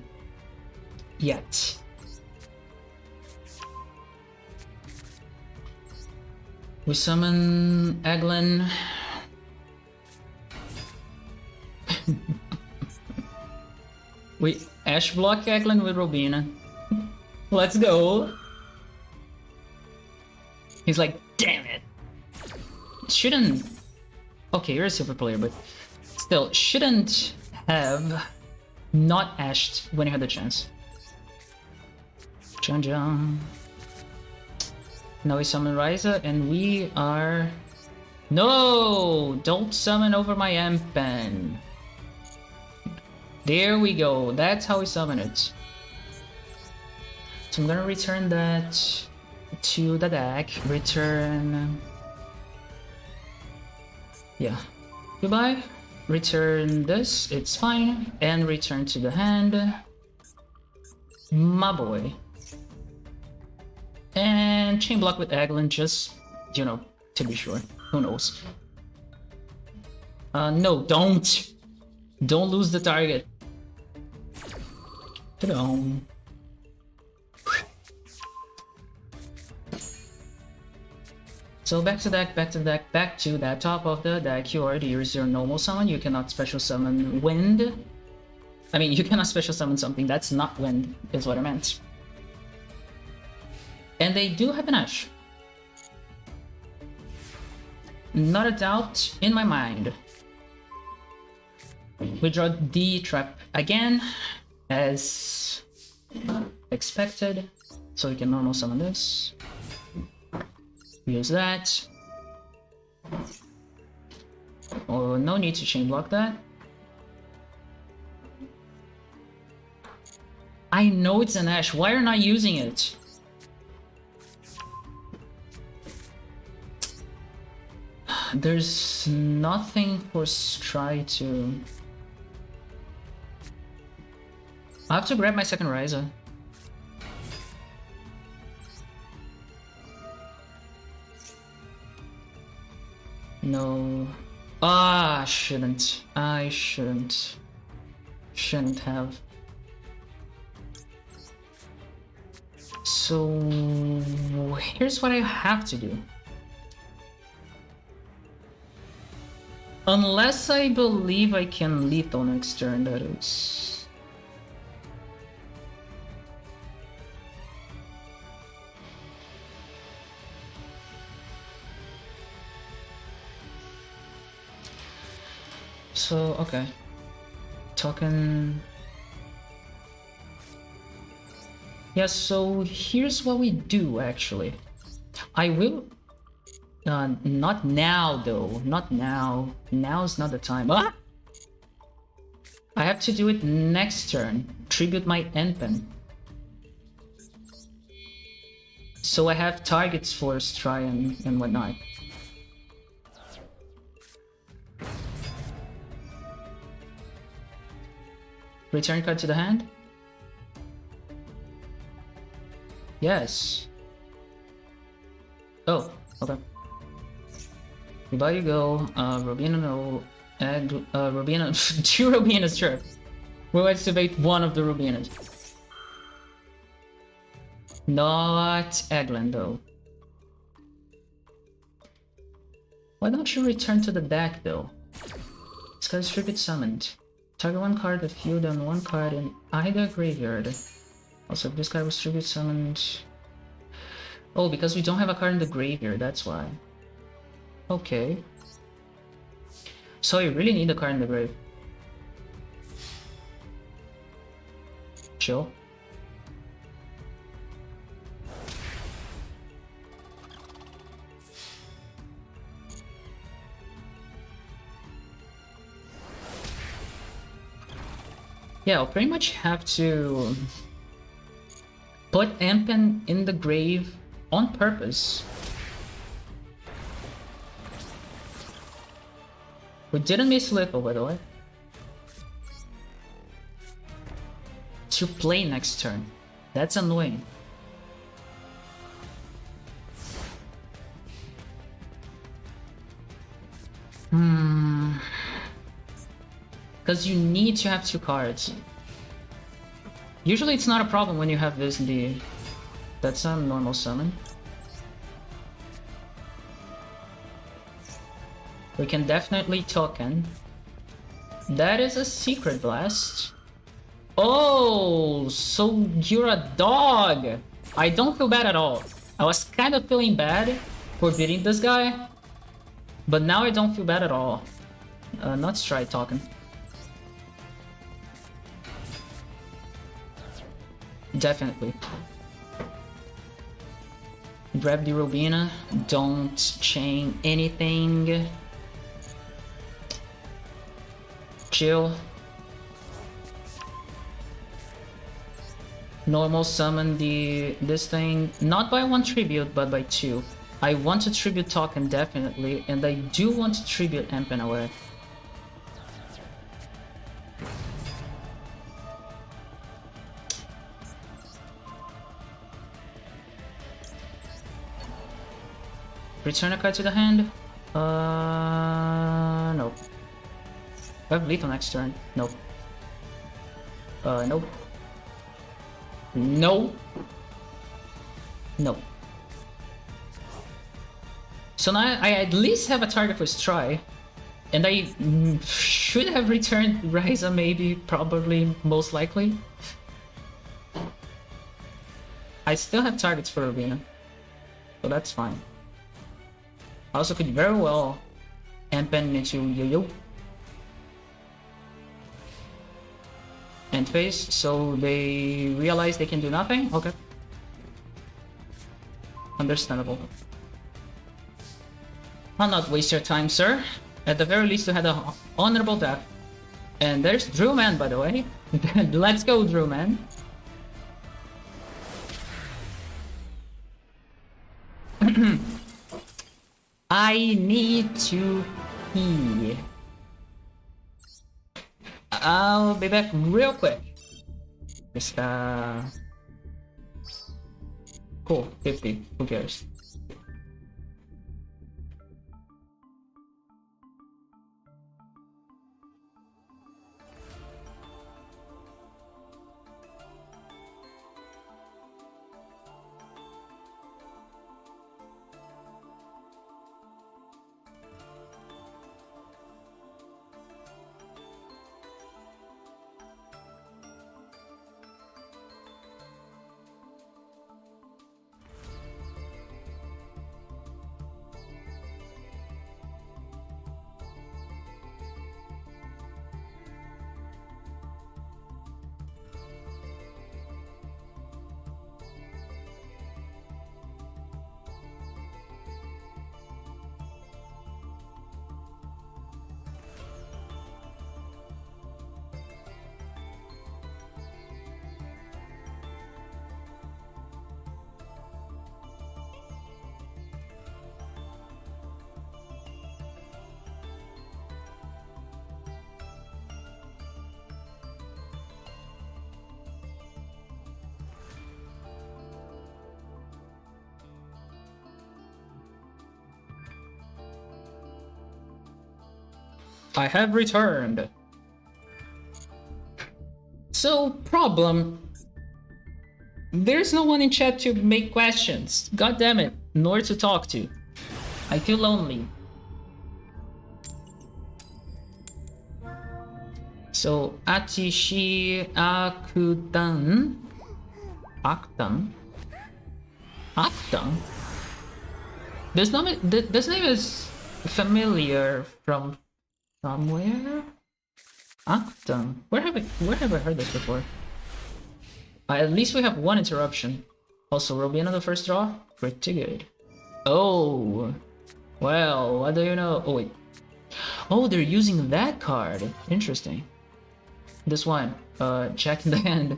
Yet. We summon Eglin. We Ash block Eglin with Robina. Let's go. He's like, damn it. Shouldn't... Okay, you're a silver player, but still, shouldn't have not ashed when you had the chance. Jun. Now we summon Ryza, and we are... No! Don't summon over my Empen. There we go. That's how we summon it. So I'm gonna return that to the deck. Return... Yeah. Goodbye. Return this. It's fine. And return to the hand. My boy. And chain block with Eglin, just, you know, to be sure. Who knows? No, don't! Don't lose the target. Ta-da. So back to deck, back to deck, back to that top of the deck. You already use your normal summon. You cannot special summon wind. I mean, you cannot special summon something that's not wind, is what I meant. And they do have an Ash. Not a doubt in my mind. We draw the trap again, as expected. So we can normal summon this. Use that. Oh, no need to chain block that. I know it's an Ash. Why are you not using it? There's nothing for Stry to... I have to grab my second Ryza. No. Ah, I shouldn't. I shouldn't. Shouldn't have. So here's what I have to do. Unless I believe I can lethal next turn, that is. So, okay. Token. Yeah, so here's what we do actually. I will... not now though, not now. Now's not the time. Ah! I have to do it next turn. Tribute my Enpen. So I have targets for Stry and whatnot. Return card to the hand? Yes. Oh, okay. Goodbye you go. Robina no. And Robina. 2 Robinas, sure. We'll activate one of the Robinas. Not Eglin though. Why don't you return to the deck though? This guy's tribute summoned. Target one card of field and one card in either graveyard. Also, if this guy was tribute summoned... Oh, because we don't have a card in the graveyard, that's why. Okay. So you really need a card in the grave. chill. Yeah, I'll pretty much have to put Ampen in the grave on purpose. We didn't miss Little, by the way. To play next turn. That's annoying. Because you need to have 2 cards. Usually it's not a problem when you have this in the... That's a normal summon. We can definitely token. That is a Secret Blast. Oh, so you're a dog! I don't feel bad at all. I was kind of feeling bad for beating this guy, but now I don't feel bad at all. Let's try talking. Definitely. Grab the Robina. Don't chain anything. Chill. Normal summon this thing, not by 1 tribute, but by 2. I want to tribute token definitely, and I do want to tribute Ampen away. Return a card to the hand? Nope. I have lethal next turn. Nope. Nope. No. No. So now I at least have a target for Stry. And I should have returned Ryza maybe, probably, most likely. I still have targets for Arena. So that's fine. I also could very well Ampen into Yo-Yo. End phase, so they realize they can do nothing? Okay. Understandable. I'll not waste your time, sir. At the very least, you had an honorable death. And there's Drewman, by the way. Let's go, Drewman. I need to pee. I'll be back real quick. Just, cool, 50, who cares? I have returned. So, problem. There's no one in chat to make questions. God damn it. Nor to talk to. I feel lonely. So, Atishi Akutan. Aktan? Aktan? This name is familiar from somewhere? Aktan. Where have I heard this before? At least we have one interruption. Also, Robin on the first draw? Pretty good. Oh! Well, what do you know? Oh, wait. Oh, they're using that card. Interesting. This one. Jack in the hand.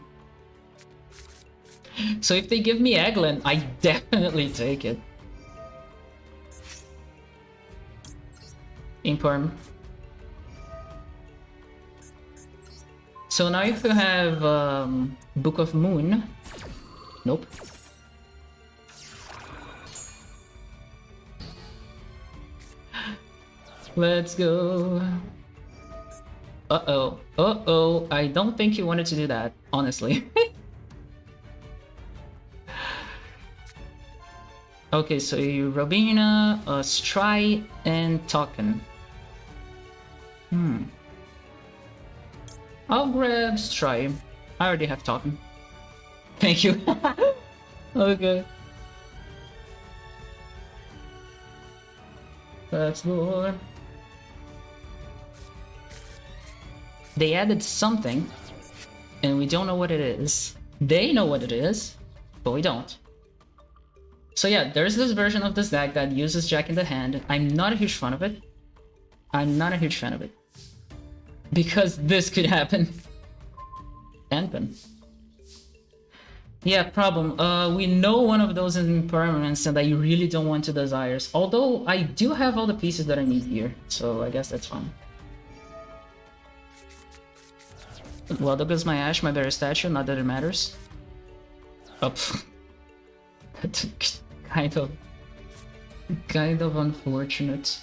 So if they give me Eglin, I definitely take it. Imperm. So now if you have Book of Moon. Nope. Let's go. Uh-oh. Uh-oh. I don't think you wanted to do that, honestly. Okay, so you Robina, Stry, and Token. I'll grab Stry. I already have Token. Thank you. Okay. Let's go. They added something, and we don't know what it is. They know what it is, but we don't. So yeah, there's this version of this deck that uses Jack in the hand. I'm not a huge fan of it. I'm not a huge fan of it. Because this could happen. Anpin. Yeah, problem. We know one of those is impermanence and I really don't want to desires. Although I do have all the pieces that I need here, so I guess that's fine. Well, there goes my Ash, my Bear statue, not that it matters. Oh, that's kind of unfortunate.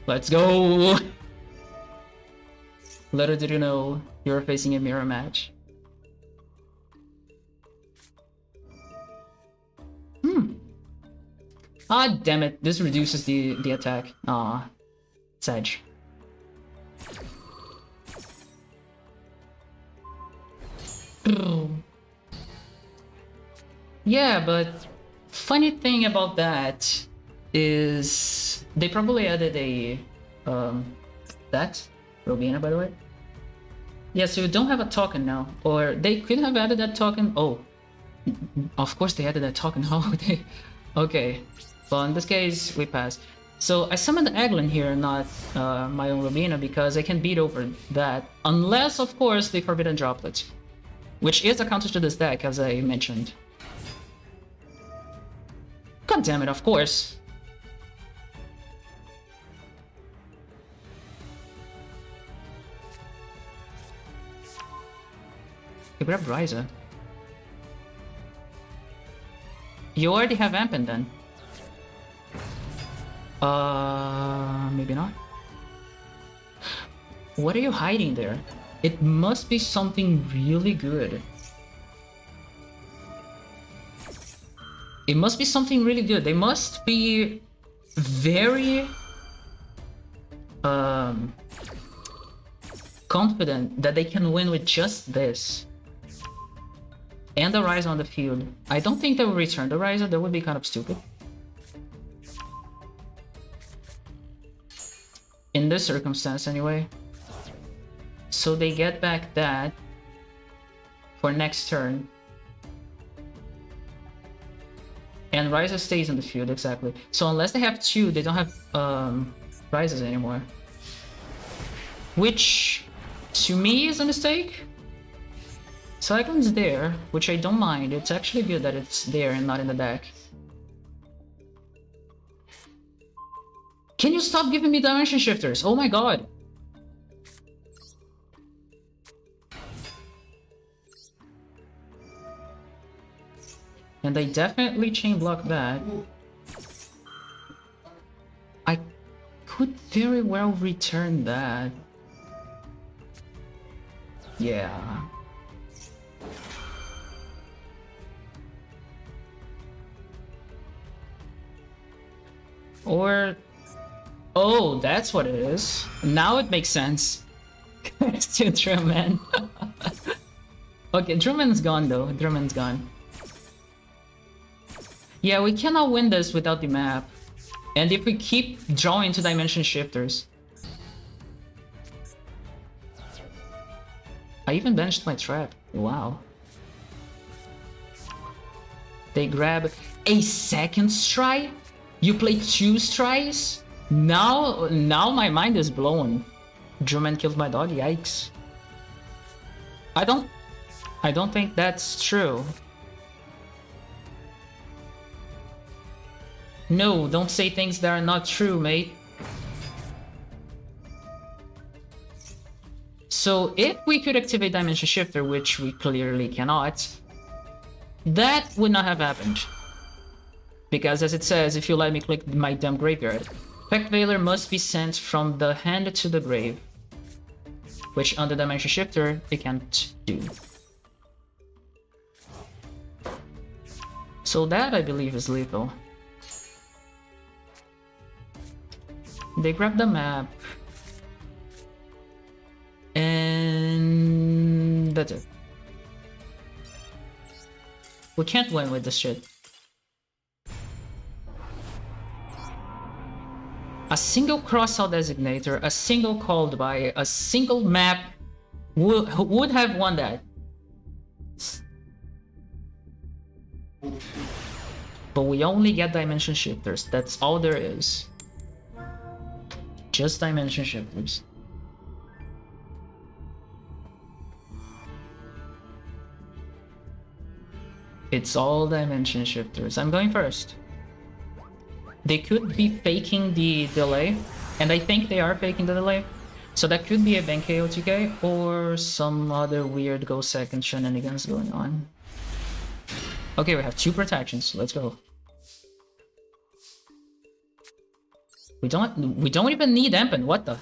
Let's go! Little did you know, you're facing a mirror match. Ah, damn it, this reduces the attack. Aw, it's edge. Yeah, but funny thing about that is they probably added a that Robina, by the way. Yeah, so you don't have a token now, or they could have added that token. Oh, of course they added that token. How would they? Okay, well in this case we pass. So I summoned Eglin here, not my own Robina, because I can beat over that, unless of course the Forbidden Droplet, which is a counter to this deck, as I mentioned. God damn it, of course. You grab Ryza. You already have Ampin then. Maybe not. What are you hiding there? It must be something really good. It must be something really good. They must be very confident that they can win with just this. And the Ryza on the field. I don't think they will return the Ryza. That would be kind of stupid. In this circumstance, anyway. So they get back that for next turn. And Ryza stays in the field, exactly. So unless they have two, they don't have Ryzas anymore. Which, to me, is a mistake. Cyclone's there, which I don't mind. It's actually good that it's there and not in the deck. Can you stop giving me dimension shifters? Oh my god! And I definitely chain block that. I could very well return that. Yeah. Or... oh, that's what it is. Now it makes sense. It's to Drummond. Okay, Drummond's gone though. Drummond's gone. Yeah, we cannot win this without the map. And if we keep drawing into dimension shifters. I even benched my trap. Wow. They grab a second strike? You play 2 strikes? Now my mind is blown. Drewman killed my dog, yikes. I don't think that's true. No, don't say things that are not true, mate. So if we could activate Dimension Shifter, which we clearly cannot, that would not have happened. Because as it says, if you let me click my dumb graveyard, Effect Veiler must be sent from the hand to the grave, which under Dimension Shifter, it can't do. So that, I believe, is lethal. They grab the map. And that's it. We can't win with this shit. A single crossout designator, a single called by, a single map would have won that. But we only get Dimension Shifters, that's all there is. Just Dimension Shifters. It's all Dimension Shifters. I'm going first. They could be faking the delay, and I think they are faking the delay. So that could be a Benkei OTK or some other weird go second shenanigans going on. Okay, we have 2 protections. Let's go. We don't even need Empen. What the?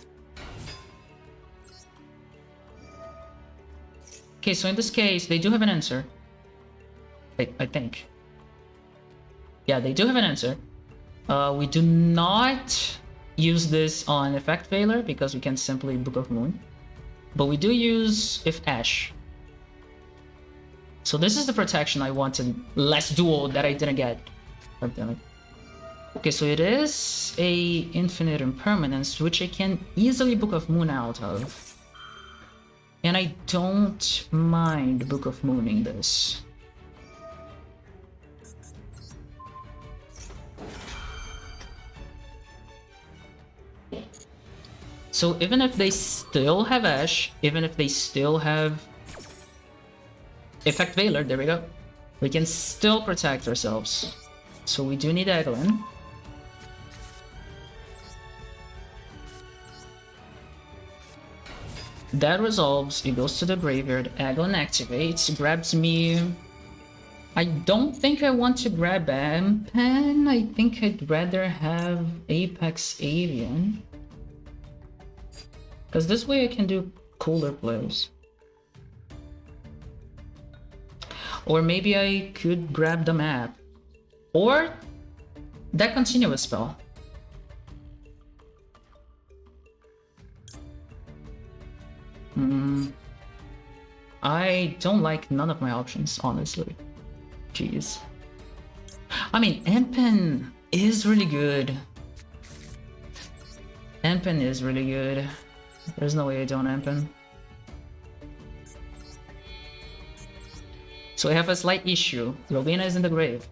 Okay, so in this case, they do have an answer. I think. Yeah, they do have an answer. We do not use this on Effect Veiler because we can simply Book of Moon. But we do use If Ash. So this is the protection I wanted last duel that I didn't get. God damn it. Okay, so it is a infinite impermanence, which I can easily Book of Moon out of. And I don't mind Book of Mooning this. So even if they still have Ash, even if they still have Effect Veiler, there we go, we can still protect ourselves. So we do need Eglin. That resolves, it goes to the graveyard, Eglin activates, grabs me. I don't think I want to grab Empen, I think I'd rather have Apex Avian. Because this way I can do cooler plays. Or maybe I could grab the map. Or that continuous spell. I don't like none of my options, honestly. Jeez. I mean, Empen is really good. Empen is really good. There's no way I don't Empen. So I have a slight issue. Robina is in the grave.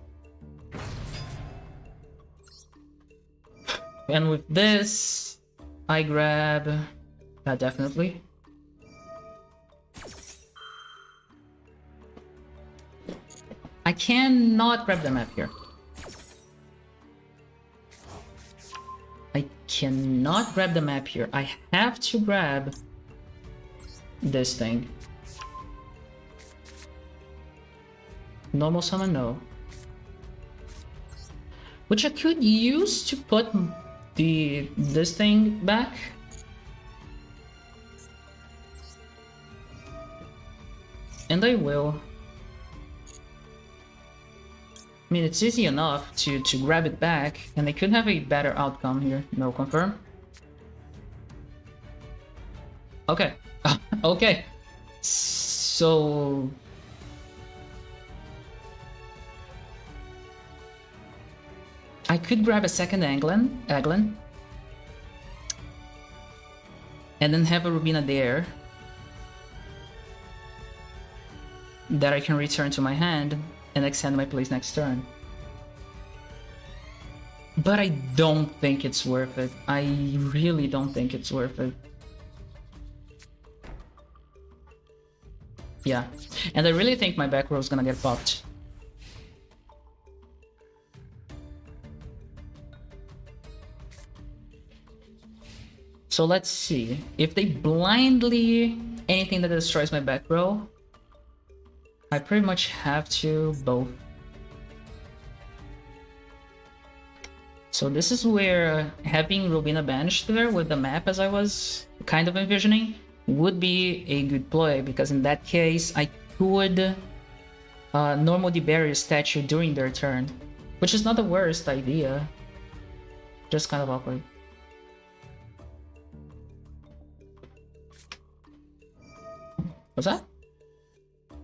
And with this, I grab... definitely. I cannot grab the map here. I cannot grab the map here. I have to grab this thing. Normal summon, no. Which I could use to put this thing back. And I will. I mean, it's easy enough to grab it back, and they could have a better outcome here. No confirm. Okay. Okay. So... I could grab a second Eglin, and then have a Rubina there. that I can return to my hand and extend my plays next turn. But I don't think it's worth it. I really don't think it's worth it. Yeah, and I really think my back row is gonna get popped. So let's see. If they blindly anything that destroys my back row, I pretty much have to both. So this is where having Robina banished there with the map as I was kind of envisioning would be a good play, because in that case I could normal debury a statue during their turn, which is not the worst idea, just kind of awkward. What's that?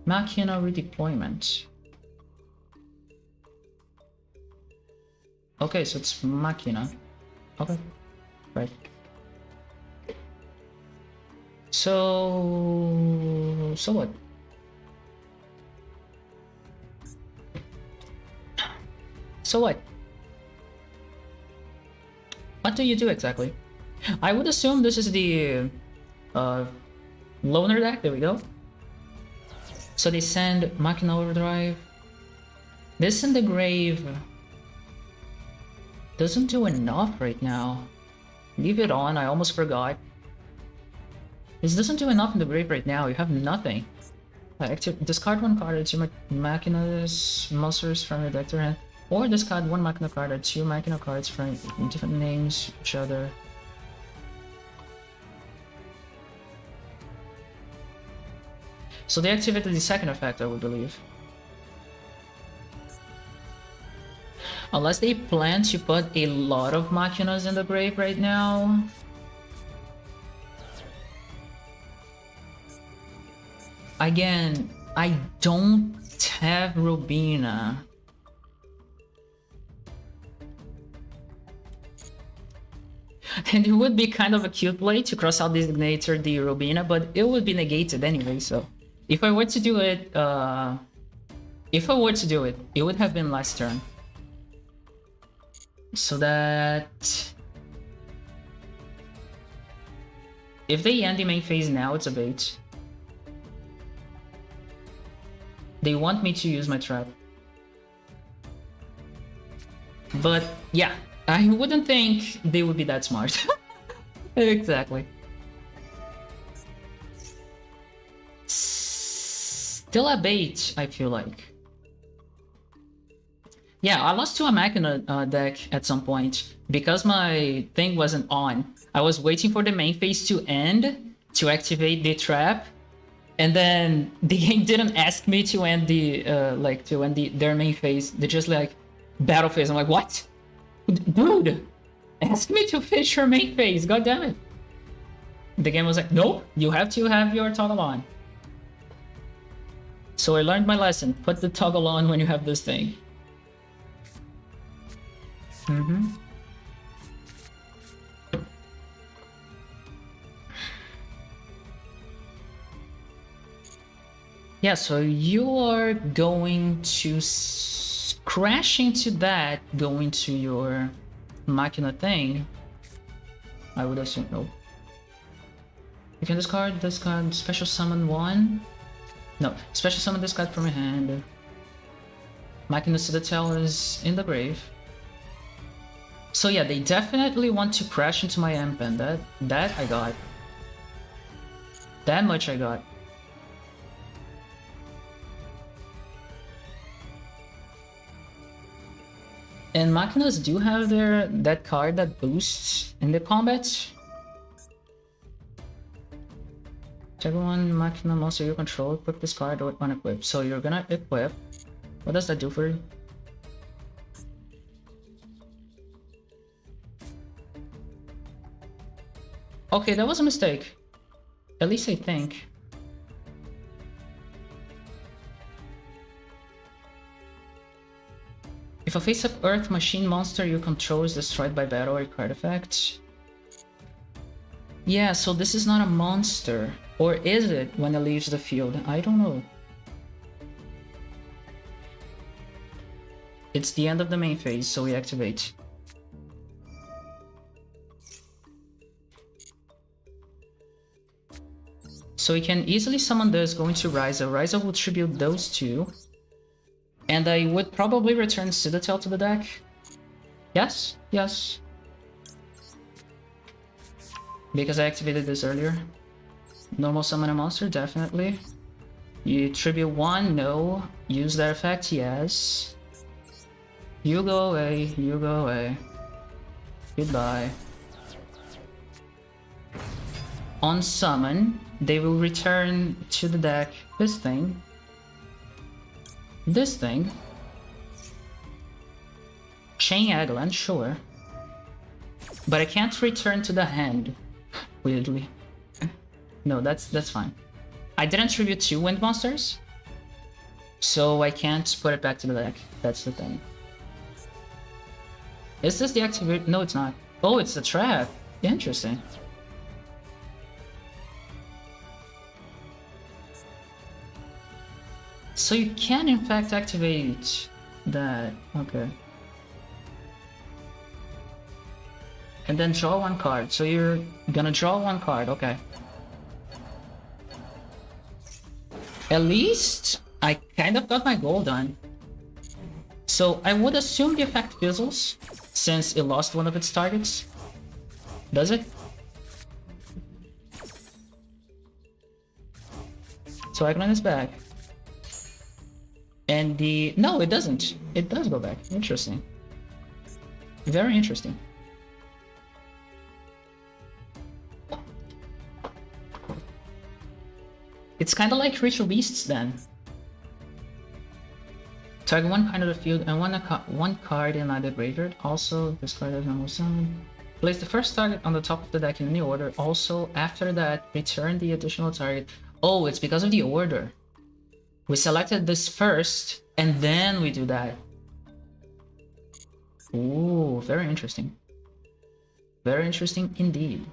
Machina redeployment. Okay, so it's Machina. Okay, right. So what? So what? What do you do exactly? I would assume this is the loner deck. There we go. So they send Machina Overdrive. This in the grave doesn't do enough right now. Leave it on, I almost forgot. This doesn't do enough in the grave right now, you have nothing. Discard one card, it's your Machina's monsters from your deck to hand. Or discard one Machina card, or two Machina cards from different names, each other. So they activated the second effect, I would believe. Unless they plan to put a lot of Machinas in the grave right now. Again, I don't have Robina. And it would be kind of a cute play to cross out Designator the Robina, but it would be negated anyway, so... If I were to do it, it would have been last turn. So that... If they end the main phase now, it's a bait. They want me to use my trap. But yeah, I wouldn't think they would be that smart. Exactly. Still a bait, I feel like. Yeah, I lost to a Machina deck at some point because my thing wasn't on. I was waiting for the main phase to end to activate the trap, and then the game didn't ask me to end the their main phase. They just like battle phase. I'm like, what? Dude, ask me to finish your main phase. God damn it! The game was like, nope, you have to have your toggle on. So I learned my lesson. Put the toggle on when you have this thing. Yeah, so you are going to crash into that, going to your Machina thing. I would assume, no. You can discard special summon one. No, special summon this card from your hand. Machina Citadel is in the grave. So yeah, they definitely want to crash into my amp, and that I got. That much I got. And Machinas do have that card that boosts in the combat. Check one Machina monster you control, equip this card or unequip. So you're gonna equip. What does that do for you? Okay, that was a mistake. At least I think. If a face-up Earth machine monster you control is destroyed by battle or card effect. Yeah, so this is not a monster. Or is it when it leaves the field? I don't know. It's the end of the main phase, so we activate. So we can easily summon this, going to Ryza. Ryza will tribute those two. And I would probably return Citadel to the deck. Yes, yes. Because I activated this earlier. Normal summon a monster, definitely. You tribute one, no. Use that effect, yes. You go away, you go away. Goodbye. On summon, they will return to the deck this thing. This thing. Chain Eggland, sure. But I can't return to the hand. Weirdly. No, that's fine. I didn't tribute 2 wind monsters, so I can't put it back to the deck. That's the thing. Is this the activate? No, it's not. Oh, it's a trap. Interesting. So you can in fact activate that. Okay. And then draw 1 card. So you're gonna draw 1 card, okay. At least I kind of got my goal done. So I would assume the effect fizzles, since it lost one of its targets. Does it? So Eggland is back. And the... No, it doesn't. It does go back. Interesting. Very interesting. It's kind of like Ritual Beasts then. Target 1 card of the field and one card in either graveyard. Also, discard as normal summon. Place the first target on the top of the deck in any order. Also, after that, return the additional target. Oh, it's because of the order. We selected this first, and then we do that. Ooh, very interesting. Very interesting indeed.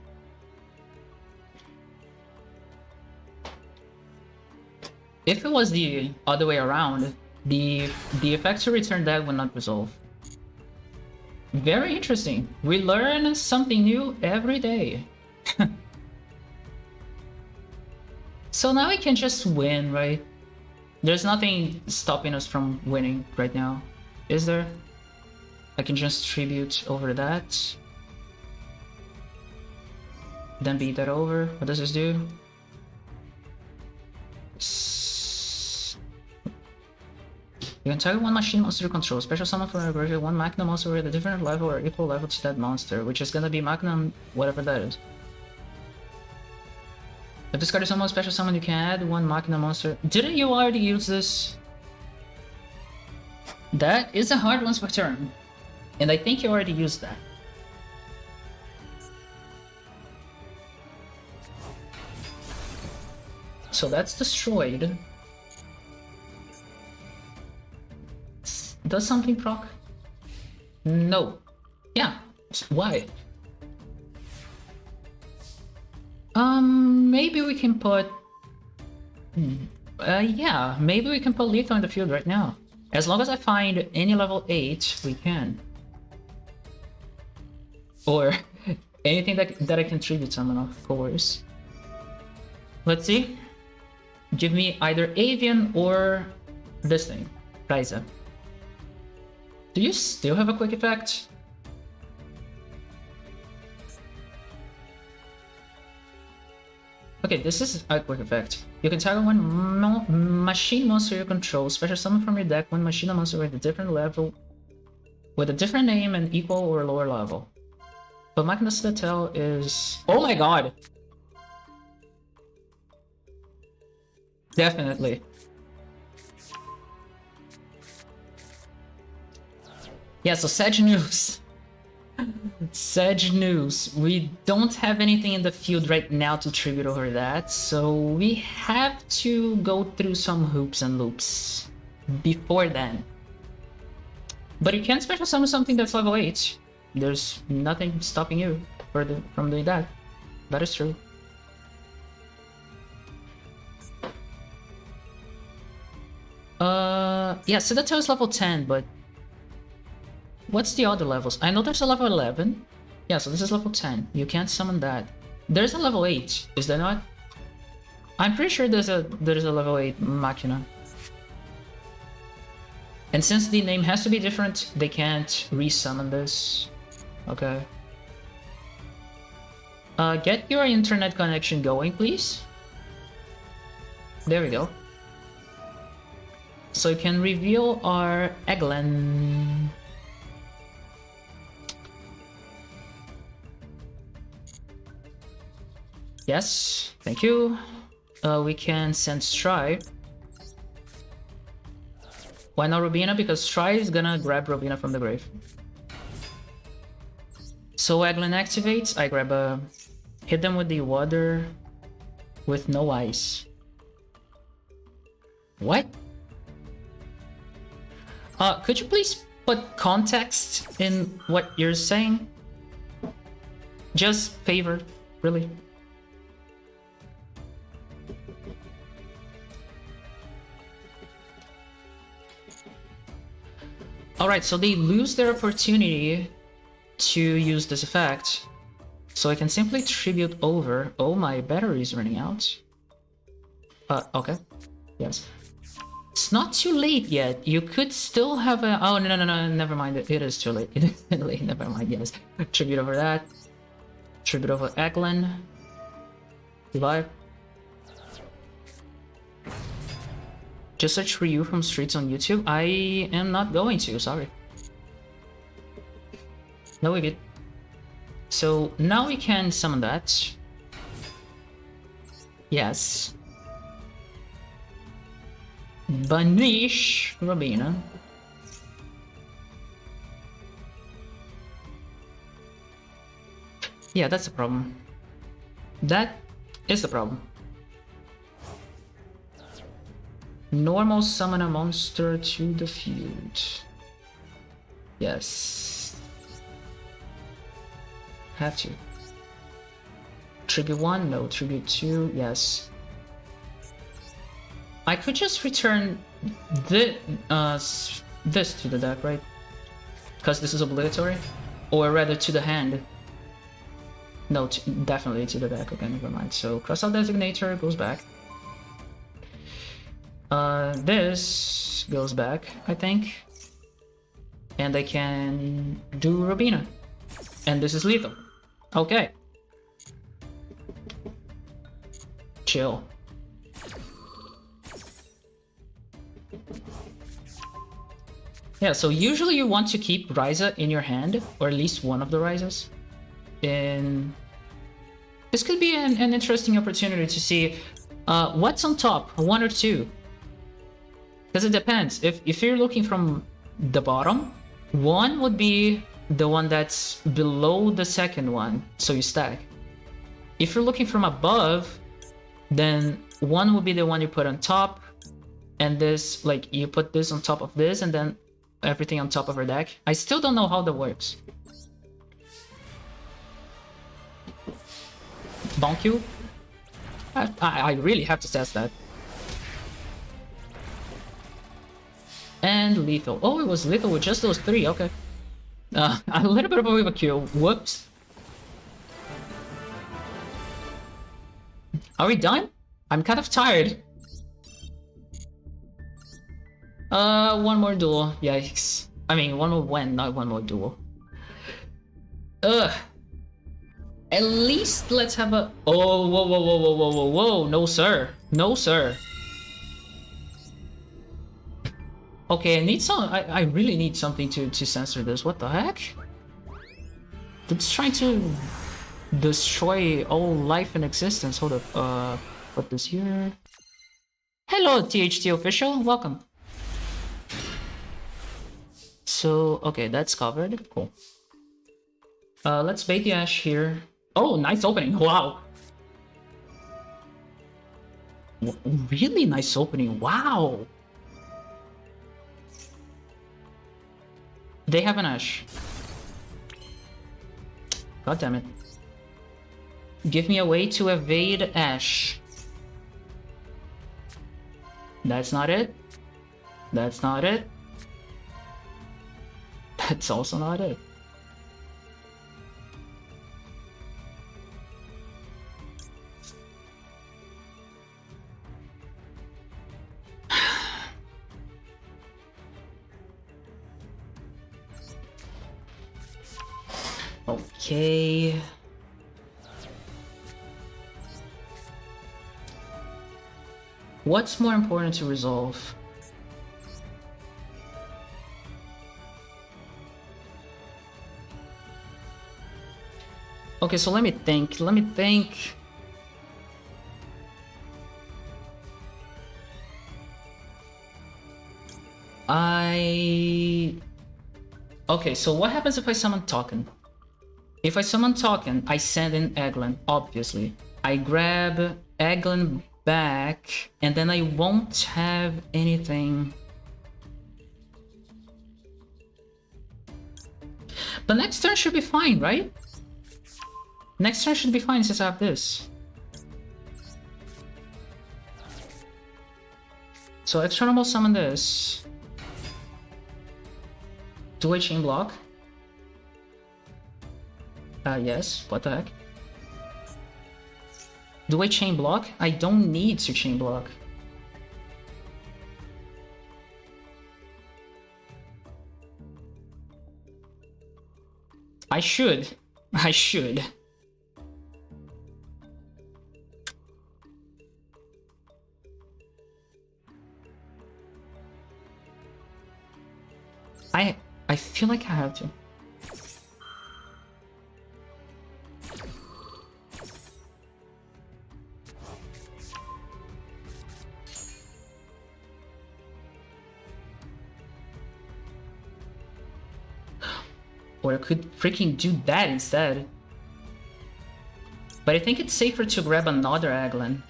If it was the other way around, the effect to return that would not resolve. Very interesting. We learn something new every day. So now we can just win, right? There's nothing stopping us from winning right now, is there? I can just tribute over that. Then beat that over. What does this do? You can target 1 machine monster you control. Special summon from your graveyard 1 Machina monster with a different level or equal level to that monster, which is gonna be Machina whatever that is. If this card is summon special summon, you can add 1 Machina monster. Didn't you already use this? That is a hard once per turn. And I think you already used that. So that's destroyed. Does something proc? No. Yeah. Why? Maybe we can put... yeah, maybe we can put Lethal in the field right now. As long as I find any level 8, we can. Or anything that I can tribute summon, of course. Let's see. Give me either Avian or this thing, Ryza. Do you still have a quick effect? Okay, this is a quick effect. You can target 1 machine monster you control, special summon from your deck 1 machine monster with a different level, with a different name and equal or lower level. But Machina Citadel is... Oh my god! Definitely. Yeah, so Sag News. Sag News. We don't have anything in the field right now to tribute over that, so we have to go through some hoops and loops before then. But you can special summon something that's level 8. There's nothing stopping you from doing that. That is true. Yeah, Citadel is level 10, but What's the other levels? I know there's a level 11. Yeah, so this is level 10. You can't summon that. There's a level 8, is there not? I'm pretty sure there's a level 8 Machina. And since the name has to be different, they can't resummon this. Okay. Get your internet connection going, please. There we go. So you can reveal our Eglin. Yes, thank you. We can send Stry. Why not Robina? Because Stry is gonna grab Robina from the grave. So Eglin activates, I grab a... hit them with the water with no ice. What? Could you please put context in what you're saying? Just favor, really. Alright, so they lose their opportunity to use this effect. So I can simply tribute over. Oh, my battery is running out. Okay. Yes. It's not too late yet. You could still have a... Oh, no, never mind. It is too late. It is too late. Never mind, yes. Tribute over that. Tribute over Eglin. Revive. Just search for you from streets on YouTube. I am not going to, sorry. No, we good. So now we can summon that. Yes. Banish Robina. Yeah, that's the problem. That is the problem. Normal summon a monster to the field. Yes. Have to. Tribute 1, no. Tribute 2, yes. I could just return this to the deck, right? Because this is obligatory? Or rather to the hand. No, definitely to the deck. Okay, never mind. So Crossout Designator goes back. This goes back, I think. And I can do Robina. And this is lethal. Okay. Chill. Yeah, so usually you want to keep Ryza in your hand, or at least one of the Ryzas. And this could be an interesting opportunity to see what's on top, 1 or 2. Because it depends. If you're looking from the bottom, 1 would be the one that's below the second one, so you stack. If you're looking from above, then 1 would be the one you put on top, and this, like, you put this on top of this, and then everything on top of her deck. I still don't know how that works. Bonk you? I really have to test that. And lethal. Oh, it was lethal with just those 3, okay. A little bit of a overkill. Whoops. Are we done? I'm kind of tired. One more duel. Yikes. I mean, one more win, not one more duel. Ugh. At least let's have a... Oh, whoa. No, sir. No, sir. Okay, I need some... I really need something to censor this. What the heck? It's trying to destroy all life and existence. Hold up. Put this here. Hello, THT official. Welcome. So, okay, that's covered. Cool. Let's bait the Ash here. Oh, nice opening. Wow. Really nice opening. Wow. They have an Ash. God damn it. Give me a way to evade Ash. That's not it. That's not it. That's also not it. Okay. What's more important to resolve? Okay, so let me think. Okay, so what happens if I summon Token? If I summon Token, I send in Eglin, obviously. I grab Eglin back, and then I won't have anything. But next turn should be fine, right? Next turn should be fine since I have this. So external summon this. Do I chain block? Yes, what the heck? Do I chain block? I don't need to chain block. I should. I feel like I have to. Or I could freaking do that instead. But I think it's safer to grab another Eglin,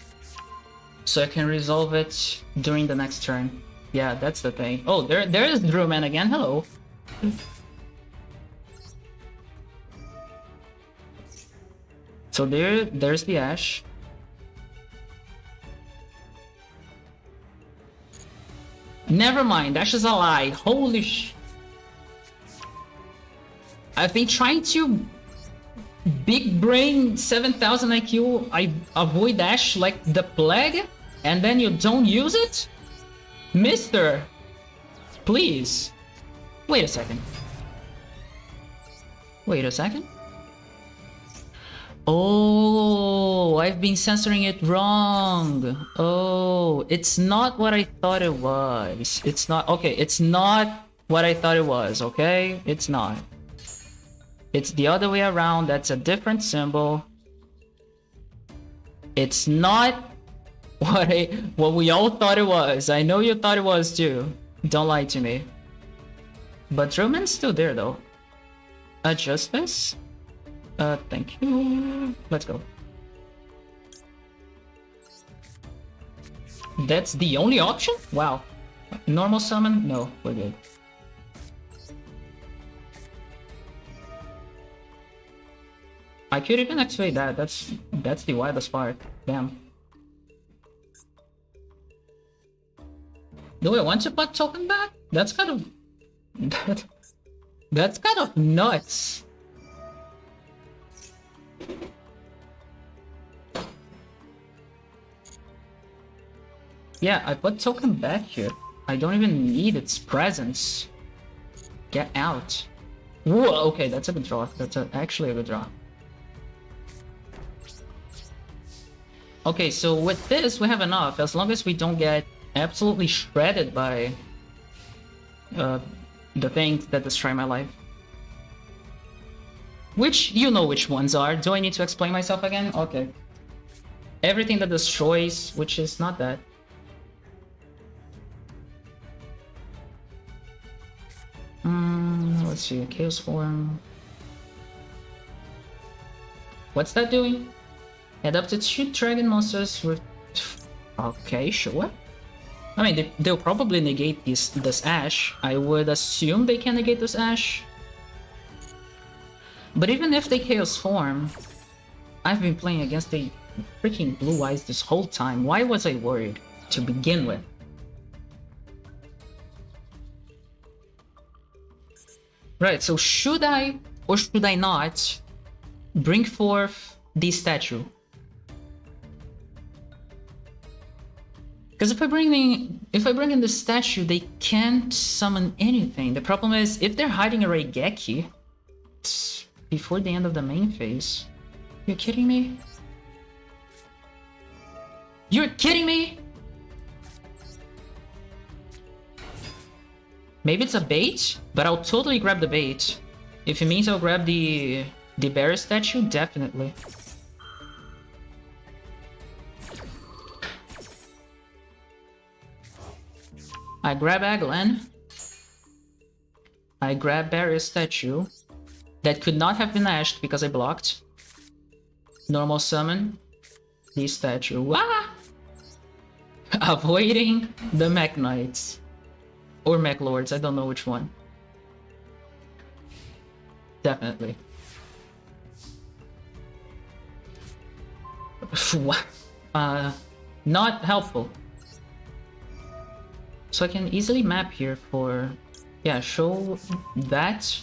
so I can resolve it during the next turn. Yeah, that's the thing. Oh, there is Drewman again. Hello. So there's the Ash. Never mind, Ash is a lie. Holy sh... I've been trying to big brain 7000 IQ. I avoid Ash like the plague, and then you don't use it? Mister, please. Wait a second. Oh, I've been censoring it wrong. Oh, it's not what I thought it was. It's not. Okay, it's not what I thought it was, okay? It's not. It's the other way around. That's a different symbol. It's not what we all thought it was. I know you thought it was too. Don't lie to me. But Drewman's still there though. Adjust this. Thank you. Let's go. That's the only option? Wow. Normal summon? No, we're good. I could even activate that. That's the wildest part. Damn. Do I want to put token back? That's kind of... that's kind of nuts. Yeah, I put token back here. I don't even need its presence. Get out. Whoa, okay, that's a good draw. That's actually a good draw. Okay, so with this, we have enough. As long as we don't get absolutely shredded by the things that destroy my life. Which, you know which ones are. Do I need to explain myself again? Okay. Everything that destroys, which is not that. Let's see, Chaos Form. What's that doing? Head up to 2 dragon monsters with... Okay, sure. I mean, they'll probably negate this Ash. I would assume they can negate this Ash. But even if they Chaos Form, I've been playing against the freaking Blue Eyes this whole time. Why was I worried to begin with? Right, so should I or should I not bring forth the statue? Because if I bring in the statue, they can't summon anything. The problem is, if they're hiding a Raigeki before the end of the main phase, you're kidding me? You're kidding me? Maybe it's a bait, but I'll totally grab the bait. If it means I'll grab the bear statue, definitely. I grab Aglan. I grab Barrier statue. That could not have been ashed because I blocked. Normal summon the statue. Ah! Avoiding the Mech Knights. Or Mech Lords, I don't know which one. Definitely. Not helpful. So I can easily map here for, yeah, show that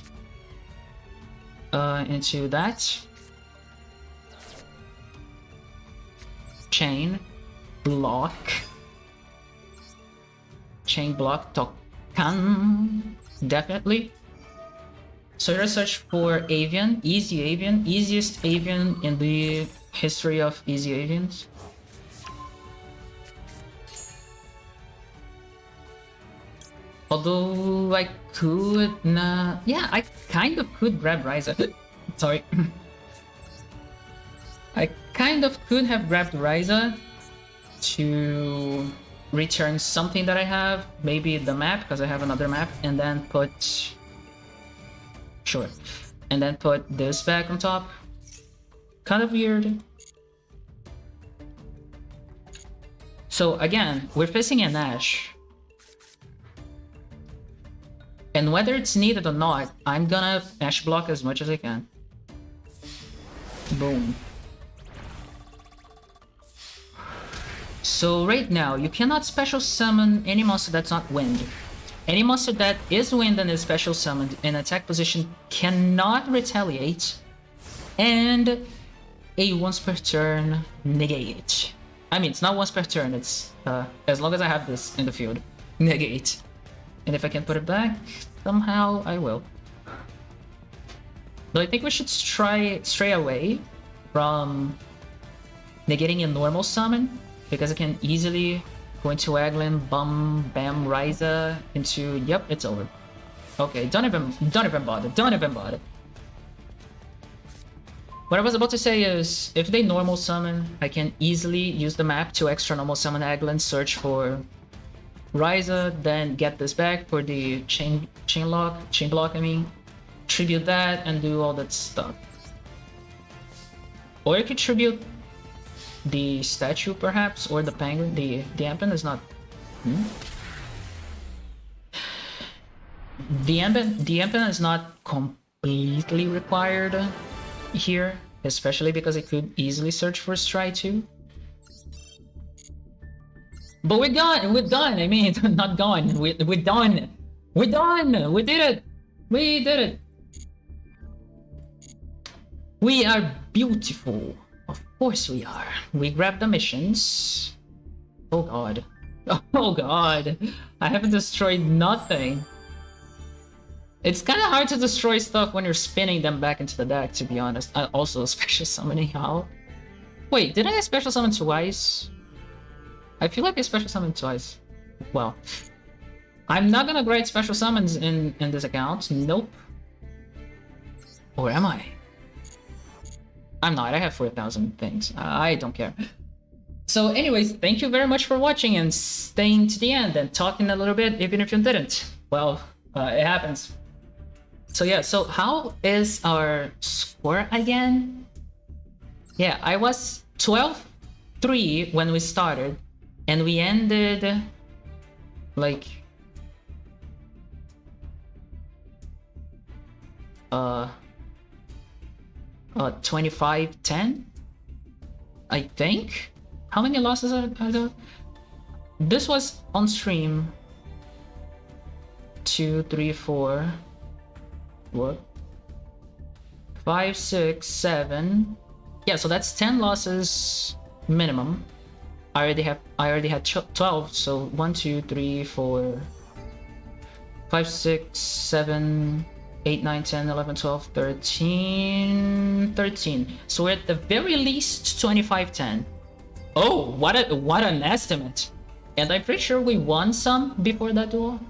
into that. Chain block. Chain block Tokan. Definitely. So let's search for avian, easy avian, easiest avian in the history of easy avians. Although I could, yeah, I kind of could grab Ryza. Sorry. I kind of could have grabbed Ryza to return something that I have, maybe the map, because I have another map, and then put... Sure. And then put this back on top. Kind of weird. So again, we're facing an Ash. And whether it's needed or not, I'm gonna Ash block as much as I can. Boom. So right now, you cannot special summon any monster that's not wind. Any monster that is wind and is special summoned in attack position cannot retaliate. And a once per turn negate. I mean, it's not once per turn, it's as long as I have this in the field. Negate. And if I can put it back, somehow I will. But I think we should stray away from negating a normal summon, because I can easily go into Aglin, bam, bam, Ryza, into, yep, it's over. Okay, don't even bother, don't even bother. What I was about to say is, if they normal summon, I can easily use the map to extra normal summon Aglin, search for Ryza, then get this back for the chain block, I mean, tribute that and do all that stuff. Or you could tribute the statue perhaps, or the penguin. The Ampen is not... The Ampen is not completely required here, especially because it could easily search for Stride too. But we're done, I mean, not gone, we're done! We're done! We did it! We did it! We are beautiful! Of course we are. We grabbed the missions. Oh god. Oh god. I haven't destroyed nothing. It's kind of hard to destroy stuff when you're spinning them back into the deck, to be honest. Also, special summoning, how? Wait, did I special summon twice? I feel like I special summoned twice. Well, I'm not gonna grade special summons in this account. Nope. Or am I? I'm not. I have 4,000 things. I don't care. So anyways, thank you very much for watching and staying to the end and talking a little bit, even if you didn't. Well, it happens. So yeah, so how is our score again? Yeah, I was 12-3 when we started. And we ended like 25-10, I think. How many losses are there? This was on stream 2, 3, 4. What? 5, 6, 7. Yeah, so that's 10 losses minimum. I already had 12, so 1, 2, 3, 4, 5, 6, 7, 8, 9, 10, 11, 12, 13. So we're at the very least 25-10. Oh, what an estimate. And I'm pretty sure we won some before that duel.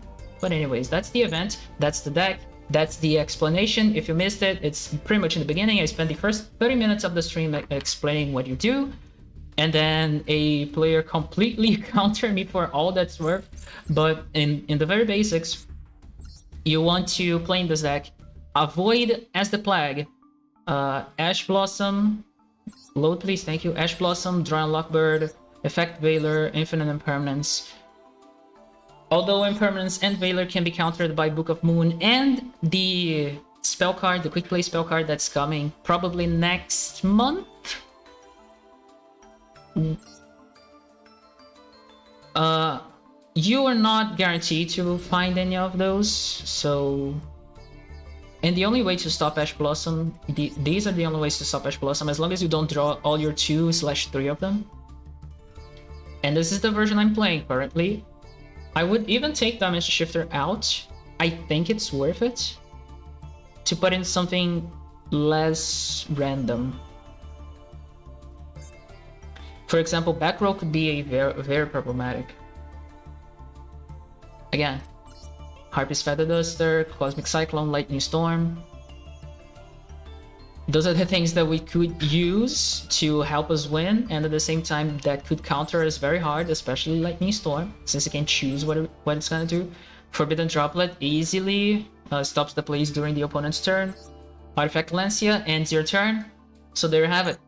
But anyways, that's the event, that's the deck, that's the explanation. If you missed it, it's pretty much in the beginning. I spent the first 30 minutes of the stream explaining what you do. And then a player completely countered me for all that's worth. But in the very basics, you want to play in this deck, avoid as the plague, Ash Blossom, load please, thank you, Ash Blossom, Draw Lockbird, Effect Veiler, Infinite Impermanence. Although Impermanence and Veiler can be countered by Book of Moon and the spell card, the quick play spell card that's coming probably next month. You are not guaranteed to find any of those, so... And the only way to stop Ash Blossom, these are the only ways to stop Ash Blossom, as long as you don't draw all your 2/3 of them. And this is the version I'm playing currently. I would even take Dimension Shifter out. I think it's worth it to put in something less random. For example, back row could be a very problematic. Again, Harpy's Feather Duster, Cosmic Cyclone, Lightning Storm. Those are the things that we could use to help us win, and at the same time that could counter us very hard, especially Lightning Storm, since it can choose what it's gonna do. Forbidden Droplet easily stops the plays during the opponent's turn. Artifact Lancia ends your turn. So there you have it.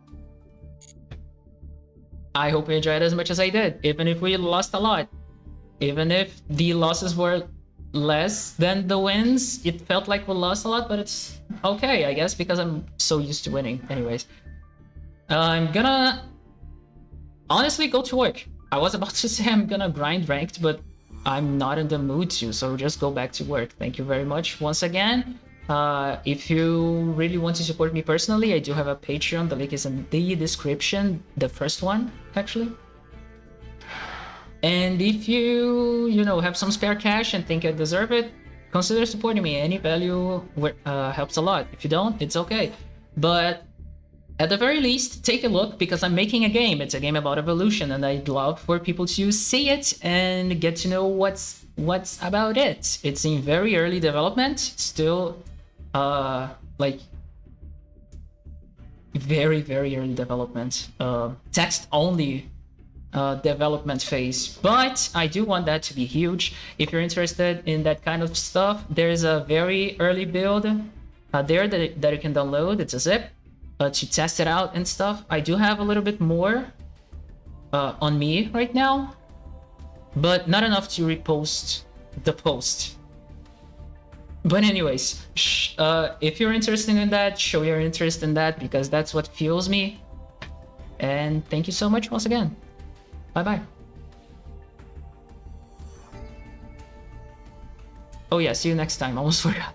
I hope you enjoyed it as much as I did, even if we lost a lot. Even if the losses were less than the wins, it felt like we lost a lot, but it's okay, I guess, because I'm so used to winning. Anyways, I'm gonna honestly go to work. I was about to say I'm gonna grind ranked, but I'm not in the mood to, so just go back to work. Thank you very much once again. If you really want to support me personally, I do have a Patreon. The link is in the description, the first one actually. And if you have some spare cash and think I deserve it, consider supporting me. Any value helps a lot. If you don't, it's okay. But at the very least, take a look, because I'm making a game. It's a game about evolution, and I'd love for people to see it and get to know what's about it. It's in very early development, still like very early development, text only development phase, but I do want that to be huge. If you're interested in that kind of stuff, there's a very early build there that you can download. It's a zip to test it out and stuff. I do have a little bit more on me right now, but not enough to repost the post. But anyways, if you're interested in that, show your interest in that, because that's what fuels me. And thank you so much once again. Bye-bye. Oh yeah, see you next time. Almost forgot.